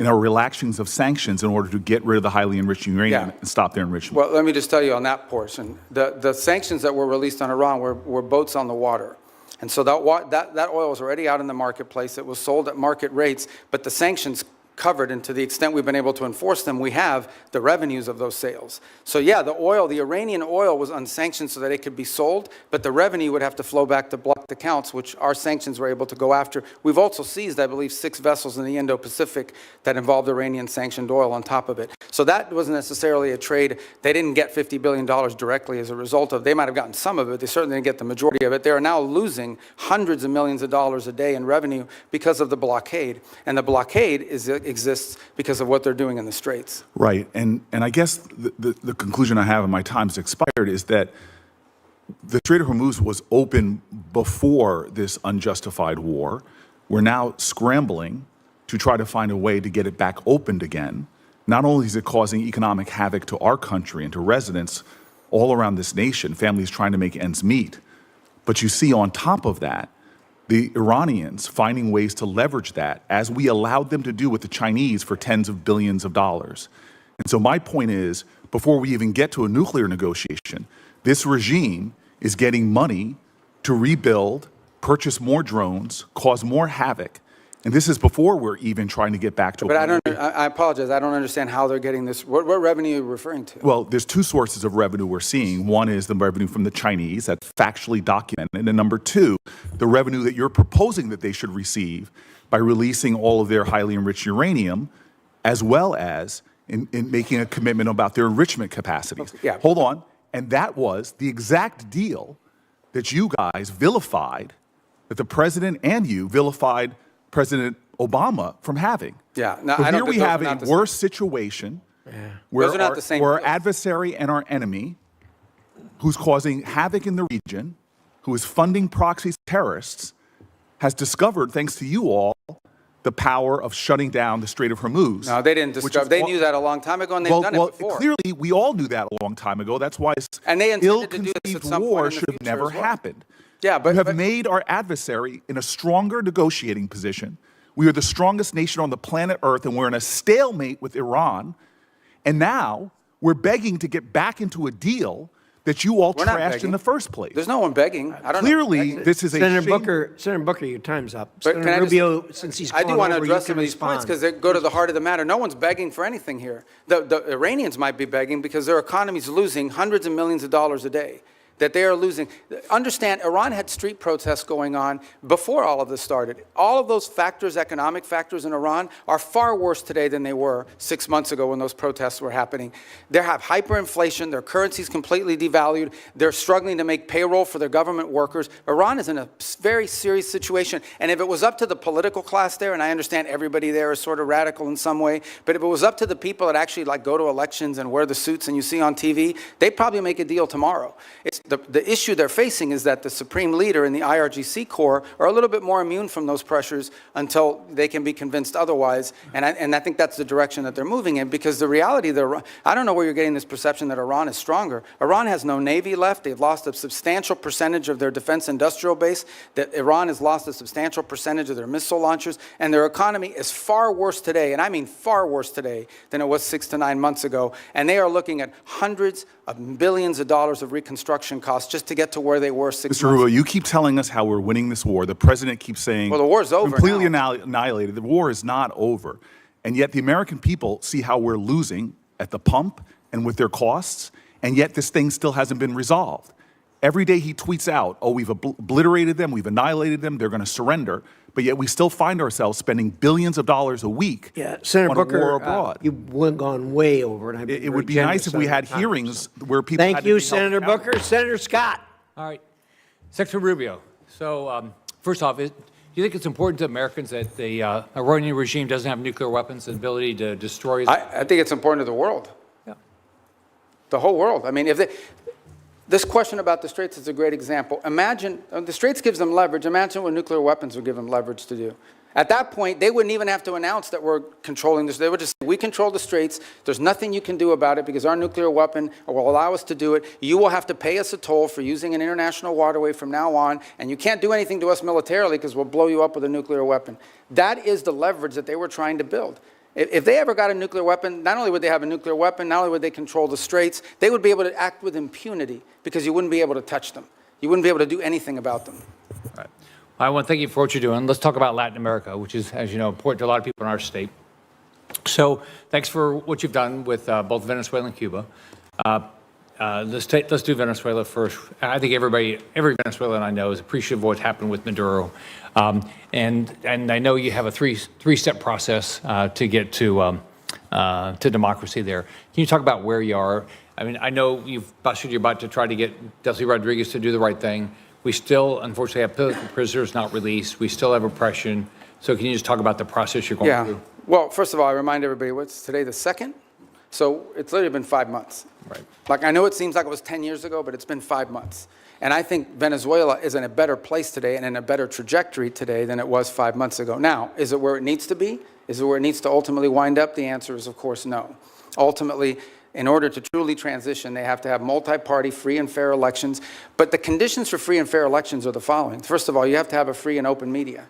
in our relaxings of sanctions in order to get rid of the highly enriched uranium and stop their enrichment? Well, let me just tell you on that portion. The sanctions that were released on Iran were boats on the water. And so that oil was already out in the marketplace. It was sold at market rates, but the sanctions covered, and to the extent we've been able to enforce them, we have the revenues of those sales. So yeah, the Iranian oil was unsanctioned so that it could be sold, but the revenue would have to flow back to blocked accounts, which our sanctions were able to go after. We've also seized, I believe, 6 vessels in the Indo-Pacific that involved Iranian sanctioned oil on top of it. So that wasn't necessarily a trade. They didn't get $50 billion directly as a result of, they might have gotten some of it, they certainly didn't get the majority of it. They are now losing hundreds of millions of dollars a day in revenue because of the blockade. And the blockade exists because of what they're doing in the straits. Right, and I guess the conclusion I have, and my time's expired, is that the Strait of Hormuz was open before this unjustified war. We're now scrambling to try to find a way to get it back opened again. Not only is it causing economic havoc to our country and to residents all around this nation, families trying to make ends meet, but you see on top of that, the Iranians finding ways to leverage that, as we allowed them to do with the Chinese for tens of billions of dollars. And so my point is, before we even get to a nuclear negotiation, this regime is getting money to rebuild, purchase more drones, cause more havoc. And this is before we're even trying to get back to. But I apologize. I don't understand how they're getting this. What revenue are you referring to? Well, there's two sources of revenue we're seeing. One is the revenue from the Chinese, that's factually documented. And number two, the revenue that you're proposing that they should receive by releasing all of their highly enriched uranium, as well as in making a commitment about their enrichment capacities. Okay, yeah. Hold on. And that was the exact deal that you guys vilified, that the president and you vilified President Obama from having. Yeah. No, So I don't here we think those have are a not the worse situation where Those are not the same our deals. adversary and our enemy, who's causing havoc in the region, who is funding proxy terrorists, has discovered, thanks to you all, the power of shutting down the Strait of Hormuz. No, they didn't which discover. is They wha- knew that a long time ago, and they've done it before. Clearly, we all knew that a long time ago. That's why And they intended to do this at ill-conceived some point war in the should have future never as well. happened. Yeah, but You have made our adversary in a stronger negotiating position. We are the strongest nation on the planet Earth, and we're in a stalemate with Iran. And now we're begging to get back into a deal that you all We're not trashed begging. in the first place. There's no one begging. I don't Clearly, know. this is a Senator shame- Booker, your time's up. But can I Senator just- Rubio, since he's I do gone want to over, you address can some of these points respond. because they go to the heart of the matter. No one's begging for anything here. The Iranians might be begging because their economy's losing hundreds of millions of dollars a day. That they are losing. Understand, Iran had street protests going on before all of this started. All of those factors, economic factors in Iran, are far worse today than they were 6 months ago when those protests were happening. They have hyperinflation, their currency's completely devalued, they're struggling to make payroll for their government workers. Iran is in a very serious situation, and if it was up to the political class there, and I understand everybody there is sort of radical in some way, but if it was up to the people that actually like go to elections and wear the suits and you see on TV, they'd probably make a deal tomorrow. It's the issue they're facing is that the supreme leader and the IRGC Corps are a little bit more immune from those pressures until they can be convinced otherwise. And I think that's the direction that they're moving in, because the reality, I don't know where you're getting this perception that Iran is stronger. Iran has no navy left. They've lost a substantial percentage of their defense industrial base. That Iran has lost a substantial percentage of their missile launchers. And their economy is far worse today, and I mean far worse today, than it was 6 to 9 months ago. And they are looking at hundreds of billions of dollars of reconstruction costs just to get to where they were 6 Mr. months Rubio, ago. you keep telling us how we're winning this war. The president keeps saying, Well, the war's over completely now. annihilated. The war is not over. And yet the American people see how we're losing at the pump and with their costs, and yet this thing still hasn't been resolved. Every day he tweets out, oh, we've obliterated them, we've annihilated them, they're going to surrender. But yet we still find ourselves spending billions of dollars a week Senator on Booker, a war abroad. you've gone way over. And It would be nice if we had hearings where people Thank had to you, be held Senator accountable. Booker. Senator Scott. All right. Secretary Rubio, so first off, do you think it's important to Americans that the Iranian regime doesn't have nuclear weapons and ability to destroy? I think it's important to the world. Yeah. The whole world. I mean, this question about the Straits is a great example. Imagine, the Straits gives them leverage. Imagine what nuclear weapons would give them leverage to do. At that point, they wouldn't even have to announce that we're controlling this. They would just say, we control the Straits. There's nothing you can do about it because our nuclear weapon will allow us to do it. You will have to pay us a toll for using an international waterway from now on, and you can't do anything to us militarily because we'll blow you up with a nuclear weapon. That is the leverage that they were trying to build. If they ever got a nuclear weapon, not only would they have a nuclear weapon, not only would they control the Straits, they would be able to act with impunity because you wouldn't be able to touch them. You wouldn't be able to do anything about them. All right. I want to thank you for what you're doing. Let's talk about Latin America, which is, as you know, important to a lot of people in our state. So thanks for what you've done with both Venezuela and Cuba. Let's do Venezuela first. I think every Venezuelan I know is appreciative of what happened with Maduro. And I know you have a three-step process to get to democracy there. Can you talk about where you are? I mean, I know you're about to try to get Delcy Rodriguez to do the right thing. We still, unfortunately, have political prisoners not released. We still have oppression. So can you just talk about the process you're going through? Well, first of all, I remind everybody, what's today, the 2nd? So it's literally been 5 months. Right. Like, I know it seems like it was 10 years ago, but it's been 5 months. And I think Venezuela is in a better place today and in a better trajectory today than it was 5 months ago. Now, is it where it needs to be? Is it where it needs to ultimately wind up? The answer is, of course, no. Ultimately, in order to truly transition, they have to have multi-party, free and fair elections. But the conditions for free and fair elections are the following. First of all, you have to have a free and open media.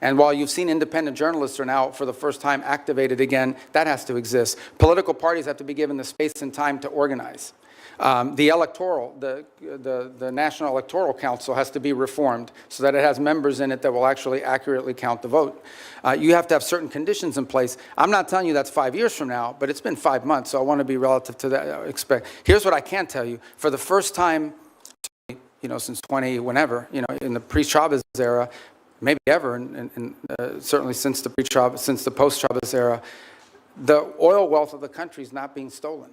And while you've seen independent journalists are now, for the first time, activated again, that has to exist. Political parties have to be given the space and time to organize. The National Electoral Council has to be reformed so that it has members in it that will actually accurately count the vote. You have to have certain conditions in place. I'm not telling you that's 5 years from now, but it's been 5 months, so I want to be relative to that. Here's what I can tell you. For the first time, since 20, whenever, in the pre-Chavez era, maybe ever, and certainly since the post-Chavez era, the oil wealth of the country is not being stolen.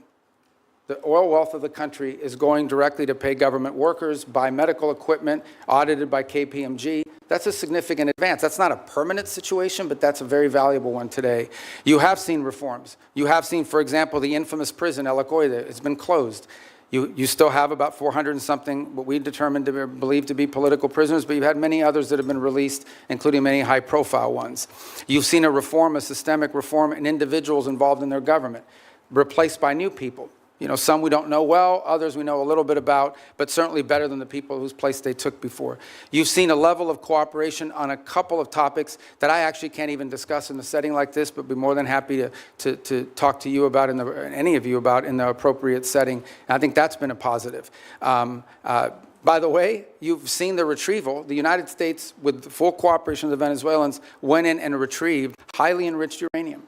The oil wealth of the country is going directly to pay government workers, buy medical equipment, audited by KPMG. That's a significant advance. That's not a permanent situation, but that's a very valuable one today. You have seen reforms. You have seen, for example, the infamous prison, El Acoide, has been closed. You still have about 400 and something, what we determined to be believed to be political prisoners, but you've had many others that have been released, including many high-profile ones. You've seen a systemic reform in individuals involved in their government, replaced by new people. Some we don't know well, others we know a little bit about, but certainly better than the people whose place they took before. You've seen a level of cooperation on a couple of topics that I actually can't even discuss in a setting like this, but be more than happy to talk to you about, any of you about, in the appropriate setting. And I think that's been a positive. By the way, you've seen the retrieval. The United States, with the full cooperation of the Venezuelans, went in and retrieved highly enriched uranium.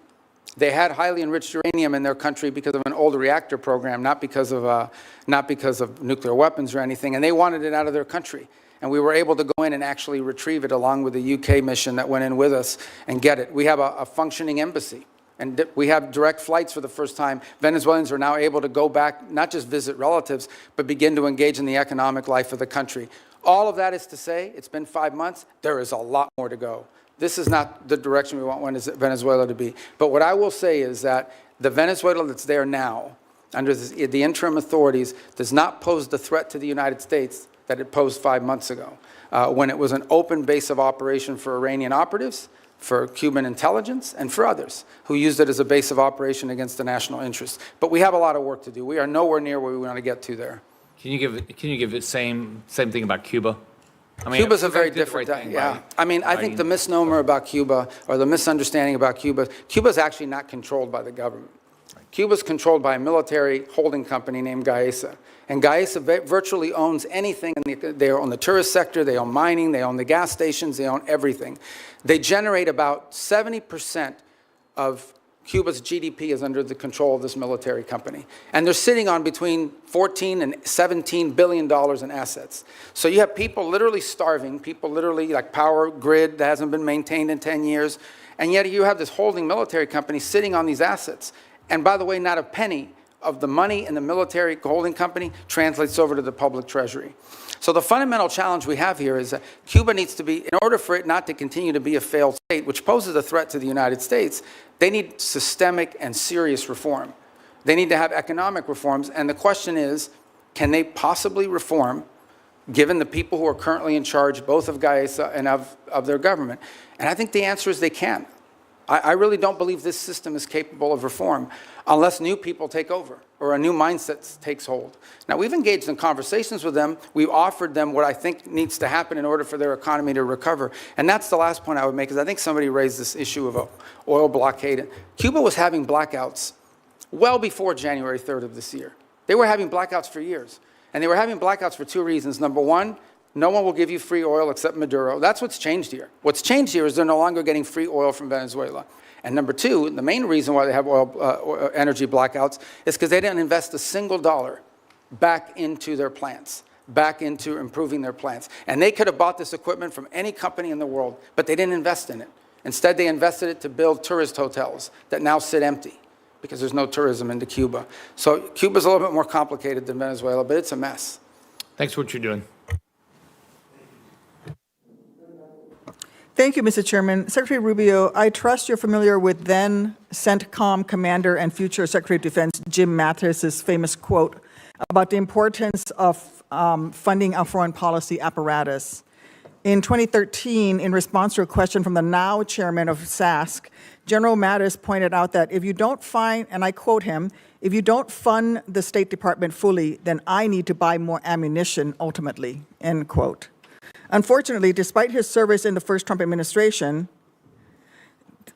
They had highly enriched uranium in their country because of an old reactor program, not because of nuclear weapons or anything, and they wanted it out of their country. And we were able to go in and actually retrieve it along with the UK mission that went in with us and get it. We have a functioning embassy, and we have direct flights for the first time. Venezuelans are now able to go back, not just visit relatives, but begin to engage in the economic life of the country. All of that is to say, it's been 5 months, there is a lot more to go. This is not the direction we want Venezuela to be. But what I will say is that the Venezuela that's there now, under the interim authorities, does not pose the threat to the United States that it posed 5 months ago, when it was an open base of operation for Iranian operatives, for Cuban intelligence, and for others who used it as a base of operation against the national interest. But we have a lot of work to do. We are nowhere near where we want to get to there. Can you give the same thing about Cuba? Cuba's a very different thing, yeah. I think the misnomer about Cuba, or the misunderstanding about Cuba's actually not controlled by the government. Cuba's controlled by a military holding company named Gaesa. And Gaesa virtually owns anything. They own the tourist sector, they own mining, they own the gas stations, they own everything. They generate about 70% of Cuba's GDP is under the control of this military company. And they're sitting on between $14 and $17 billion in assets. So you have people literally starving, people literally like power grid that hasn't been maintained in 10 years. And yet you have this holding military company sitting on these assets. And by the way, not a penny of the money in the military holding company translates over to the public treasury. So the fundamental challenge we have here is that Cuba needs to be, in order for it not to continue to be a failed state, which poses a threat to the United States, they need systemic and serious reform. They need to have economic reforms. And the question is, can they possibly reform, given the people who are currently in charge, both of Gaesa and of their government? And I think the answer is they can. I really don't believe this system is capable of reform unless new people take over or a new mindset takes hold. Now, we've engaged in conversations with them. We've offered them what I think needs to happen in order for their economy to recover. And that's the last point I would make, is I think somebody raised this issue of oil blockade. Cuba was having blackouts well before January 3rd of this year. They were having blackouts for years. And they were having blackouts for two reasons. Number one, no one will give you free oil except Maduro. That's what's changed here. What's changed here is they're no longer getting free oil from Venezuela. And number two, the main reason why they have energy blackouts is because they didn't invest a single dollar back into their plants, back into improving their plants. And they could have bought this equipment from any company in the world, but they didn't invest in it. Instead, they invested it to build tourist hotels that now sit empty because there's no tourism into Cuba. So Cuba's a little bit more complicated than Venezuela, but it's a mess. Thanks for what you're doing. Thank you, Mr. Chairman. Secretary Rubio, I trust you're familiar with then CENTCOM Commander and future Secretary of Defense Jim Mattis's famous quote about the importance of funding our foreign policy apparatus. In 2013, in response to a question from the now chairman of SASC, General Mattis pointed out that if you don't find, and I quote him, if you don't fund the State Department fully, then I need to buy more ammunition ultimately, end quote. Unfortunately, despite his service in the first Trump administration,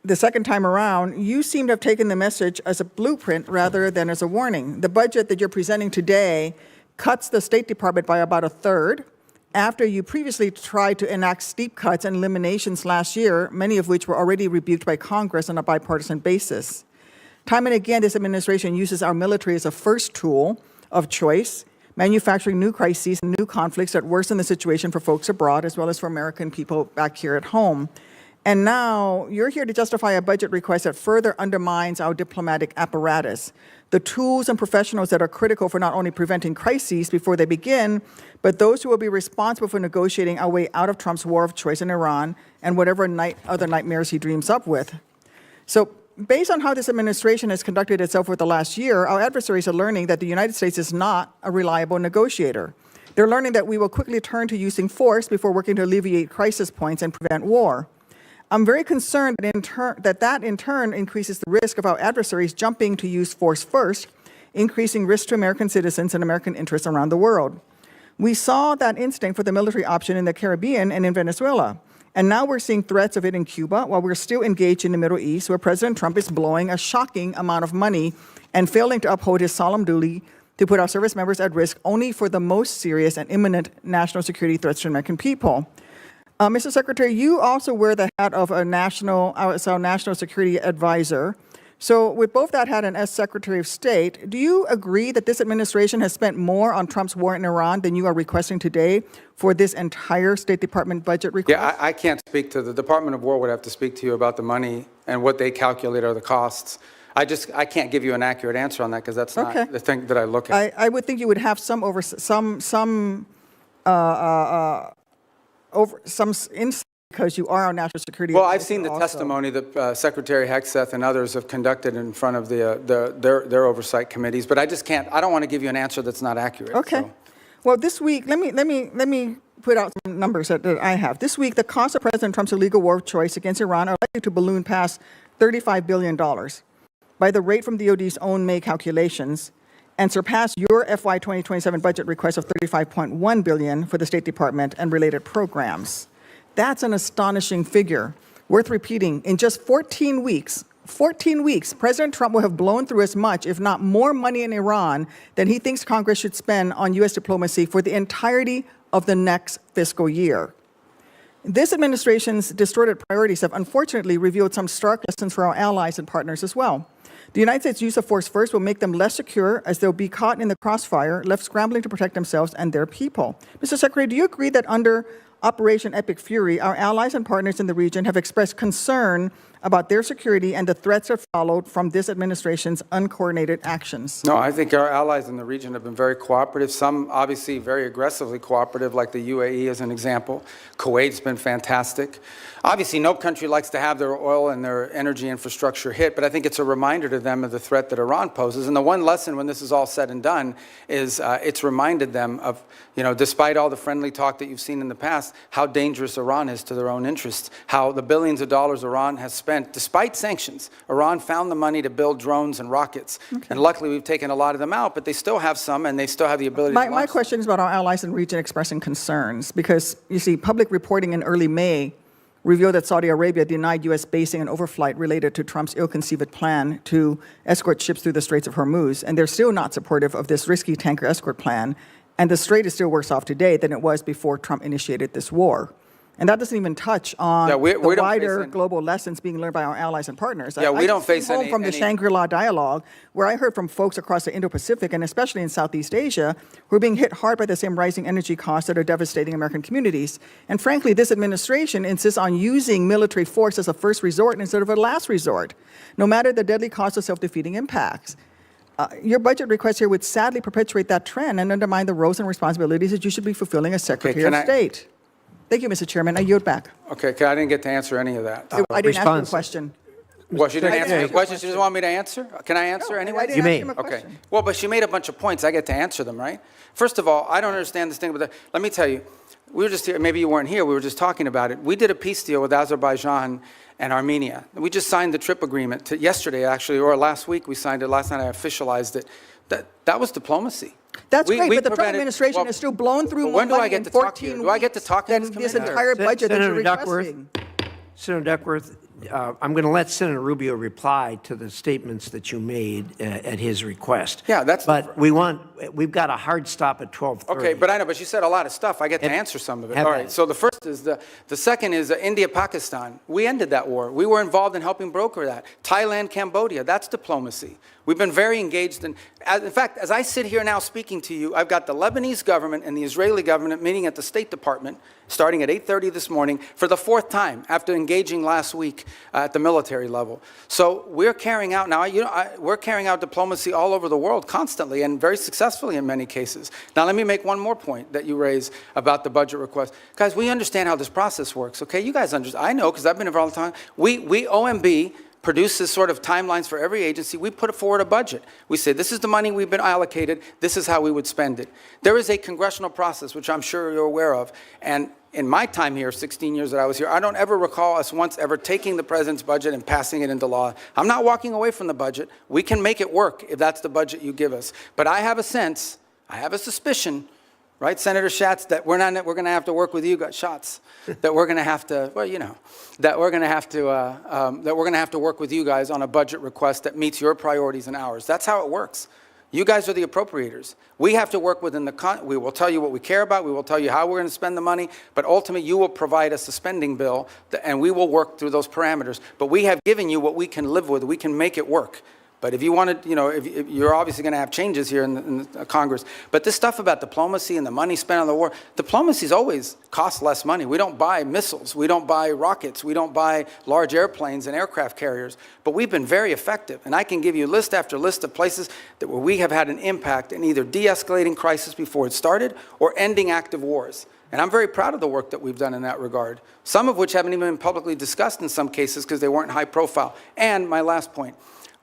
the second time around, you seem to have taken the message as a blueprint rather than as a warning. The budget that you're presenting today cuts the State Department by about a third, after you previously tried to enact steep cuts and eliminations last year, many of which were already rebuked by Congress on a bipartisan basis. Time and again, this administration uses our military as a first tool of choice, manufacturing new crises and new conflicts that worsen the situation for folks abroad as well as for American people back here at home. And now you're here to justify a budget request that further undermines our diplomatic apparatus, the tools and professionals that are critical for not only preventing crises before they begin, but those who will be responsible for negotiating our way out of Trump's war of choice in Iran and whatever other nightmares he dreams up with. So based on how this administration has conducted itself over the last year, our adversaries are learning that the United States is not a reliable negotiator. They're learning that we will quickly turn to using force before working to alleviate crisis points and prevent war. I'm very concerned that in turn increases the risk of our adversaries jumping to use force first, increasing risk to American citizens and American interests around the world. We saw that instinct for the military option in the Caribbean and in Venezuela. And now we're seeing threats of it in Cuba while we're still engaged in the Middle East, where President Trump is blowing a shocking amount of money and failing to uphold his solemn duty to put our service members at risk only for the most serious and imminent national security threats to American people. Mr. Secretary, you also wear the hat of our national security advisor. So with both that hat and as Secretary of State, do you agree that this administration has spent more on Trump's war in Iran than you are requesting today for this entire State Department budget request? Yeah, I can't speak to the Department of War would have to speak to you about the money and what they calculate are the costs. I can't give you an accurate answer on that because that's not the thing that I look at. I would think you would have some insight because you are on national security. Well, I've seen the testimony that Secretary Hegseth and others have conducted in front of their oversight committees, but I just can't. I don't want to give you an answer that's not accurate. Okay. So. Well, this week, let me put out some numbers that I have. This week, the cost of President Trump's illegal war of choice against Iran are likely to balloon past $35 billion by the rate from DOD's own May calculations, and surpass your FY 2027 budget request of $35.1 billion for the State Department and related programs. That's an astonishing figure, worth repeating. In just 14 weeks, President Trump will have blown through as much, if not more money in Iran than he thinks Congress should spend on U.S. diplomacy for the entirety of the next fiscal year. This administration's distorted priorities have unfortunately revealed some stark lessons for our allies and partners as well. The United States' use of force first will make them less secure as they'll be caught in the crossfire, left scrambling to protect themselves and their people. Mr. Secretary, do you agree that under Operation Epic Fury, our allies and partners in the region have expressed concern about their security and the threats that followed from this administration's uncoordinated actions? No, I think our allies in the region have been very cooperative, some obviously very aggressively cooperative, like the UAE as an example. Kuwait's been fantastic. Obviously, no country likes to have their oil and their energy infrastructure hit, but I think it's a reminder to them of the threat that Iran poses. And the one lesson when this is all said and done is it's reminded them of, despite all the friendly talk that you've seen in the past, how dangerous Iran is to their own interests, how the billions of dollars Iran has spent, despite sanctions. Iran found the money to build drones and rockets. Okay. And luckily, we've taken a lot of them out, but they still have some, and they still have the ability to launch My question is about our allies in the region expressing concerns, because, you see, public reporting in early May revealed that Saudi Arabia denied U.S. basing an overflight related to Trump's ill-conceived plan to escort ships through the Straits of Hormuz, and they're still not supportive of this risky tanker escort plan, and the Strait is still worse off today than it was before Trump initiated this war. And that doesn't even touch on the wider global lessons being learned by our allies and partners. Yeah, we don't face any... From the Shangri-La dialogue, where I heard from folks across the Indo-Pacific and especially in Southeast Asia, who are being hit hard by the same rising energy costs that are devastating American communities. And frankly, this administration insists on using military force as a first resort instead of a last resort, no matter the deadly cost of self-defeating impacts. Your budget request here would sadly perpetuate that trend and undermine the roles and responsibilities that you should be fulfilling as Secretary of State. Thank you, Mr. Chairman. I yield back. Okay, I didn't get to answer any of that. I didn't ask you a question. Well, she didn't answer the question. She just wanted me to answer? Can I answer anyway? You may. Okay. Well, but she made a bunch of points. I get to answer them, right? First of all, I don't understand this thing. Let me tell you, we were just here, maybe you weren't here, we were just talking about it. We did a peace deal with Azerbaijan and Armenia. We just signed the TRIP agreement yesterday, actually, or last week we signed it. Last night I officialized it. That was diplomacy. That's great, but the Trump administration has still blown through more money in 14 weeks do I get to talk than this entire budget that you're requesting. Senator Duckworth, I'm going to let Senator Rubio reply to the statements that you made at his request. Yeah, that's. But we've got a hard stop at 12:30. Okay, but I know, but you said a lot of stuff. I get to answer some of it. All right. So the first is the second is India-Pakistan. We ended that war. We were involved in helping broker that. Thailand, Cambodia. That's diplomacy. We've been very engaged in fact, as I sit here now speaking to you, I've got the Lebanese government and the Israeli government meeting at the State Department starting at 8:30 this morning for the 4th time after engaging last week at the military level. So we're carrying out now, we're carrying out diplomacy all over the world constantly and very successfully in many cases. Now let me make one more point that you raised about the budget request. Guys, we understand how this process works, okay? You guys understand. I know because I've been involved all the time. We OMB produces sort of timelines for every agency. We put forward a budget. We say, this is the money we've been allocated. This is how we would spend it. There is a congressional process, which I'm sure you're aware of. And in my time here, 16 years that I was here, I don't ever recall us once ever taking the president's budget and passing it into law. I'm not walking away from the budget. We can make it work if that's the budget you give us. But I have a sense, I have a suspicion, right, Senator Schatz, that we're going to have to work with you, that we're going to have to, well, you know, that we're going to have to work with you guys on a budget request that meets your priorities and ours. That's how it works. You guys are the appropriators. We have to work within we will tell you what we care about. We will tell you how we're going to spend the money. But ultimately, you will provide us a spending bill, and we will work through those parameters. But we have given you what we can live with. We can make it work. But if you want to, if you're obviously going to have changes here in the Congress. But this stuff about diplomacy and the money spent on the war, diplomacy's always cost less money. We don't buy missiles. We don't buy rockets. We don't buy large airplanes and aircraft carriers. But we've been very effective. And I can give you list after list of places where we have had an impact in either de-escalating crisis before it started or ending active wars. And I'm very proud of the work that we've done in that regard, some of which haven't even been publicly discussed in some cases because they weren't high profile. And my last point.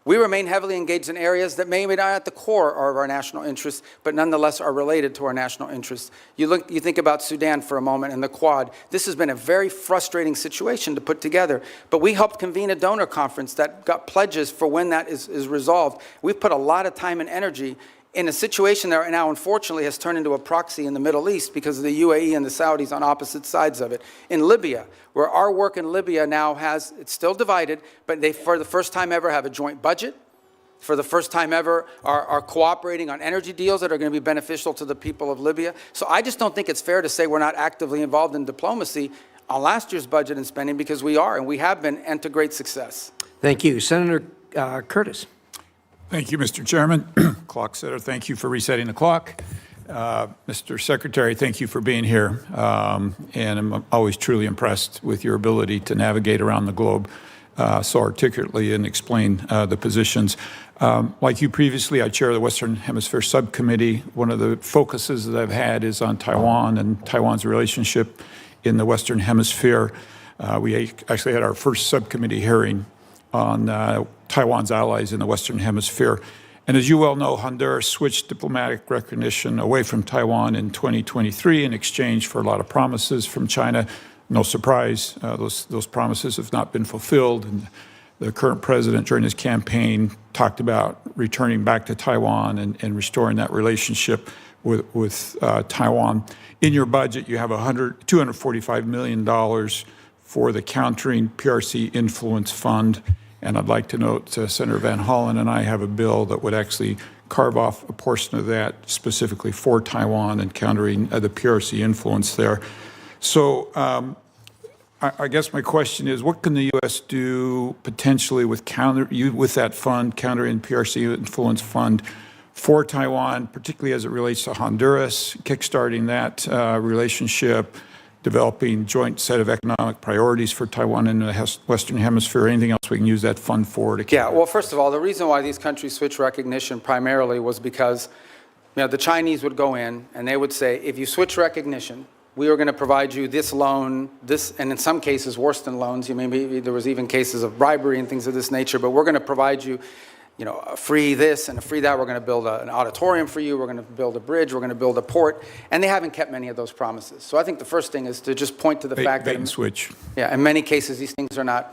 We remain heavily engaged in areas that may or may not at the core of our national interests, but nonetheless are related to our national interests. You think about Sudan for a moment and the Quad. This has been a very frustrating situation to put together, but we helped convene a donor conference that got pledges for when that is resolved. We've put a lot of time and energy in a situation that right now, unfortunately, has turned into a proxy in the Middle East because of the UAE and the Saudis on opposite sides of it. In Libya, where our work in Libya now it's still divided, but they, for the first time ever, have a joint budget. For the first time ever, are cooperating on energy deals that are going to be beneficial to the people of Libya. So I just don't think it's fair to say we're not actively involved in diplomacy on last year's budget and spending, because we are, and we have been, and to great success. Thank you. Senator Curtis. Thank you, Mr. Chairman. Clock setter, thank you for resetting the clock. Mr. Secretary, thank you for being here. And I'm always truly impressed with your ability to navigate around the globe so articulately and explain the positions. Like you previously, I chair the Western Hemisphere Subcommittee. One of the focuses that I've had is on Taiwan and Taiwan's relationship in the Western Hemisphere. We actually had our first subcommittee hearing on Taiwan's allies in the Western Hemisphere. And as you well know, Honduras switched diplomatic recognition away from Taiwan in 2023 in exchange for a lot of promises from China. No surprise, those promises have not been fulfilled. And the current president, during his campaign, talked about returning back to Taiwan and restoring that relationship with Taiwan. In your budget, you have $245 million for the Countering PRC Influence Fund. And I'd like to note Senator Van Hollen and I have a bill that would actually carve off a portion of that specifically for Taiwan and countering the PRC influence there. So I guess my question is, what can the U.S. do potentially with that fund, Countering PRC Influence Fund, for Taiwan, particularly as it relates to Honduras, kickstarting that relationship, developing joint set of economic priorities for Taiwan and the Western Hemisphere, anything else we can use that fund for? Yeah, well, first of all, the reason why these countries switched recognition primarily was because the Chinese would go in and they would say, if you switch recognition, we are going to provide you this loan, this, and in some cases worse than loans. Maybe there was even cases of bribery and things of this nature, but we're going to provide you free this and a free that. We're going to build an auditorium for you. We're going to build a bridge. We're going to build a port. And they haven't kept many of those promises. So I think the first thing is to just point to the fact that, bait and switch. yeah, in many cases, these things are not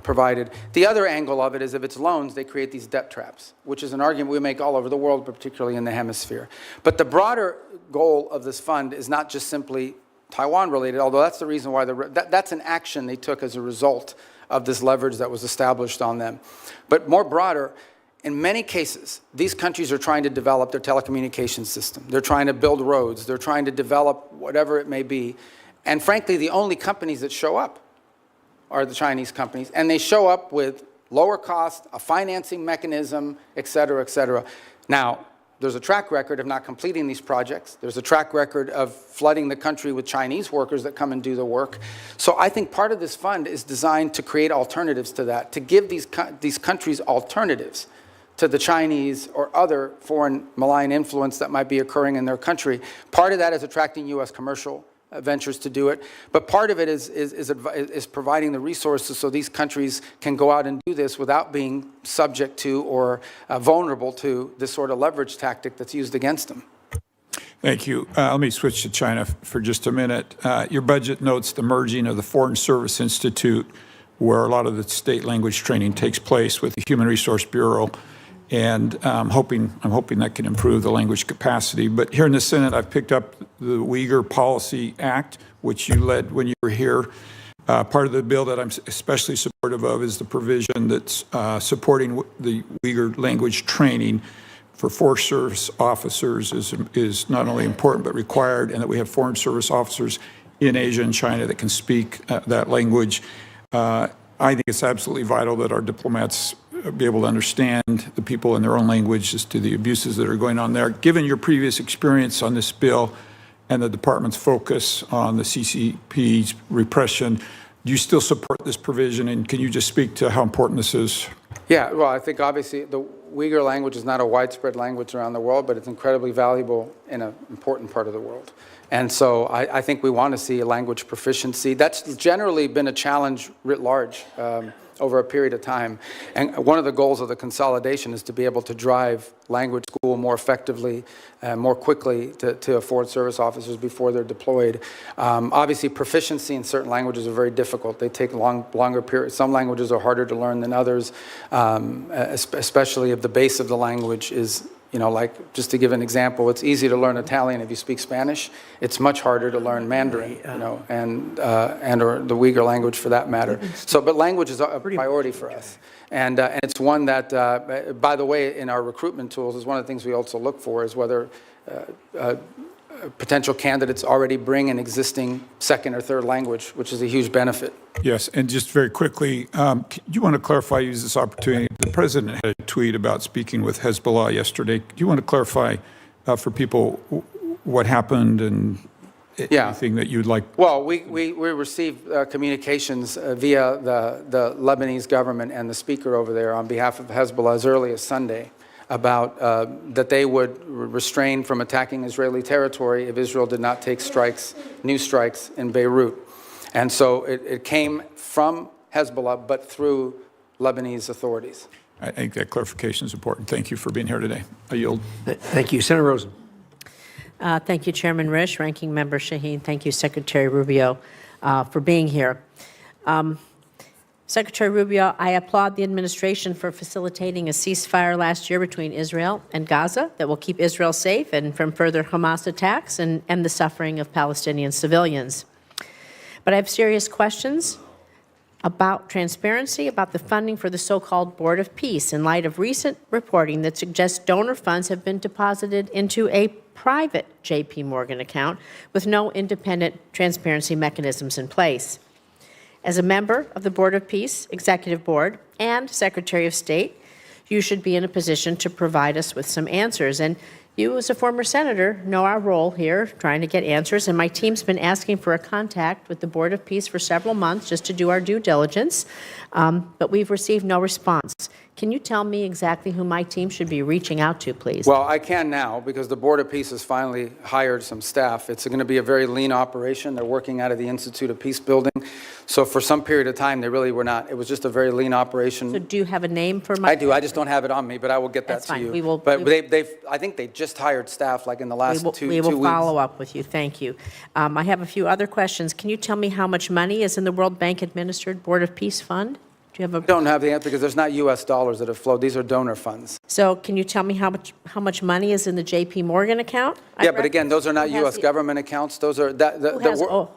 provided. The other angle of it is if it's loans, they create these debt traps, which is an argument we make all over the world, but particularly in the hemisphere. But the broader goal of this fund is not just simply Taiwan related, although that's the reason why that's an action they took as a result of this leverage that was established on them. But more broader, in many cases, these countries are trying to develop their telecommunications system. They're trying to build roads. They're trying to develop whatever it may be. And frankly, the only companies that show up are the Chinese companies. And they show up with lower cost, a financing mechanism, et cetera, et cetera. Now, there's a track record of not completing these projects. There's a track record of flooding the country with Chinese workers that come and do the work. So I think part of this fund is designed to create alternatives to that, to give these countries alternatives to the Chinese or other foreign malign influence that might be occurring in their country. Part of that is attracting U.S. commercial ventures to do it, but part of it is providing the resources so these countries can go out and do this without being subject to or vulnerable to this sort of leverage tactic that's used against them. Thank you. Let me switch to China for just a minute. Your budget notes the merging of the Foreign Service Institute, where a lot of the state language training takes place, with the Human Resource Bureau. And I'm hoping that can improve the language capacity. But here in the Senate, I've picked up the Uyghur Policy Act, which you led when you were here. Part of the bill that I'm especially supportive of is the provision that's supporting the Uyghur language training for Forest Service officers is not only important but required, and that we have Foreign Service officers in Asia and China that can speak that language. I think it's absolutely vital that our diplomats be able to understand the people in their own language as to the abuses that are going on there. Given your previous experience on this bill and the department's focus on the CCP's repression, do you still support this provision? And can you just speak to how important this is? Yeah, well, I think obviously the Uyghur language is not a widespread language around the world, but it's incredibly valuable in an important part of the world. And so I think we want to see a language proficiency. That's generally been a challenge writ large over a period of time. And one of the goals of the consolidation is to be able to drive language school more effectively, more quickly to Foreign Service officers before they're deployed. Obviously, proficiency in certain languages are very difficult. They take longer periods. Some languages are harder to learn than others, especially if the base of the language is, like, just to give an example, it's easy to learn Italian if you speak Spanish. It's much harder to learn Mandarin, and or the Uyghur language for that matter. So, but language is a priority for us. And it's one that, by the way, in our recruitment tools, is one of the things we also look for is whether potential candidates already bring an existing second or third language, which is a huge benefit. Yes, and just very quickly, do you want to clarify, use this opportunity? The president had a tweet about speaking with Hezbollah yesterday. Do you want to clarify for people what happened and anything that you'd like? Well, we received communications via the Lebanese government and the speaker over there on behalf of Hezbollah as early as Sunday about that they would restrain from attacking Israeli territory if Israel did not take new strikes in Beirut. And so it came from Hezbollah, but through Lebanese authorities. I think that clarification is important. Thank you for being here today. I yield. Thank you. Senator Rosen. Thank you, Chairman Risch, Ranking Member Shaheen. Thank you, Secretary Rubio, for being here. Secretary Rubio, I applaud the administration for facilitating a ceasefire last year between Israel and Gaza that will keep Israel safe and from further Hamas attacks and the suffering of Palestinian civilians. But I have serious questions about transparency, about the funding for the so-called Board of Peace in light of recent reporting that suggests donor funds have been deposited into a private J.P. Morgan account with no independent transparency mechanisms in place. As a member of the Board of Peace, Executive Board, and Secretary of State, you should be in a position to provide us with some answers. And you, as a former senator, know our role here, trying to get answers. And my team's been asking for a contact with the Board of Peace for several months just to do our due diligence, but we've received no response. Can you tell me exactly who my team should be reaching out to, please? Well, I can now because the Board of Peace has finally hired some staff. It's going to be a very lean operation. They're working out of the Institute of Peace Building. So for some period of time, they really were not. It was just a very lean operation. So do you have a name for my? I do. I just don't have it on me, but I will get that That's to fine. you. We will- But we- I think they just hired staff like in the last two We weeks. will follow up with you. Thank you. I have a few other questions. Can you tell me how much money is in the World Bank administered Board of Peace Fund? Do you have a? I don't have the answer because there's not U.S. dollars that have flowed. These are donor funds. So can you tell me how much money is in the J.P. Morgan account? Yeah, but again, those are not Who has U.S. the- government accounts. Those are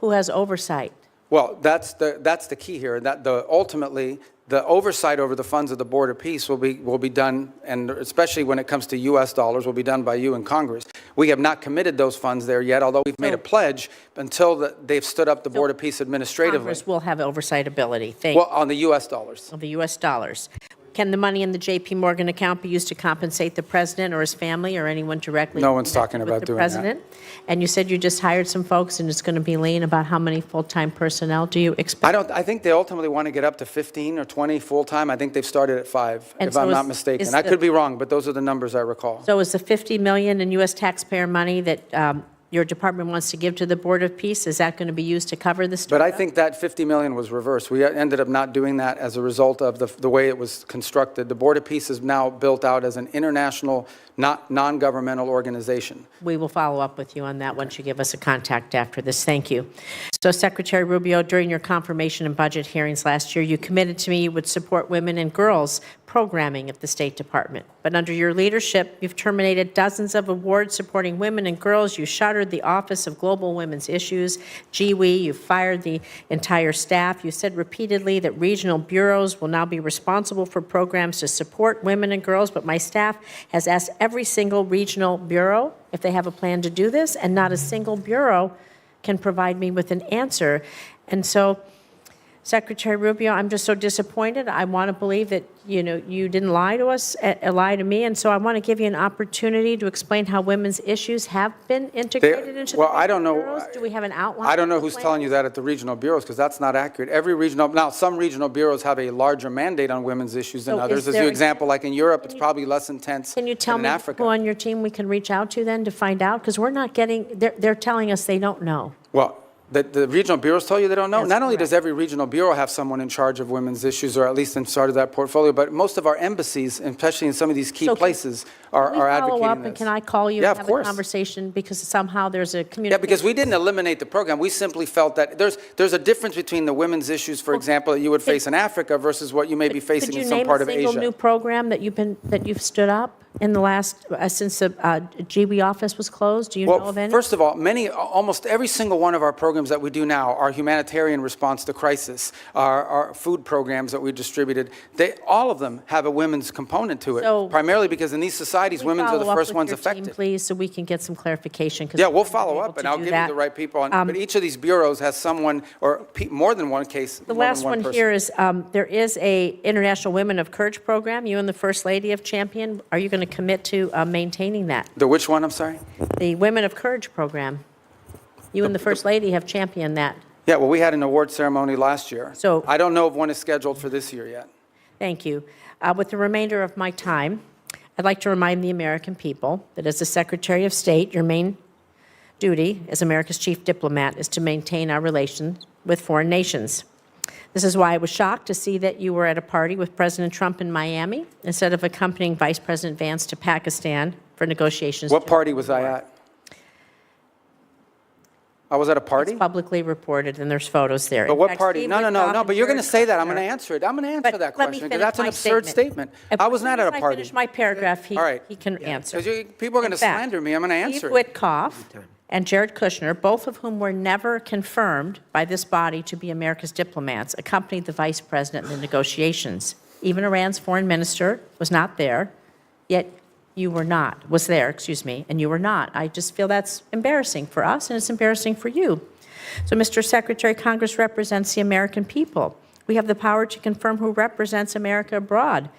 Who has oversight? Well, that's the key here. That ultimately the oversight over the funds of the Board of Peace will be done, and especially when it comes to U.S. dollars, will be done by you in Congress. We have not committed those funds there yet, although we've made a pledge until they've stood up the Board of Peace administratively. Congress will have oversight ability. Thank you. Well, on the U.S. dollars. Of the U.S. dollars. Can the money in the J.P. Morgan account be used to compensate the president or his family or anyone directly? No one's talking connected about with doing the president? And you said you just hired some folks and it's going to be lean. About how many full-time personnel do you expect? I think they ultimately want to get up to 15 or 20 full-time. I think they've started at 5, And if so I'm is- not mistaken. is I the- could be wrong, but those are the numbers I recall. So is the $50 million in U.S. taxpayer money that your department wants to give to the Board of Peace, is that going to be used to cover this? But I think that 50 million was reversed. We ended up not doing that as a result of the way it was constructed. The Board of Peace is now built out as an international, non-governmental organization. We will follow up with you on that once you give us a contact after this. Thank you. So Secretary Rubio, during your confirmation and budget hearings last year, you committed to me you would support women and girls programming at the State Department. But under your leadership, you've terminated dozens of awards supporting women and girls. You shuttered the Office of Global Women's Issues, GWE. You fired the entire staff. You said repeatedly that regional bureaus will now be responsible for programs to support women and girls, but my staff has asked every single regional bureau if they have a plan to do this, and not a single bureau can provide me with an answer. And so, Secretary Rubio, I'm just so disappointed. I want to believe that, you didn't lie to us, lie to me, and so I want to give you an opportunity to explain how women's issues have been integrated into the I don't know. bureaus. Do we have an outline? I don't know of the who's plan? telling you that at the regional bureaus, because that's not accurate. Now, some regional bureaus have a larger mandate on women's issues than So others. is As there- you example, like in Europe, it's probably less intense Can you tell than me in Africa. who on your team we can reach out to then to find out? Because we're not getting, they're telling us they don't know. Well, the regional bureaus tell you they don't know. That's Not only correct. does every regional bureau have someone in charge of women's issues, or at least in charge of that portfolio, but most of our embassies, especially in some of these key So can- places, Can are we follow advocating up, this. and can I call you Yeah, and of have course. a conversation? Because somehow there's a communication. Yeah, because we didn't eliminate the program. We simply felt that there's a difference between the women's issues, for example, that you would face in Africa versus what you may be facing in some part of Could you name a single new Asia. program that you've stood up in the last, since the GWE office was closed? Do you know Well, of any? first of all, almost every single one of our programs that we do now, our humanitarian response to crisis, our food programs that we distributed, all of them have a women's component to it, So- primarily because in these societies, women are the first ones affected. Please, so we can get some clarification. 'cause Yeah, we we'll haven't been follow able up, to and I'll do give that. you the right people on, but each of these bureaus has someone, or more than one case, The more than last one one person. here is, there is a International Women of Courage program. You and the First Lady have championed. Are you going to commit to maintaining that? The which one, I'm sorry? The Women of Courage program. You and the First Lady have championed that. Yeah, well, we had an award ceremony last year. So- I don't know if one is scheduled for this year yet. Thank you. With the remainder of my time, I'd like to remind the American people that as the Secretary of State, your main duty as America's chief diplomat is to maintain our relations with foreign nations. This is why I was shocked to see that you were at a party with President Trump in Miami instead of accompanying Vice President Vance to Pakistan for negotiations. What party was I at? I was at a party? It's publicly reported, and there's photos there. But In what fact, party? Steve No, Witkoff but and you're going to Jared say that. I'm Kushner- going to answer it. I'm going to answer But that let me question, because finish that's an my absurd statement. I was not at a As party. I finish my paragraph, he All right. can answer. Because people are going to In fact, slander me. I'm going to answer Steve it. Witkoff and Jared Kushner, both of whom were never confirmed by this body to be America's diplomats, accompanied the vice president in the negotiations. Even Iran's foreign minister was not there, yet you were not, was there, excuse me, and you were not. I just feel that's embarrassing for us, and it's embarrassing for you. So, Mr. Secretary, Congress represents the American people. We have the power to confirm who represents America abroad.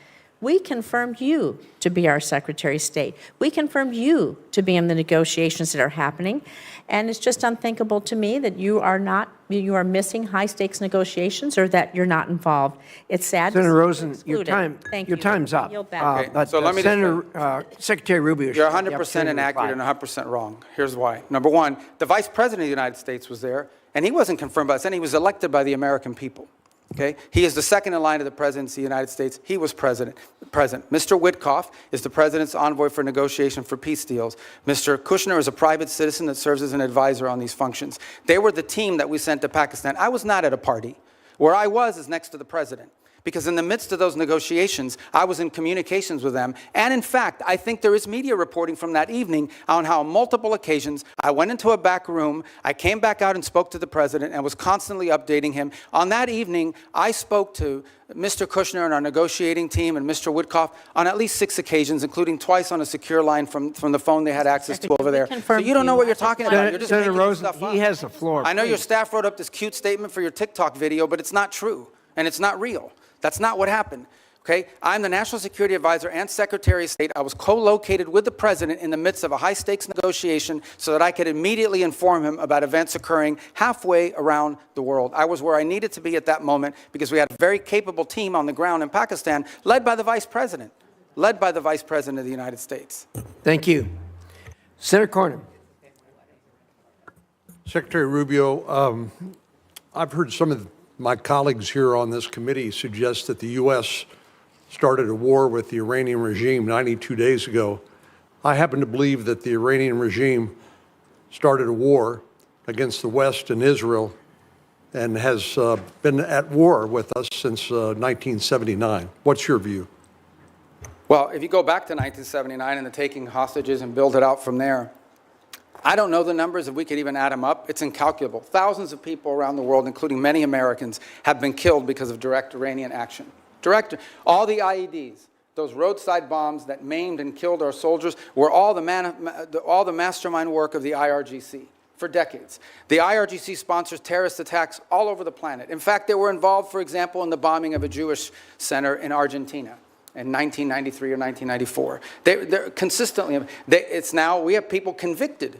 We confirmed you to be our Secretary of State. We confirmed you to be in the negotiations that are happening. And it's just unthinkable to me that you are missing high-stakes negotiations or that you're not involved. It's sad. Senator Rosen, your excluded. time's up. Yield back. Okay, But so let me just Senator, Secretary Rubio. You're should have the 100% opportunity to inaccurate reply. and 100% wrong. Here's why. Number one, the Vice President of the United States was there, and he wasn't confirmed by us, and he was elected by the American people. Okay? He is the second in line of the presidency of the United States. He was present. Mr. Witkoff is the president's envoy for negotiation for peace deals. Mr. Kushner is a private citizen that serves as an advisor on these functions. They were the team that we sent to Pakistan. I was not at a party. Where I was is next to the president. Because in the midst of those negotiations, I was in communications with them. And in fact, I think there is media reporting from that evening on how on multiple occasions I went into a back room, I came back out and spoke to the president and was constantly updating him. On that evening, I spoke to Mr. Kushner and our negotiating team and Mr. Witkoff on at least 6 occasions, including twice on a secure line from the phone they had access to over there. So you don't know what you're talking about. You're just Senator making Rosen, stuff up. he has the floor. I know your Please. staff wrote up this cute statement for your TikTok video, but it's not true, and it's not real. That's not what happened, okay? I'm the National Security Advisor and Secretary of State. I was co-located with the President in the midst of a high-stakes negotiation so that I could immediately inform him about events occurring halfway around the world. I was where I needed to be at that moment because we had a very capable team on the ground in Pakistan, led by the Vice President of the United States. Thank you. Senator Cornyn. Secretary Rubio, I've heard some of my colleagues here on this committee suggest that the U.S. started a war with the Iranian regime 92 days ago. I happen to believe that the Iranian regime started a war against the West and Israel and has been at war with us since 1979. What's your view? Well, if you go back to 1979 and the taking hostages and build it out from there, I don't know the numbers, if we could even add them up. It's incalculable. Thousands of people around the world, including many Americans, have been killed because of direct Iranian action. All the IEDs, those roadside bombs that maimed and killed our soldiers, were all the mastermind work of the IRGC for decades. The IRGC sponsors terrorist attacks all over the planet. In fact, they were involved, for example, in the bombing of a Jewish center in Argentina in 1993 or 1994. They're consistently, it's now, we have people convicted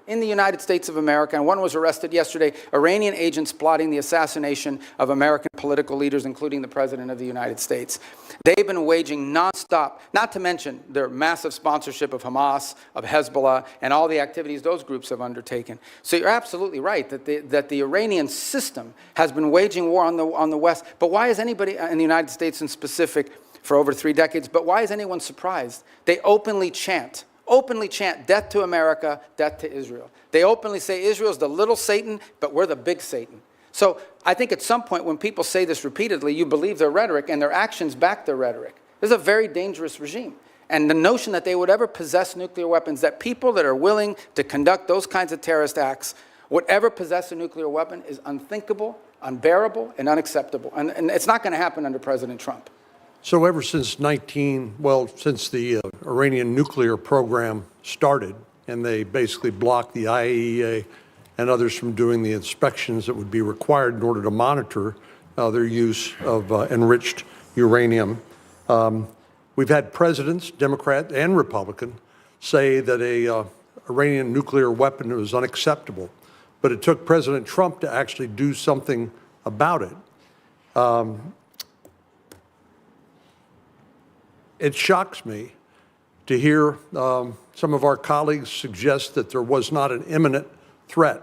in the United States of America, and one was arrested yesterday, Iranian agents plotting the assassination of American political leaders, including the President of the United States. They've been waging nonstop, not to mention their massive sponsorship of Hamas, of Hezbollah, and all the activities those groups have undertaken. So you're absolutely right that the Iranian system has been waging war on the West. But why is anybody in the United States in specific for over 3 decades, but why is anyone surprised? They openly chant death to America, death to Israel. They openly say Israel's the little Satan, but we're the big Satan. So I think at some point when people say this repeatedly, you believe their rhetoric and their actions back their rhetoric. This is a very dangerous regime. And the notion that they would ever possess nuclear weapons, that people that are willing to conduct those kinds of terrorist acts would ever possess a nuclear weapon is unthinkable, unbearable, and unacceptable. And it's not going to happen under President Trump. So ever since since the Iranian nuclear program started, and they basically blocked the IAEA and others from doing the inspections that would be required in order to monitor their use of enriched uranium, we've had presidents, Democrat and Republican, say that a Iranian nuclear weapon was unacceptable. But it took President Trump to actually do something about it. It shocks me to hear some of our colleagues suggest that there was not an imminent threat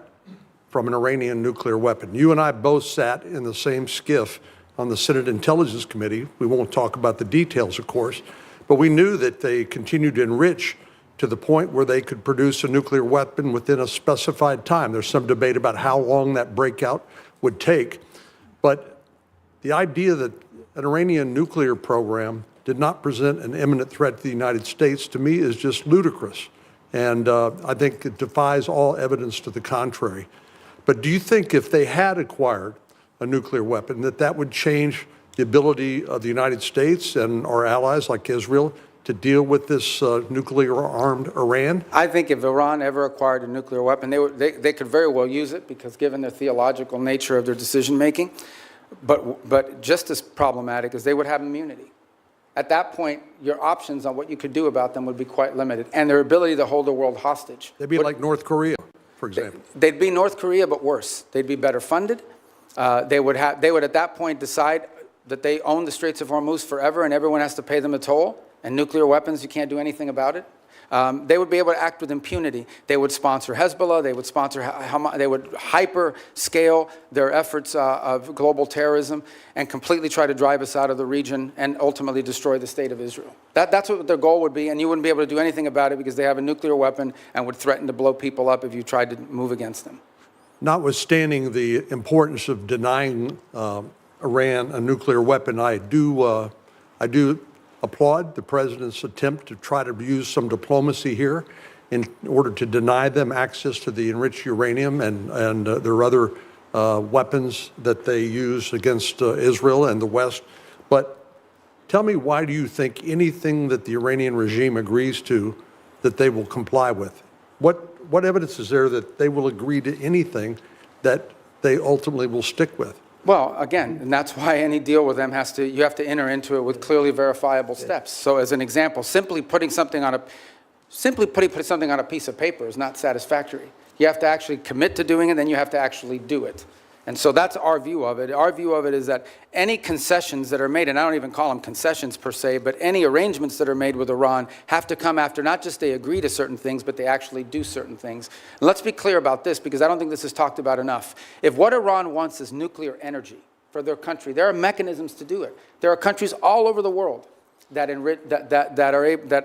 from an Iranian nuclear weapon. You and I both sat in the same skiff on the Senate Intelligence Committee. We won't talk about the details, of course, but we knew that they continued to enrich to the point where they could produce a nuclear weapon within a specified time. There's some debate about how long that breakout would take, but the idea that an Iranian nuclear program did not present an imminent threat to the United States, to me, is just ludicrous. And I think it defies all evidence to the contrary. But do you think if they had acquired a nuclear weapon, that would change the ability of the United States and our allies like Israel to deal with this nuclear-armed Iran? I think if Iran ever acquired a nuclear weapon, they could very well use it because given the theological nature of their decision-making. But just as problematic is they would have immunity. at that point, your options on what you could do about them would be quite limited, and their ability to hold the world hostage. They'd be like North Korea, for example. They'd be North Korea, but worse. They'd be better funded. They would at that point decide that they own the Straits of Hormuz forever, and everyone has to pay them a toll. And nuclear weapons, you can't do anything about it. They would be able to act with impunity. They would sponsor Hezbollah. They would sponsor Hamas. They would hyper-scale their efforts of global terrorism and completely try to drive us out of the region and ultimately destroy the state of Israel. That's what their goal would be, and you wouldn't be able to do anything about it because they have a nuclear weapon and would threaten to blow people up if you tried to move against them. Notwithstanding the importance of denying Iran a nuclear weapon, I do applaud the president's attempt to try to use some diplomacy here in order to deny them access to the enriched uranium and their other weapons that they use against Israel and the West. But tell me, why do you think anything that the Iranian regime agrees to that they will comply with? What evidence is there that they will agree to anything that they ultimately will stick with? Well, again, and that's why any deal with them you have to enter into it with clearly verifiable steps. So as an example, simply putting something on a piece of paper is not satisfactory. You have to actually commit to doing it, then you have to actually do it. And so that's our view of it. Our view of it is that any concessions that are made, and I don't even call them concessions per se, but any arrangements that are made with Iran have to come after not just they agree to certain things, but they actually do certain things. And let's be clear about this, because I don't think this is talked about enough. If what Iran wants is nuclear energy for their country, there are mechanisms to do it. There are countries all over the world that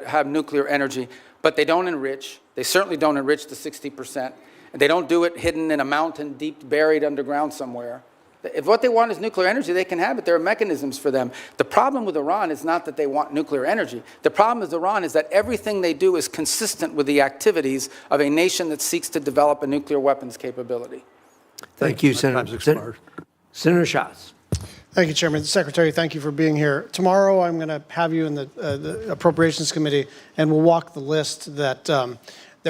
have nuclear energy, but they don't enrich. They certainly don't enrich the 60%. And they don't do it hidden in a mountain, deep buried underground somewhere. If what they want is nuclear energy, they can have it. There are mechanisms for them. The problem with Iran is not that they want nuclear energy. The problem with Iran is that everything they do is consistent with the activities of a nation that seeks to develop a nuclear weapons capability. Thank you, Senator. Senator Schatz. Thank you, Chairman. Secretary, thank you for being here. Tomorrow, I'm going to have you in the Appropriations Committee, and we'll walk the list that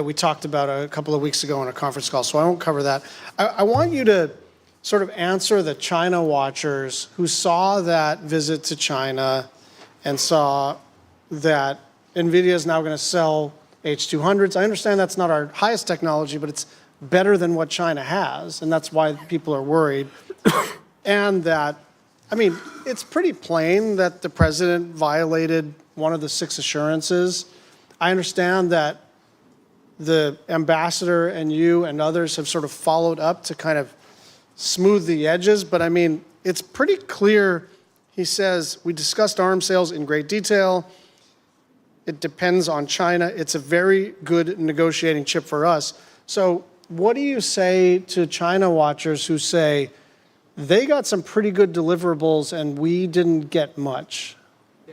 we talked about a couple of weeks ago on a conference call, so I won't cover that. I want you to sort of answer the China watchers who saw that visit to China and saw that NVIDIA is now going to sell H200s. I understand that's not our highest technology, but it's better than what China has, and that's why people are worried. And that, I mean, it's pretty plain that the president violated one of the 6 assurances. I understand that the ambassador and you and others have sort of followed up to kind of smooth the edges, but I mean, it's pretty clear. He says, we discussed arms sales in great detail. It depends on China. It's a very good negotiating chip for us. So what do you say to China watchers who say they got some pretty good deliverables and we didn't get much?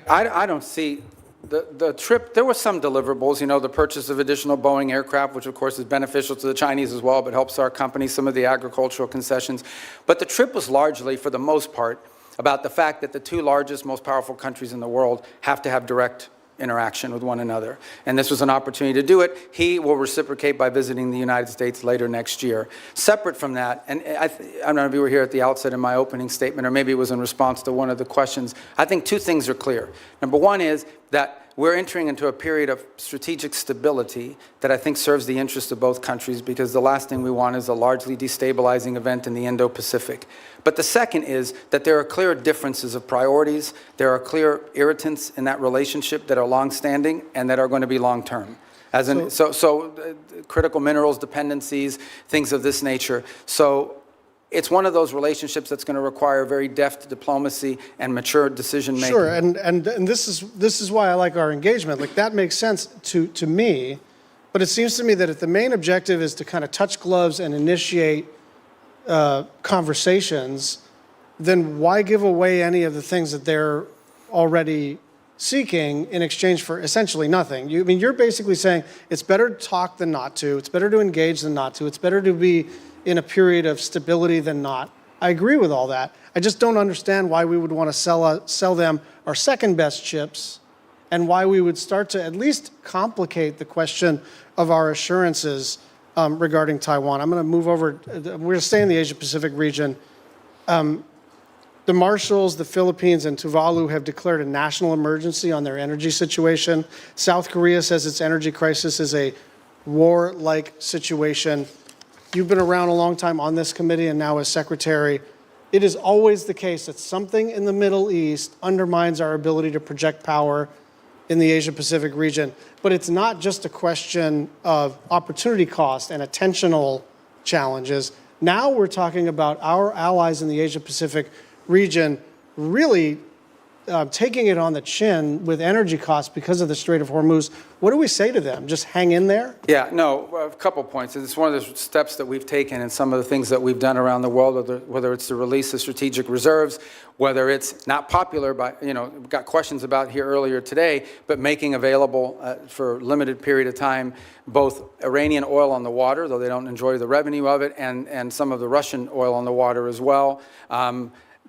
I don't see the trip. There were some deliverables, the purchase of additional Boeing aircraft, which of course is beneficial to the Chinese as well, but helps our company, some of the agricultural concessions. But the trip was largely, for the most part, about the fact that the 2 largest, most powerful countries in the world have to have direct interaction with one another. And this was an opportunity to do it. He will reciprocate by visiting the United States later next year. Separate from that, and I don't know if you were here at the outset in my opening statement, or maybe it was in response to one of the questions, I think 2 things are clear. Number one is that we're entering into a period of strategic stability that I think serves the interests of both countries, because the last thing we want is a largely destabilizing event in the Indo-Pacific. But the second is that there are clear differences of priorities. There are clear irritants in that relationship that are long-standing and that are going to be long-term. Critical minerals dependencies, things of this nature. So it's one of those relationships that's going to require very deft diplomacy and mature decision-making. Sure, and this is why I like our engagement. Like, that makes sense to me, but it seems to me that if the main objective is to kind of touch gloves and initiate conversations, then why give away any of the things that they're already seeking in exchange for essentially nothing? You're basically saying it's better to talk than not to, it's better to engage than not to, it's better to be in a period of stability than not. I agree with all that. I just don't understand why we would want to sell them our second best chips, and why we would start to at least complicate the question of our assurances regarding Taiwan. I'm going to move over. We're going to stay in the Asia-Pacific region. The Marshalls, the Philippines, and Tuvalu have declared a national emergency on their energy situation. South Korea says its energy crisis is a war-like situation. You've been around a long time on this committee and now as secretary. It is always the case that something in the Middle East undermines our ability to project power in the Asia-Pacific region. But it's not just a question of opportunity cost and attentional challenges. Now we're talking about our allies in the Asia-Pacific region really taking it on the chin with energy costs because of the Strait of Hormuz. What do we say to them? Just hang in there? Yeah, no, a couple points. It's one of the steps that we've taken and some of the things that we've done around the world, whether it's the release of strategic reserves, whether it's not popular, but, we got questions about here earlier today, but making available for a limited period of time both Iranian oil on the water, though they don't enjoy the revenue of it, and some of the Russian oil on the water as well.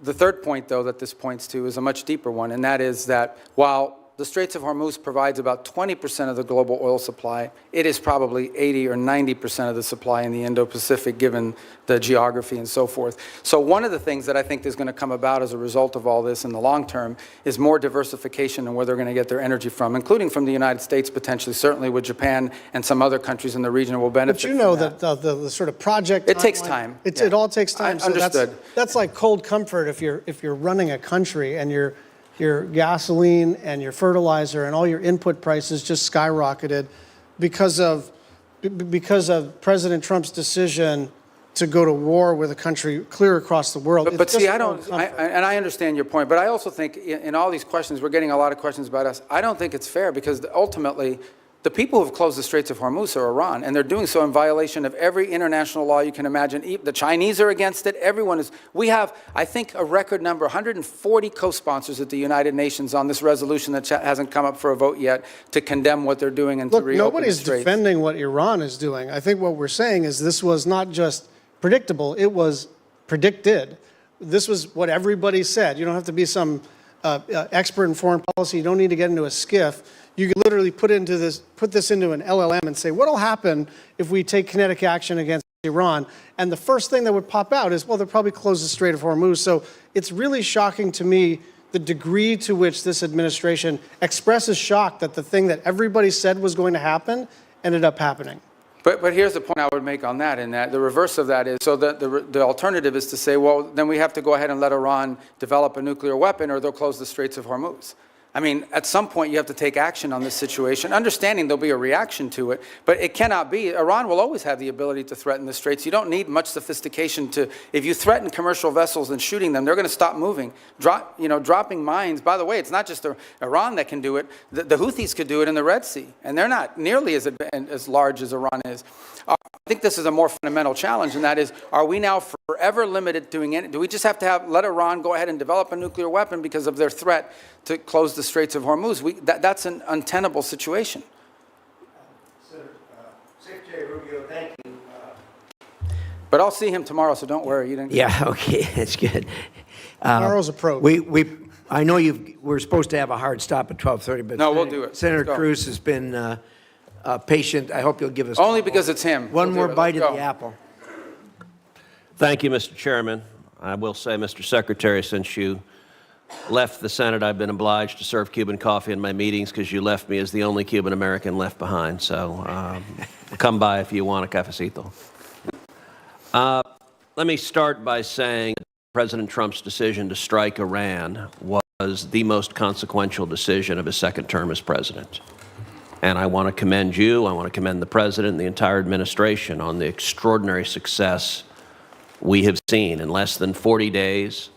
The third point, though, that this points to is a much deeper one, and that is that while the Straits of Hormuz provides about 20% of the global oil supply, it is probably 80 or 90% of the supply in the Indo-Pacific, given the geography and so forth. So one of the things that I think is going to come about as a result of all this in the long term is more diversification in where they're going to get their energy from, including from the United States potentially, certainly with Japan and some other countries in the region will benefit But you know from that the sort of project It takes timeline, time. It all takes time. Understood. That's like cold comfort if you're running a country and your gasoline and your fertilizer and all your input prices just skyrocketed because of President Trump's decision to go to war with a country clear across the world. But see, and I understand your point, but I also think in all these questions, we're getting a lot of questions about us. I don't think it's fair because ultimately, the people who have closed the Straits of Hormuz are Iran, and they're doing so in violation of every international law you can imagine. The Chinese are against it. Everyone is. We have, I think, a record number, 140 co-sponsors at the United Nations on this resolution that hasn't come up for a vote yet to condemn what they're doing and to reopen nobody's the Straits. defending what Iran is doing. I think what we're saying is this was not just predictable, it was predicted. This was what everybody said. You don't have to be some expert in foreign policy. You don't need to get into a skiff. You could literally put this into an LLM and say, what will happen if we take kinetic action against Iran? And the first thing that would pop out is, well, they'll probably close the Strait of Hormuz. So it's really shocking to me the degree to which this administration expresses shock that the thing that everybody said was going to happen ended up happening. But here's the point I would make on that, in that the reverse of that is, so that the alternative is to say, well, then we have to go ahead and let Iran develop a nuclear weapon or they'll close the Straits of Hormuz. I mean, at some point you have to take action on this situation, understanding there'll be a reaction to it, but it cannot be. Iran will always have the ability to threaten the Straits. You don't need much sophistication to, if you threaten commercial vessels and shooting them, they're going to stop moving. Dropping mines, by the way, it's not just Iran that can do it. The Houthis could do it in the Red Sea, and they're not nearly as large as Iran is. I think this is a more fundamental challenge, and that is, are we now forever limited doing it? Do we just have to let Iran go ahead and develop a nuclear weapon because of their threat to close the Straits of Hormuz? That's an untenable situation. Secretary Rubio, thank you. But I'll see him tomorrow, so don't worry. Yeah, okay, that's good. Tomorrow's approach. I know we're supposed to have a hard stop at 12:30, but no, we'll do it. Senator Cruz has been patient. I hope you'll give us only because it's him. One more bite of the apple. Thank you, Mr. Chairman. I will say, Mr. Secretary, since you left the Senate, I've been obliged to serve Cuban coffee in my meetings because you left me as the only Cuban American left behind. So come by if you want a cafecito. Let me start by saying President Trump's decision to strike Iran was the most consequential decision of his second term as president. And I want to commend you, I want to commend the president and the entire administration on the extraordinary success we have seen. In less than 40 days,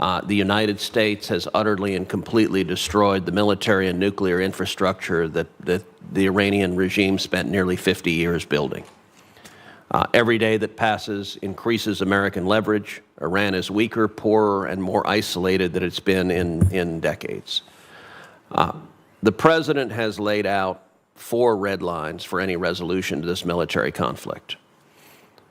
the United States has utterly and completely destroyed the military and nuclear infrastructure that the Iranian regime spent nearly 50 years building. Every day that passes increases American leverage. Iran is weaker, poorer, and more isolated than it's been in decades. The president has laid out 4 red lines for any resolution to this military conflict.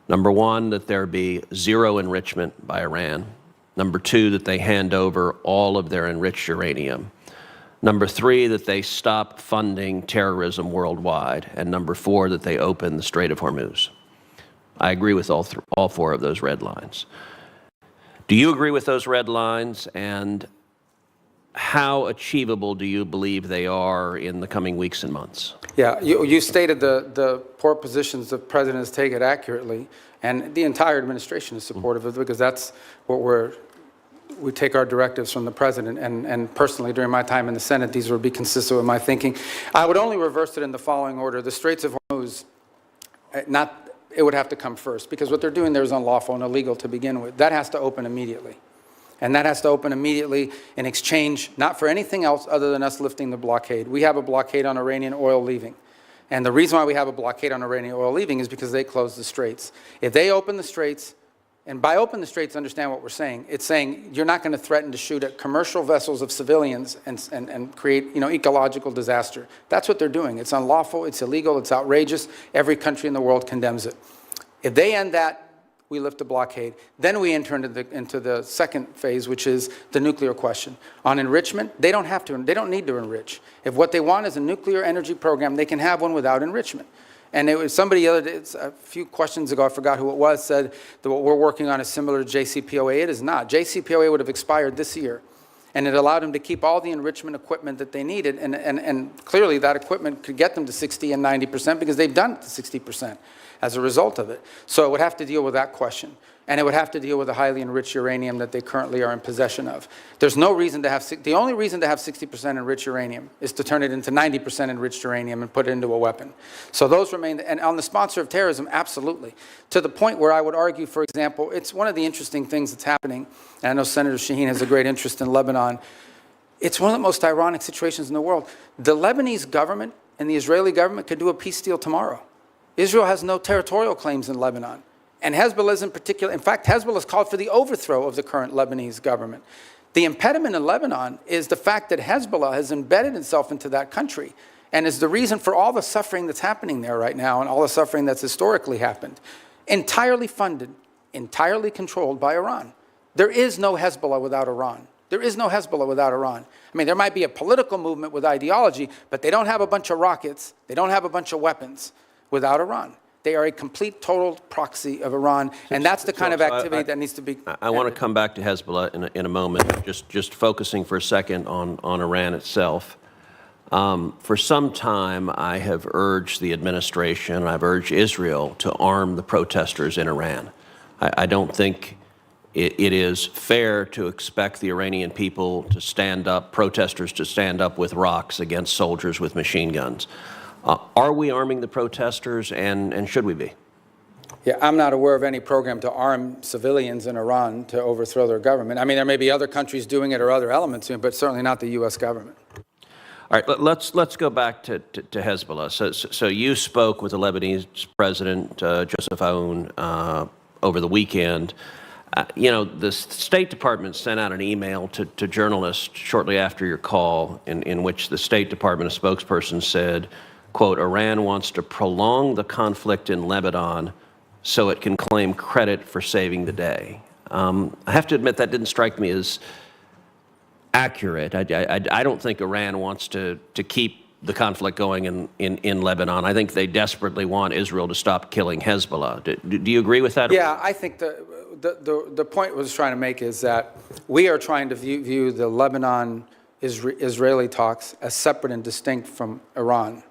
Number 1, that there be zero enrichment by Iran. Number 2, that they hand over all of their enriched uranium. Number 3, that they stop funding terrorism worldwide. And number 4, that they open the Strait of Hormuz. I agree with all 4 of those red lines. Do you agree with those red lines, and how achievable do you believe they are in the coming weeks and months? Yeah, you stated the poor positions the president has taken accurately, and the entire administration is supportive of it, because that's what we take our directives from the president, and personally, during my time in the Senate, these would be consistent with my thinking. I would only reverse it in the following order. The Straits of Hormuz, it would have to come first, because what they're doing there is unlawful and illegal to begin with. That has to open immediately. And that has to open immediately in exchange, not for anything else other than us lifting the blockade. We have a blockade on Iranian oil leaving. And the reason why we have a blockade on Iranian oil leaving is because they closed the straits. If they open the straits, and by open the straits, understand what we're saying. It's saying you're not going to threaten to shoot at commercial vessels of civilians and create, ecological disaster. That's what they're doing. It's unlawful, it's illegal, it's outrageous. Every country in the world condemns it. If they end that, we lift the blockade. Then we enter into the second phase, which is the nuclear question. On enrichment, they don't need to enrich. If what they want is a nuclear energy program, they can have one without enrichment. And it was somebody the other day, a few questions ago, I forgot who it was, said that what we're working on is similar to JCPOA. It is not. JCPOA would have expired this year, and it allowed them to keep all the enrichment equipment that they needed, and clearly that equipment could get them to 60 and 90% because they've done it to 60%. As a result of it. So it would have to deal with that question. And it would have to deal with the highly enriched uranium that they currently are in possession of. There's no reason to have, the only reason to have 60% enriched uranium is to turn it into 90% enriched uranium and put it into a weapon. So those remain, and on the sponsor of terrorism, absolutely. To the point where I would argue, for example, it's one of the interesting things that's happening, and I know Senator Shaheen has a great interest in Lebanon. It's one of the most ironic situations in the world. The Lebanese government and the Israeli government could do a peace deal tomorrow. Israel has no territorial claims in Lebanon. And Hezbollah is in particular, in fact, Hezbollah has called for the overthrow of the current Lebanese government. The impediment in Lebanon is the fact that Hezbollah has embedded itself into that country and is the reason for all the suffering that's happening there right now and all the suffering that's historically happened. Entirely funded, entirely controlled by Iran. There is no Hezbollah without Iran. There is no Hezbollah without Iran. I mean, there might be a political movement with ideology, but they don't have a bunch of rockets. They don't have a bunch of weapons without Iran. They are a complete, total proxy of Iran, and that's the kind of activity that needs to be... I want to come back to Hezbollah in a moment, just focusing for a second on Iran itself. For some time, I have urged the administration, I've urged Israel to arm the protesters in Iran. I don't think it is fair to expect the Iranian people to stand up, protesters to stand up with rocks against soldiers with machine guns. Are we arming the protesters, and should we be? Yeah, I'm not aware of any program to arm civilians in Iran to overthrow their government. I mean, there may be other countries doing it or other elements doing it, but certainly not the U.S. government. All right, let's go back to Hezbollah. So you spoke with the Lebanese president, Joseph Aoun, over the weekend. The State Department sent out an email to journalists shortly after your call in which the State Department spokesperson said, quote, Iran wants to prolong the conflict in Lebanon so it can claim credit for saving the day. I have to admit that didn't strike me as accurate. I don't think Iran wants to keep the conflict going in Lebanon. I think they desperately want Israel to stop killing Hezbollah. Do you agree with that? Yeah, I think the point I was trying to make is that we are trying to view the Lebanon-Israeli talks as separate and distinct from Iran.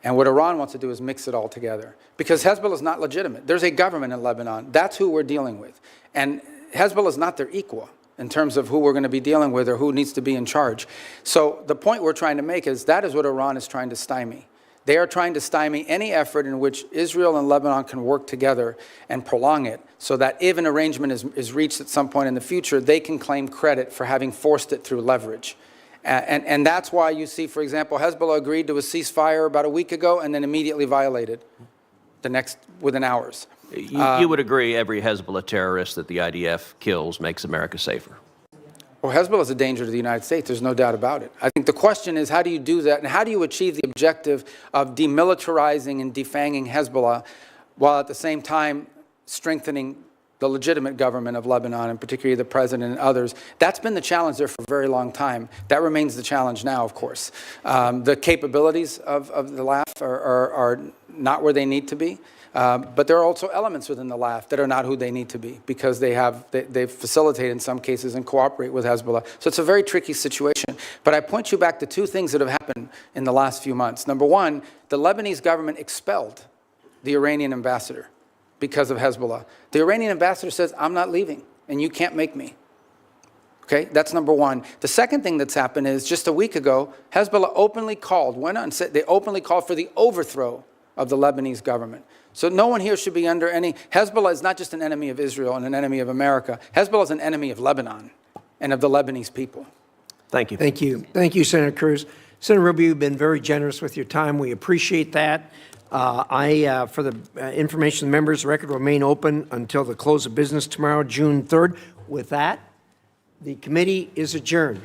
And what Iran wants to do is mix it all together. Because Hezbollah is not legitimate. There's a government in Lebanon. That's who we're dealing with. And Hezbollah is not their equal in terms of who we're going to be dealing with or who needs to be in charge. So the point we're trying to make is that is what Iran is trying to stymie. They are trying to stymie any effort in which Israel and Lebanon can work together and prolong it so that if an arrangement is reached at some point in the future, they can claim credit for having forced it through leverage. And that's why you see, for example, Hezbollah agreed to a ceasefire about a week ago and then immediately violated within hours. You would agree every Hezbollah terrorist that the IDF kills makes America safer? Well, Hezbollah is a danger to the United States. There's no doubt about it. I think the question is, how do you do that? And how do you achieve the objective of demilitarizing and defanging Hezbollah while at the same time strengthening the legitimate government of Lebanon, and particularly the president and others? That's been the challenge there for a very long time. That remains the challenge now, of course. The capabilities of the LAF are not where they need to be. But there are also elements within the left that are not who they need to be because they facilitate in some cases and cooperate with Hezbollah. So it's a very tricky situation. But I point you back to two things that have happened in the last few months. Number one, the Lebanese government expelled the Iranian ambassador because of Hezbollah. The Iranian ambassador says, I'm not leaving, and you can't make me. Okay, that's number one. The second thing that's happened is just a week ago, Hezbollah openly called, they openly called for the overthrow of the Lebanese government. So no one here should be under any, Hezbollah is not just an enemy of Israel and an enemy of America. Hezbollah is an enemy of Lebanon and of the Lebanese people. Thank you. Thank you. Thank you, Senator Cruz. Senator Rubio, you've been very generous with your time. We appreciate that. For the information of the members, the record will remain open until the close of business tomorrow, June 3rd. With that, the committee is adjourned.